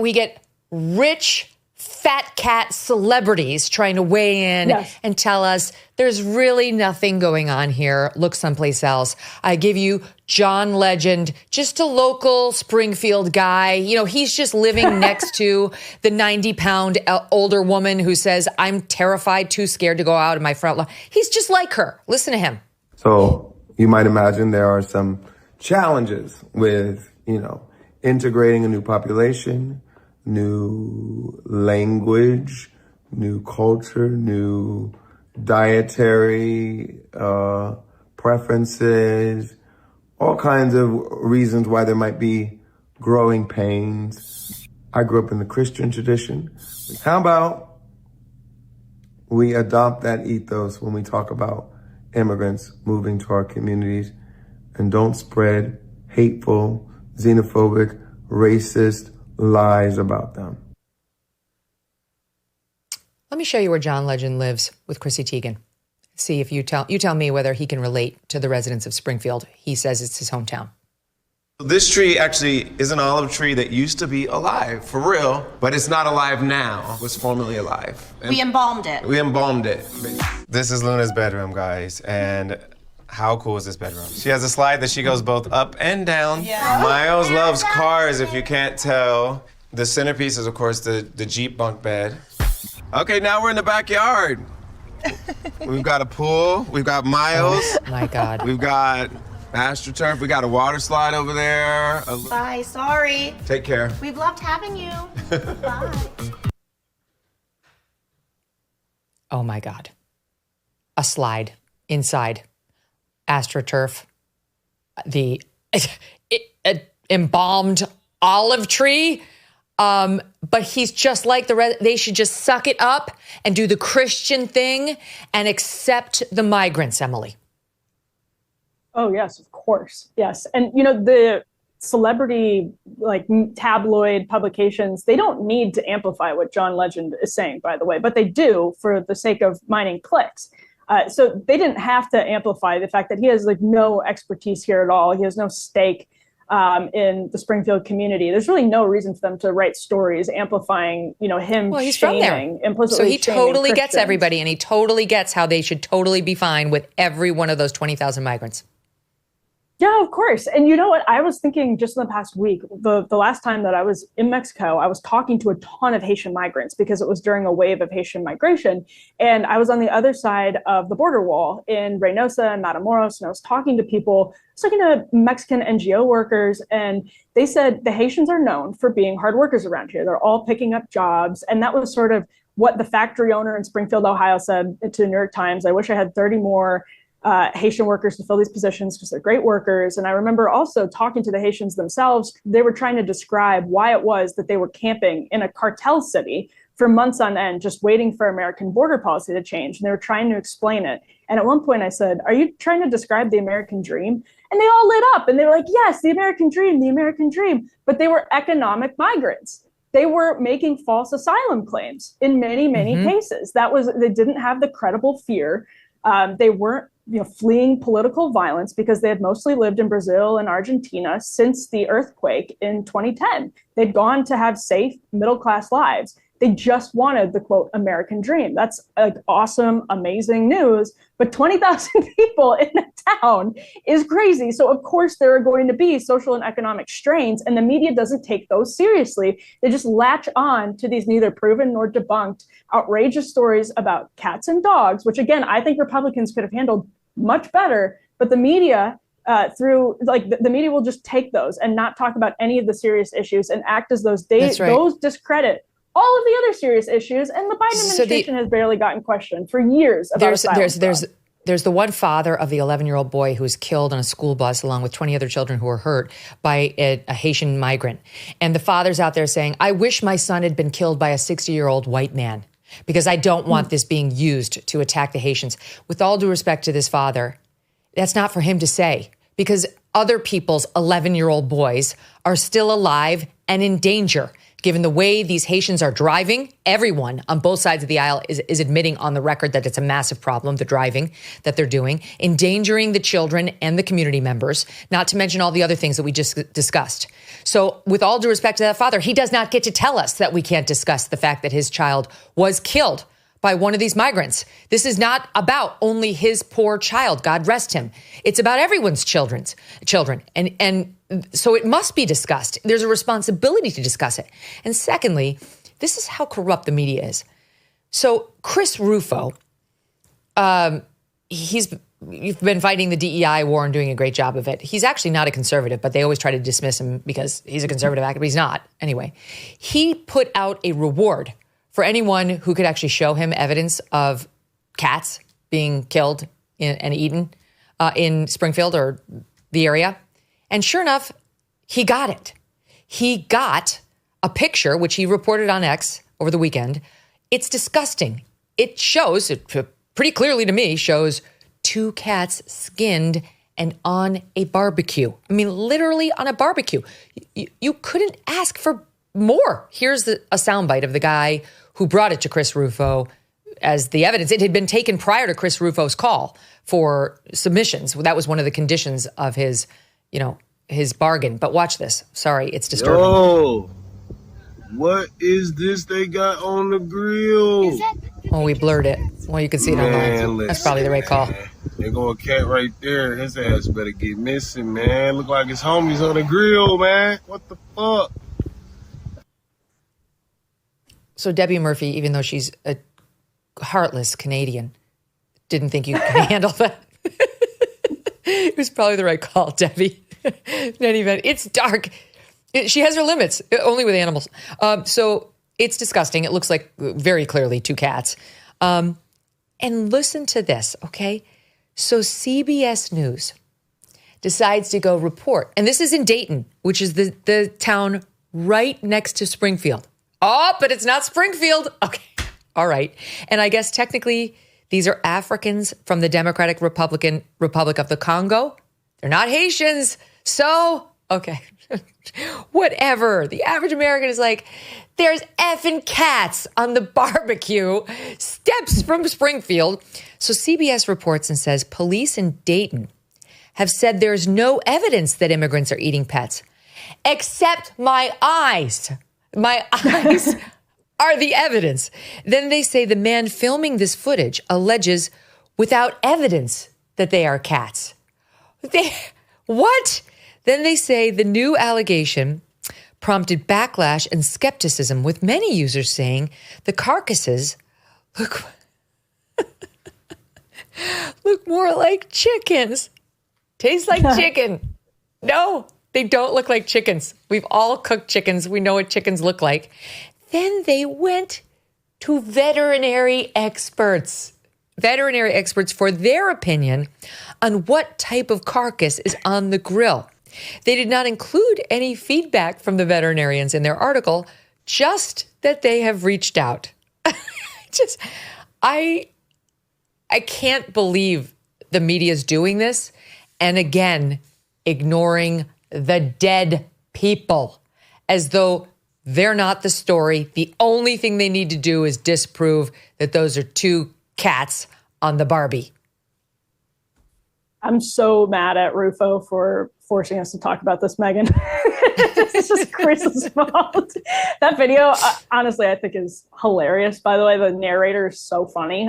We get rich fat cat celebrities trying to weigh in and tell us there's really nothing going on here. Look someplace else. I give you John Legend, just a local Springfield guy. He's just living next to the 90-pound older woman who says, I'm terrified, too scared to go out in my front lawn. He's just like her. Listen to him. So you might imagine there are some challenges with, integrating a new population, new language, new culture, new dietary preferences, all kinds of reasons why there might be growing pains. I grew up in the Christian tradition. How about we adopt that ethos when we talk about immigrants moving to our communities and don't spread hateful, xenophobic, racist lies about them. Let me show you where John Legend lives with Chrissy Teigen. See if you tell me whether he can relate to the residents of Springfield. He says it's his hometown. This tree actually is an olive tree that used to be alive, for real, but it's not alive now. It was formerly alive. We embalmed it. We embalmed it. This is Luna's bedroom, guys, and how cool is this bedroom? She has a slide that she goes both up and down. Yeah. Miles loves cars, if you can't tell. The centerpiece is, of course, the Jeep bunk bed. Okay, now we're in the backyard. We've got a pool. We've got Miles. Oh, my God. We've got AstroTurf. We got a water slide over there. Bye, sorry. Take care. We've loved having you. Bye. Oh, my God. A slide inside AstroTurf, the embalmed olive tree. But he's just like the rest. They should just suck it up and do the Christian thing and accept the migrants, Emily. Oh, yes, of course. Yes. And, the celebrity, tabloid publications, they don't need to amplify what John Legend is saying, by the way, but they do for the sake of mining clicks. So they didn't have to amplify the fact that he has no expertise here at all. He has no stake in the Springfield community. There's really no reason for them to write stories amplifying, him. Well, he's from there, implicitly. So he totally gets everybody, and he totally gets how they should totally be fine with every one of those 20,000 migrants. Yeah, of course. And you know what? I was thinking just in the past week, the last time that I was in Mexico, I was talking to a ton of Haitian migrants because it was during a wave of Haitian migration. And I was on the other side of the border wall in Reynosa and Matamoros, and I was talking to people, I was talking to Mexican NGO workers, and they said the Haitians are known for being hard workers around here. They're all picking up jobs. And that was sort of what the factory owner in Springfield, Ohio said to the New York Times. I wish I had 30 more Haitian workers to fill these positions because they're great workers. And I remember also talking to the Haitians themselves. They were trying to describe why it was that they were camping in a cartel city for months on end, just waiting for American border policy to change. And they were trying to explain it. And at one point I said, are you trying to describe the American dream? And they all lit up and they were like, yes, the American dream, the American dream. But they were economic migrants. They were making false asylum claims in many, many cases. They didn't have the credible fear. They weren't fleeing political violence because they had mostly lived in Brazil and Argentina since the earthquake in 2010. They'd gone to have safe middle-class lives. They just wanted the, quote, American dream. That's like awesome, amazing news. But 20,000 people in a town is crazy. So, of course, there are going to be social and economic strains, and the media doesn't take those seriously. They just latch on to these neither proven nor debunked outrageous stories about cats and dogs, which, again, I think Republicans could have handled much better. But the media, the media will just take those and not talk about any of the serious issues and act as those those discredit all of the other serious issues, and the Biden administration has barely gotten questioned for years about There's the one father of the 11-year-old boy who was killed on a school bus along with 20 other children who were hurt by a Haitian migrant. And the father's out there saying, I wish my son had been killed by a 60-year-old white man because I don't want this being used to attack the Haitians. With all due respect to this father, that's not for him to say because other people's 11-year-old boys are still alive and in danger. Given the way these Haitians are driving, everyone on both sides of the aisle is admitting on the record that it's a massive problem, the driving that they're doing, endangering the children and the community members, not to mention all the other things that we just discussed. So with all due respect to that father, he does not get to tell us that we can't discuss the fact that his child was killed by one of these migrants. This is not about only his poor child, God rest him. It's about everyone's children. And so it must be discussed. There's a responsibility to discuss it. And secondly, this is how corrupt the media is. So Chris Rufo, you've been fighting the DEI war and doing a great job of it. He's actually not a conservative, but they always try to dismiss him because he's a conservative actor, but he's not. Anyway, he put out a reward for anyone who could actually show him evidence of cats being killed and eaten in Springfield or the area. And sure enough, he got it. He got a picture, which he reported on X over the weekend. It's disgusting. It shows, pretty clearly to me, shows 2 cats skinned and on a barbecue. I mean, literally on a barbecue. You couldn't ask for more. Here's a soundbite of the guy who brought it to Chris Rufo as the evidence. It had been taken prior to Chris Rufo's call for submissions. That was one of the conditions of his bargain. But watch this. Sorry, it's disturbing. Yo, what is this they got on the grill? Oh, we blurred it. Well, you can see it online. That's probably the right call. There go a cat right there. His ass better get missing, man. Look like his homies on the grill, man. What the fuck? So Debbie Murphy, even though she's a heartless Canadian, didn't think you could handle that. It was probably the right call, Debbie. In any event, it's dark. She has her limits, only with animals. So it's disgusting. It looks like very clearly 2 cats. And listen to this, okay? So CBS News decides to go report, and this is in Dayton, which is the town right next to Springfield. Oh, but it's not Springfield. Okay. All right. And I guess technically these are Africans from the Democratic Republic of the Congo. They're not Haitians. So, okay. Whatever. The average American is like, there's effing cats on the barbecue, steps from Springfield. So CBS reports and says police in Dayton have said there's no evidence that immigrants are eating pets, except my eyes. My eyes are the evidence. Then they say the man filming this footage alleges without evidence that they are cats. What? Then they say the new allegation prompted backlash and skepticism, with many users saying the carcasses look more like chickens. Taste like chicken. No. They don't look like chickens. We've all cooked chickens. We know what chickens look like. Then they went to veterinary experts for their opinion on what type of carcass is on the grill. They did not include any feedback from the veterinarians in their article just that they have reached out. I can't believe the media's doing this. And again, ignoring the dead people as though they're not the story. The only thing they need to do is disprove that those are two cats on the Barbie. I'm so mad at Rufo for forcing us to talk about this, Megyn. It's just Chris's fault. That video, honestly, I think is hilarious. By the way, the narrator is so funny.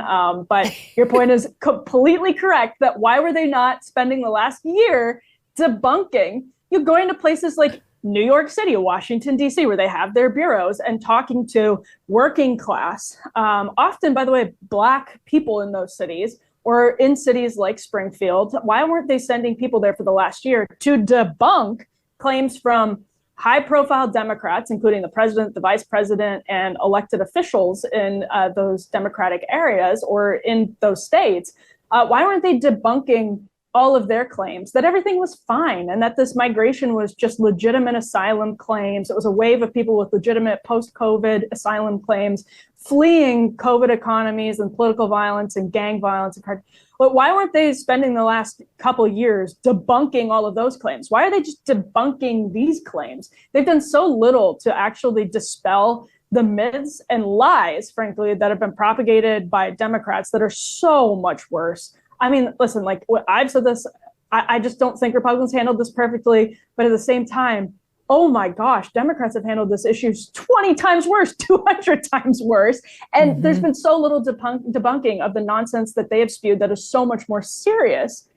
But your point is completely correct that why were they not spending the last year debunking? You're going to places like New York City, Washington, D.C., where they have their bureaus and talking to working class, often, by the way, Black people in those cities, or in cities like Springfield. Why weren't they sending people there for the last year to debunk claims from high-profile Democrats, including the president, the vice president, and elected officials in those Democratic areas or in those states? Why weren't they debunking all of their claims that everything was fine and that this migration was just legitimate asylum claims? It was a wave of people with legitimate post-COVID asylum claims fleeing COVID economies and political violence and gang violence. But why weren't they spending the last couple years debunking all of those claims? Why are they just debunking these claims? They've done so little to actually dispel the myths and lies, frankly, that have been propagated by Democrats that are so much worse. I mean, listen, like I've said this, I just don't think Republicans handled this perfectly. But at the same time, oh my gosh, Democrats have handled this issue 20 times worse, 200 times worse. And there's been so little debunking of the nonsense that they have spewed that is so much more serious,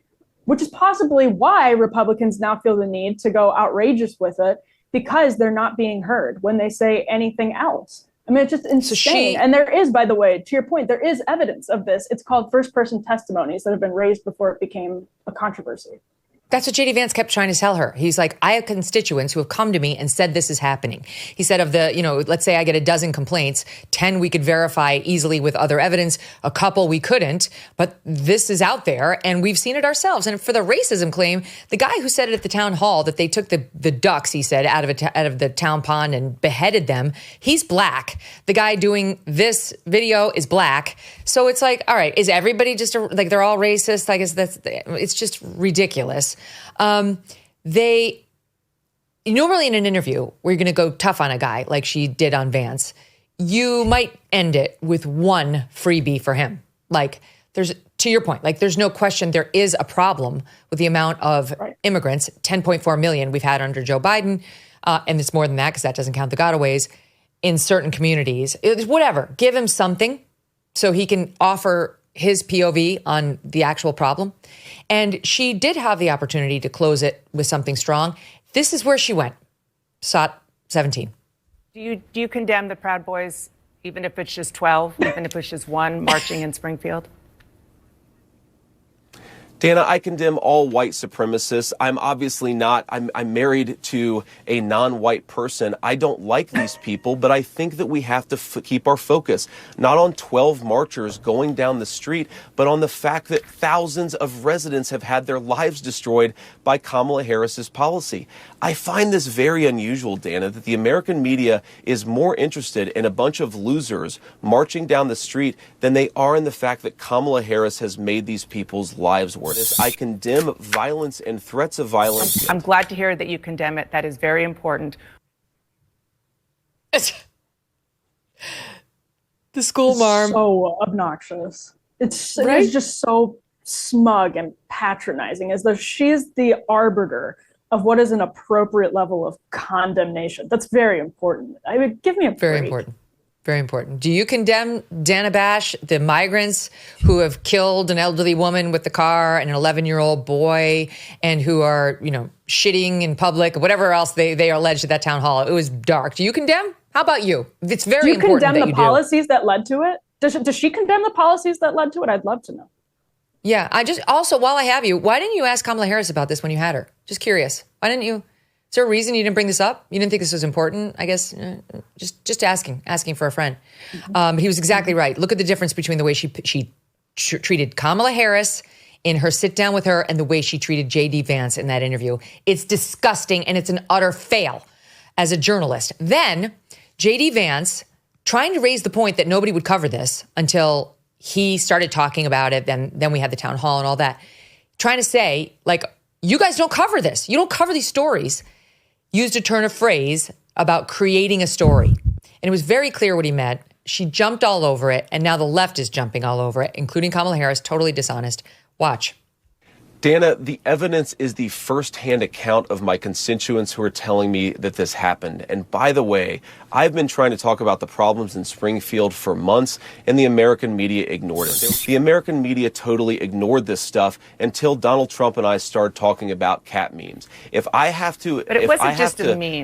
which is possibly why Republicans now feel the need to go outrageous with it, because they're not being heard when they say anything else. I mean, it's just insane. And there is, by the way, to your point, there is evidence of this. It's called first-person testimonies that have been raised before it became a controversy. That's what J.D. Vance kept trying to tell her. He's like, I have constituents who have come to me and said this is happening. He said of the, let's say I get a dozen complaints, 10 we could verify easily with other evidence, a couple we couldn't, but this is out there and we've seen it ourselves. And for the racism claim, the guy who said it at the town hall that they took the ducks, he said, out of the town pond and beheaded them, he's Black. The guy doing this video is Black. So it's like, all right, is everybody just like they're all racist? I guess it's just ridiculous. They normally in an interview where you're going to go tough on a guy like she did on Vance, you might end it with one freebie for him. Like to your point, like there's no question there is a problem with the amount of immigrants, 10.4 million we've had under Joe Biden. And it's more than that because that doesn't count the gotaways in certain communities. Whatever, give him something so he can offer his POV on the actual problem. And she did have the opportunity to close it with something strong. This is where she went. SOT 17. Do you condemn the Proud Boys, even if it's just 12, even if it's just one marching in Springfield? Dana, I condemn all white supremacists. I'm obviously not. I'm married to a non-white person. I don't like these people, but I think that we have to keep our focus not on 12 marchers going down the street, but on the fact that thousands of residents have had their lives destroyed by Kamala Harris's policy. I find this very unusual, Dana, that the American media is more interested in a bunch of losers marching down the street than they are in the fact that Kamala Harris has made these people's lives worse. I condemn violence and threats of violence. I'm glad to hear that you condemn it. That is very important. The school marm. So obnoxious. It's just so smug and patronizing, as though she's the arbiter of what is an appropriate level of condemnation. That's very important. I mean, give me a break. Very important. Very important. Do you condemn, Dana Bash, the migrants who have killed an elderly woman with the car and an 11-year-old boy and who are, shitting in public, whatever else they are alleged at that town hall? It was dark. Do you condemn? How about you? It's very important. Do you condemn the policies that led to it? Does she condemn the policies that led to it? I'd love to know. Yeah. Also, while I have you, why didn't you ask Kamala Harris about this when you had her? Just curious. Why didn't you? Is there a reason you didn't bring this up? You didn't think this was important? I guess just asking for a friend. He was exactly right. Look at the difference between the way she treated Kamala Harris in her sit down with her and the way she treated J.D. Vance in that interview. It's disgusting and it's an utter fail as a journalist. Then J.D. Vance trying to raise the point that nobody would cover this until he started talking about it. Then we had the town hall and all that. Trying to say, like, you guys don't cover this. You don't cover these stories. Used a turn of phrase about creating a story. And it was very clear what he meant. She jumped all over it, and now the left is jumping all over it, including Kamala Harris, totally dishonest. Watch. Dana, the evidence is the firsthand account of my constituents who are telling me that this happened. And by the way, I've been trying to talk about the problems in Springfield for months, and the American media ignored it. The American media totally ignored this stuff until Donald Trump and I started talking about cat memes. If I have to,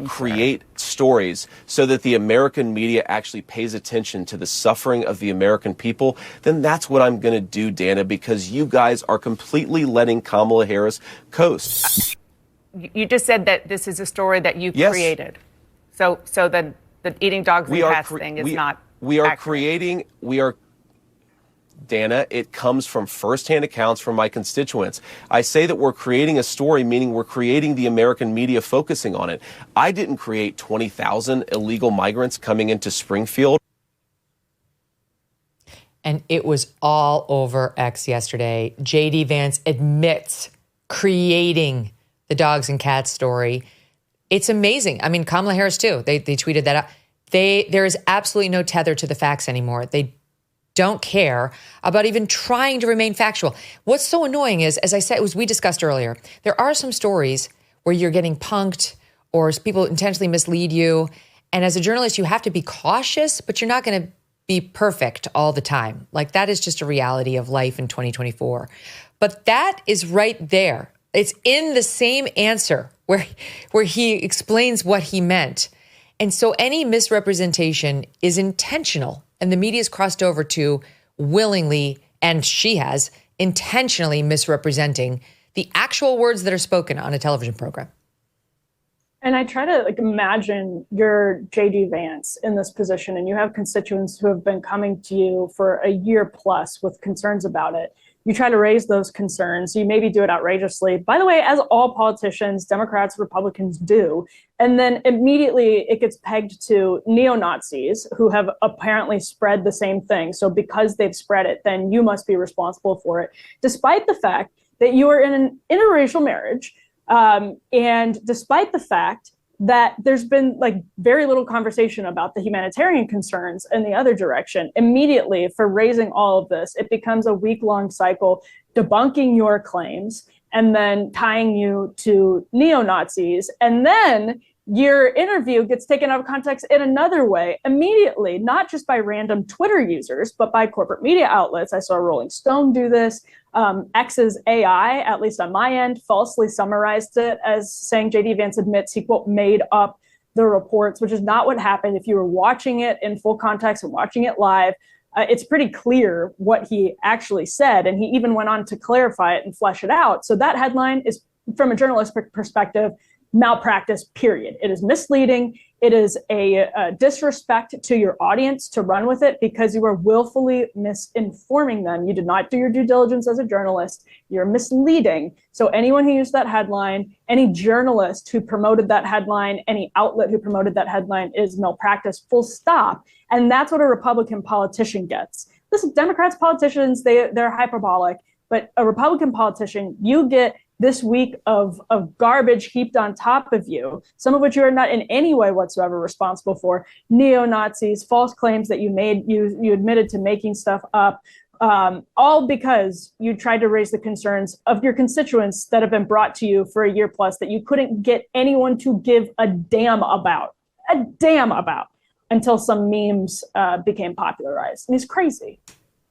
create stories so that the American media actually pays attention to the suffering of the American people, then that's what I'm going to do, Dana, because you guys are completely letting Kamala Harris coast. You just said that this is a story that you created. So then the eating dogs and cats thing is not accurate. Dana, it comes from firsthand accounts from my constituents. I say that we're creating a story, meaning we're creating the American media focusing on it. I didn't create 20,000 illegal migrants coming into Springfield. And it was all over X yesterday. J.D. Vance admits creating the dogs and cats story. It's amazing. I mean, Kamala Harris, too. They tweeted that out. There is absolutely no tether to the facts anymore. They don't care about even trying to remain factual. What's so annoying is, as I said, we discussed earlier, there are some stories where you're getting punked or people intentionally mislead you. And as a journalist, you have to be cautious, but you're not going to be perfect all the time. Like, that is just a reality of life in 2024. But that is right there. It's in the same answer where he explains what he meant. And so any misrepresentation is intentional. And the media's crossed over to willingly, and she has, intentionally misrepresenting the actual words that are spoken on a television program. And I try to imagine you're J.D. Vance in this position, and you have constituents who have been coming to you for a year plus with concerns about it. You try to raise those concerns. You maybe do it outrageously. By the way, as all politicians, Democrats, Republicans do. And then immediately it gets pegged to neo-Nazis who have apparently spread the same thing. So because they've spread it, then you must be responsible for it, despite the fact that you are in an interracial marriage. And despite the fact that there's been very little conversation about the humanitarian concerns in the other direction, immediately for raising all of this, it becomes a week-long cycle debunking your claims and then tying you to neo-Nazis. And then your interview gets taken out of context in another way immediately, not just by random Twitter users, but by corporate media outlets. I saw Rolling Stone do this. X's AI, at least on my end, falsely summarized it as saying J.D. Vance admits he, quote, made up the reports, which is not what happened. If you were watching it in full context and watching it live, it's pretty clear what he actually said. And he even went on to clarify it and flesh it out. So that headline is, from a journalistic perspective, malpractice, period. It is misleading. It is a disrespect to your audience to run with it because you are willfully misinforming them. You did not do your due diligence as a journalist. You're misleading. So anyone who used that headline, any journalist who promoted that headline, any outlet who promoted that headline is malpractice, full stop. And that's what a Republican politician gets. Listen, Democrats, politicians, they're hyperbolic, but a Republican politician, you get this week of garbage heaped on top of you, some of which you are not in any way whatsoever responsible for. Neo-Nazis, false claims that you made, you admitted to making stuff up, all because you tried to raise the concerns of your constituents that have been brought to you for a year plus that you couldn't get anyone to give a damn about until some memes became popularized. I mean, it's crazy.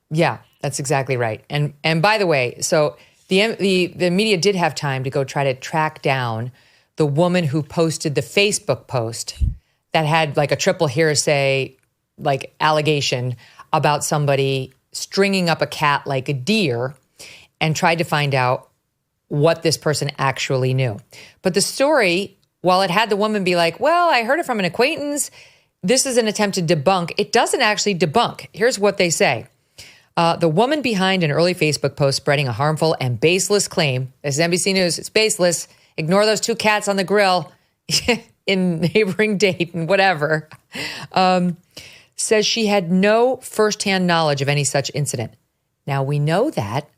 Yeah, that's exactly right. And by the way, so the media did have time to go try to track down the woman who posted the Facebook post that had like a triple hearsay allegation about somebody stringing up a cat like a deer, and tried to find out what this person actually knew. But the story, while it had the woman be like, well, I heard it from an acquaintance, this is an attempt to debunk, it doesn't actually debunk. Here's what they say. The woman behind an early Facebook post spreading a harmful and baseless claim. This is NBC News. It's baseless. Ignore those two cats on the grill. in neighboring Dayton, whatever, says she had no firsthand knowledge of any such incident. Now, we know that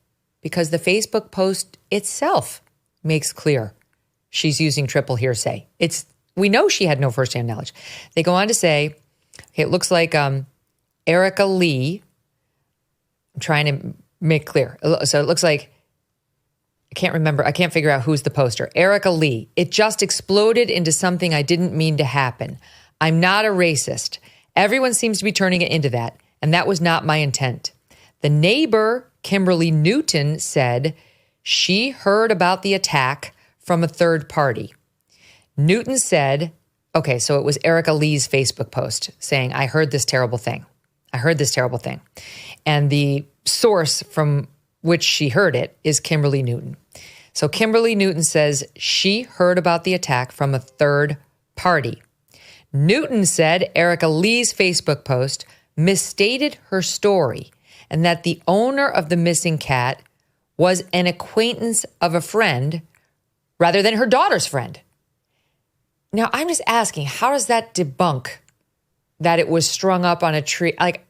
because the Facebook post itself makes clear she's using triple hearsay. We know she had no firsthand knowledge. They go on to say, okay, it looks like Erica Lee, I'm trying to make clear. So it looks like, I can't figure out who's the poster. Erica Lee, it just exploded into something I didn't mean to happen. I'm not a racist. Everyone seems to be turning it into that, and that was not my intent. The neighbor, Kimberly Newton, said she heard about the attack from a third party. Newton said, okay, so it was Erica Lee's Facebook post saying, I heard this terrible thing. And the source from which she heard it is Kimberly Newton. So Kimberly Newton says she heard about the attack from a third party. Newton said Erica Lee's Facebook post misstated her story and that the owner of the missing cat was an acquaintance of a friend rather than her daughter's friend. Now, I'm just asking, how does that debunk that it was strung up on a tree? Like,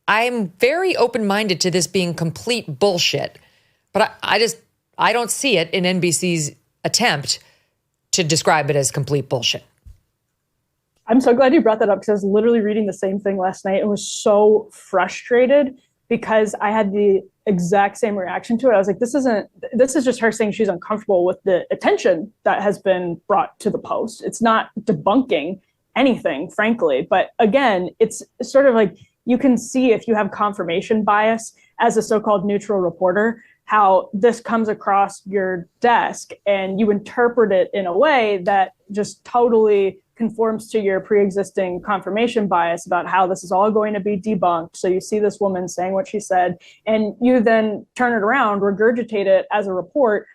I'm very open-minded to this being complete bullshit, but I don't see it in NBC's attempt to describe it as complete bullshit. I'm so glad you brought that up because I was literally reading the same thing last night and was so frustrated because I had the exact same reaction to it. I was like, this is just her saying she's uncomfortable with the attention that has been brought to the post. It's not debunking anything, frankly. But again, it's sort of like you can see if you have confirmation bias as a so-called neutral reporter, how this comes across your desk and you interpret it in a way that just totally conforms to your pre-existing confirmation bias about how this is all going to be debunked. So you see this woman saying what she said, and you then turn it around, regurgitate it as a report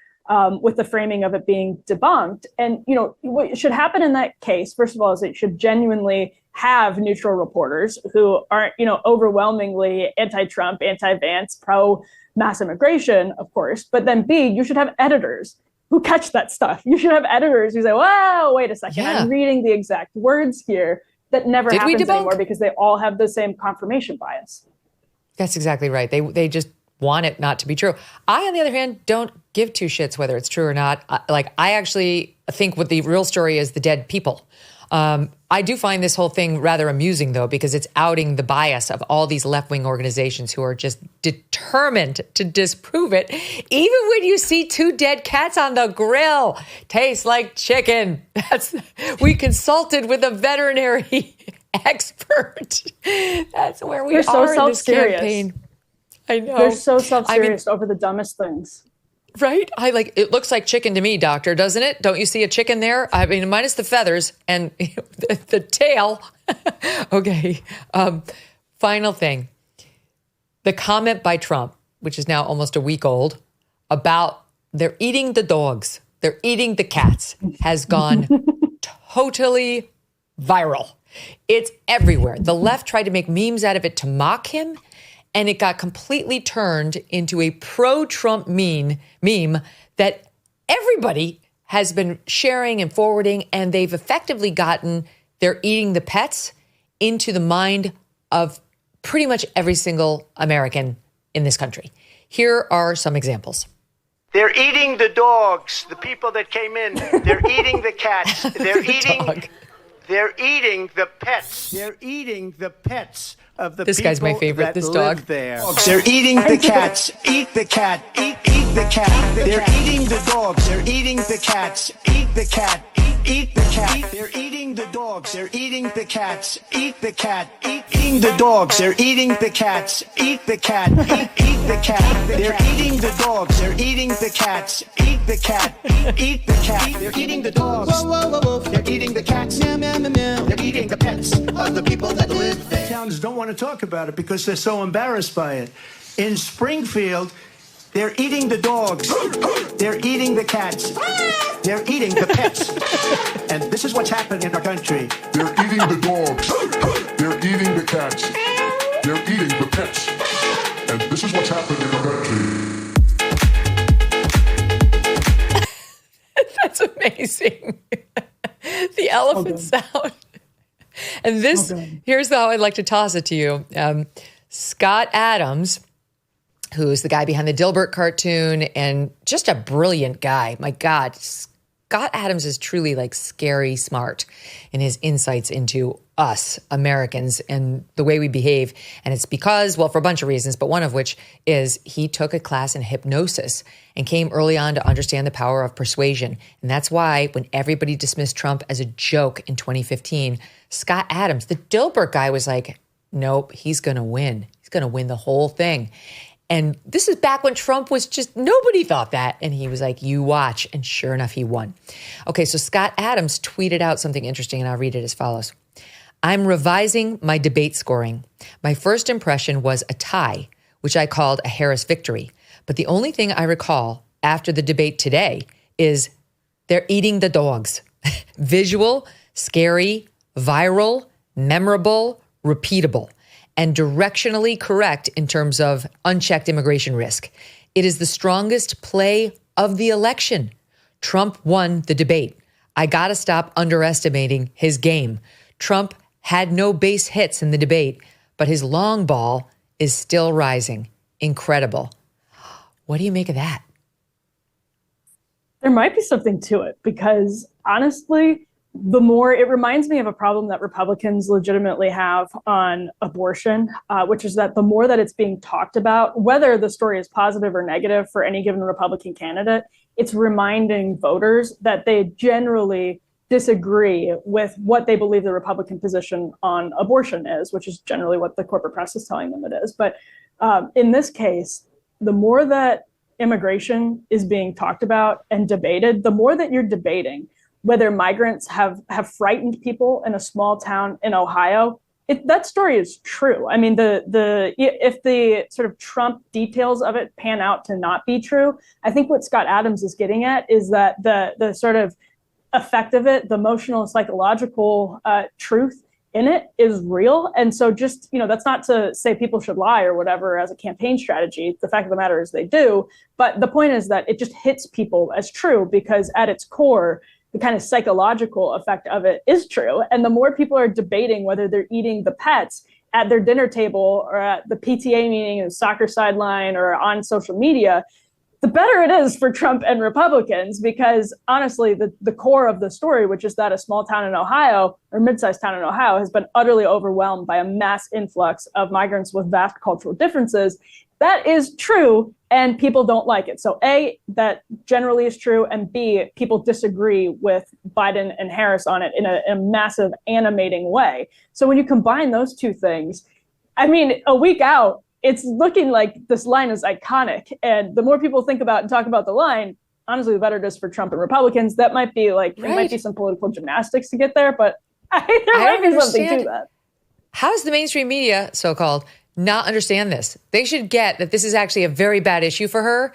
with the framing of it being debunked. And, you know, what should happen in that case, first of all, is it should genuinely have neutral reporters who aren't, you know, overwhelmingly anti-Trump, anti-Vance, pro-mass immigration, of course. But then B, you should have editors who catch that stuff. You should have editors who say, "Wow, wait a second, I'm reading the exact words here." That never happens anymore because they all have the same confirmation bias. That's exactly right. They just want it not to be true. I, on the other hand, don't give two shits whether it's true or not. I actually think what the real story is the dead people. I do find this whole thing rather amusing, though, because it's outing the bias of all these left-wing organizations who are just determined to disprove it. Even when you see two dead cats on the grill, tastes like chicken. We consulted with a veterinary expert. That's where we are in this campaign. I know. They're so self-serious over the dumbest things. Right? It looks like chicken to me, doctor, doesn't it? Don't you see a chicken there? I mean, minus the feathers and the tail. Okay. Final thing. The comment by Trump, which is now almost a week old, about they're eating the dogs, they're eating the cats, has gone totally viral. It's everywhere. The left tried to make memes out of it to mock him, and it got completely turned into a pro-Trump meme that everybody has been sharing and forwarding, and they've effectively gotten they're eating the pets into the mind of pretty much every single American in this country. Here are some examples. They're eating the dogs, the people that came in. They're eating the cats. They're They're eating the pets. They're eating the pets of the this people guy's my favorite, this dog. There. They're eating the cats. Eat the cat. Eat the cat. They're eating the dogs. They're eating the cats. Eat the cat. Eat the cat. They're eating the dogs. They're eating the cats. Eat the cat. Eating the dogs. They're eating the cats. Eat the cat. Eat the cat. They're eating the dogs. They're eating the cats. Eat the cat. Eat the cat. They're eating the dogs. Whoa, whoa, whoa, whoa. They're eating the cats. Meow, meow, meow, meow. They're eating the pets of the people that live there. Towns don't want to talk about it because they're so embarrassed by it. In Springfield, they're eating the dogs. They're eating the cats. They're eating the pets. And this is what's happened in our country. They're eating the dogs. They're eating the cats. They're eating the pets. And this is what's happened in our country. That's amazing. The elephant sound. And this, here's how I'd like to toss it to you. Scott Adams, who is the guy behind the Dilbert cartoon and just a brilliant guy. My God, Scott Adams is truly like scary smart in his insights into us Americans and the way we behave. And it's because, well, for a bunch of reasons, but one of which is he took a class in hypnosis and came early on to understand the power of persuasion. And that's why when everybody dismissed Trump as a joke in 2015, Scott Adams, the Dilbert guy, was like, nope, he's going to win. He's going to win the whole thing. And this is back when Trump was just, nobody thought that. And he was like, you watch. And sure enough, he won. Okay, so Scott Adams tweeted out something interesting, and I'll read it as follows. I'm revising my debate scoring. My first impression was a tie, which I called a Harris victory. But the only thing I recall after the debate today is they're eating the dogs. Visual, scary, viral, memorable, repeatable, and directionally correct in terms of unchecked immigration risk. It is the strongest play of the election. Trump won the debate. I got to stop underestimating his game. Trump had no base hits in the debate, but his long ball is still rising. Incredible. What do you make of that? There might be something to it because honestly, the more it reminds me of a problem that Republicans legitimately have on abortion, which is that the more that it's being talked about, whether the story is positive or negative for any given Republican candidate, it's reminding voters that they generally disagree with what they believe the Republican position on abortion is, which is generally what the corporate press is telling them it is. But in this case, the more that immigration is being talked about and debated, the more that you're debating whether migrants have frightened people in a small town in Ohio. That story is true. I mean, if the sort of Trump details of it pan out to not be true, I think what Scott Adams is getting at is that the sort of effect of it, the emotional and psychological truth in it is real. And so just, that's not to say people should lie or whatever as a campaign strategy. The fact of the matter is they do. But the point is that it just hits people as true because at its core, the kind of psychological effect of it is true. And the more people are debating whether they're eating the pets at their dinner table or at the PTA meeting or the soccer sideline or on social media, the better it is for Trump and Republicans, because honestly, the core of the story, which is that a small town in Ohio or mid-sized town in Ohio has been utterly overwhelmed by a mass influx of migrants with vast cultural differences, that is true. And people don't like it. So A, that generally is true. And B, people disagree with Biden and Harris on it in a massive animating way. So when you combine those two things, I mean, a week out, it's looking like this line is iconic. And the more people think about and talk about the line, honestly, the better it is for Trump and Republicans. That might be like, There might be some political gymnastics to get there, but there might be something to that. How does the mainstream media, so-called, not understand this? They should get that this is actually a very bad issue for her.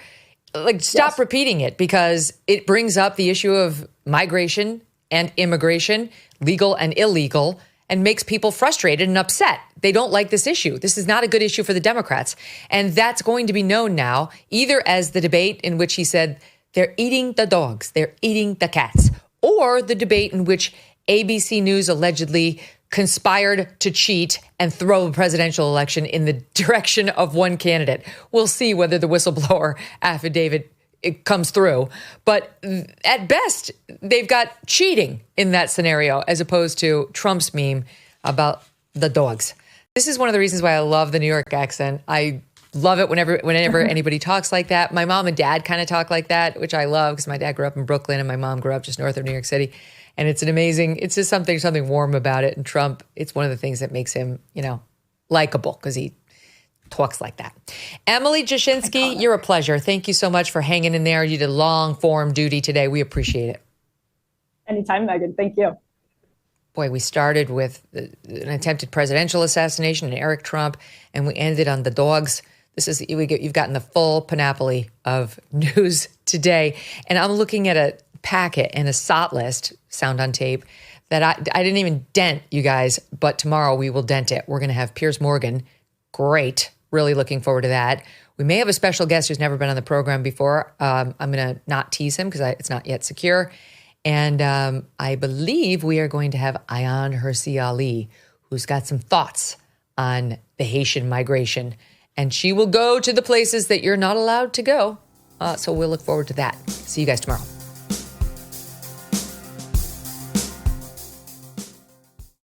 Like, stop repeating it because it brings up the issue of migration and immigration, legal and illegal, and makes people frustrated and upset. They don't like this issue. This is not a good issue for the Democrats. And that's going to be known now, either as the debate in which he said, they're eating the dogs, they're eating the cats, or the debate in which ABC News allegedly conspired to cheat and throw a presidential election in the direction of one candidate. We'll see whether the whistleblower affidavit it comes through. But at best, they've got cheating in that scenario as opposed to Trump's meme about the dogs. This is one of the reasons why I love the New York accent. I love it whenever anybody talks like that. My mom and dad kind of talk like that, which I love because my dad grew up in Brooklyn and my mom grew up just north of New York City. And it's it's just something warm about it. And Trump, it's one of the things that makes him, likable because he talks like that. Emily Jashinsky, you're a pleasure. Thank you so much for hanging in there. You did long form duty today. We appreciate it. Anytime, Megyn. Thank you. Boy, we started with an attempted presidential assassination and Eric Trump, and we ended on the dogs. You've gotten the full panoply of news today. And I'm looking at a packet and a SOT list, sound on tape, that I didn't even dent, you guys, but tomorrow we will dent it. We're going to have Piers Morgan. Great. Really looking forward to that. We may have a special guest who's never been on the program before. I'm going to not tease him because it's not yet secure. And I believe we are going to have Ayaan Hirsi Ali, who's got some thoughts on the Haitian migration. And she will go to the places that you're not allowed to go. So we'll look forward to that. See you guys tomorrow.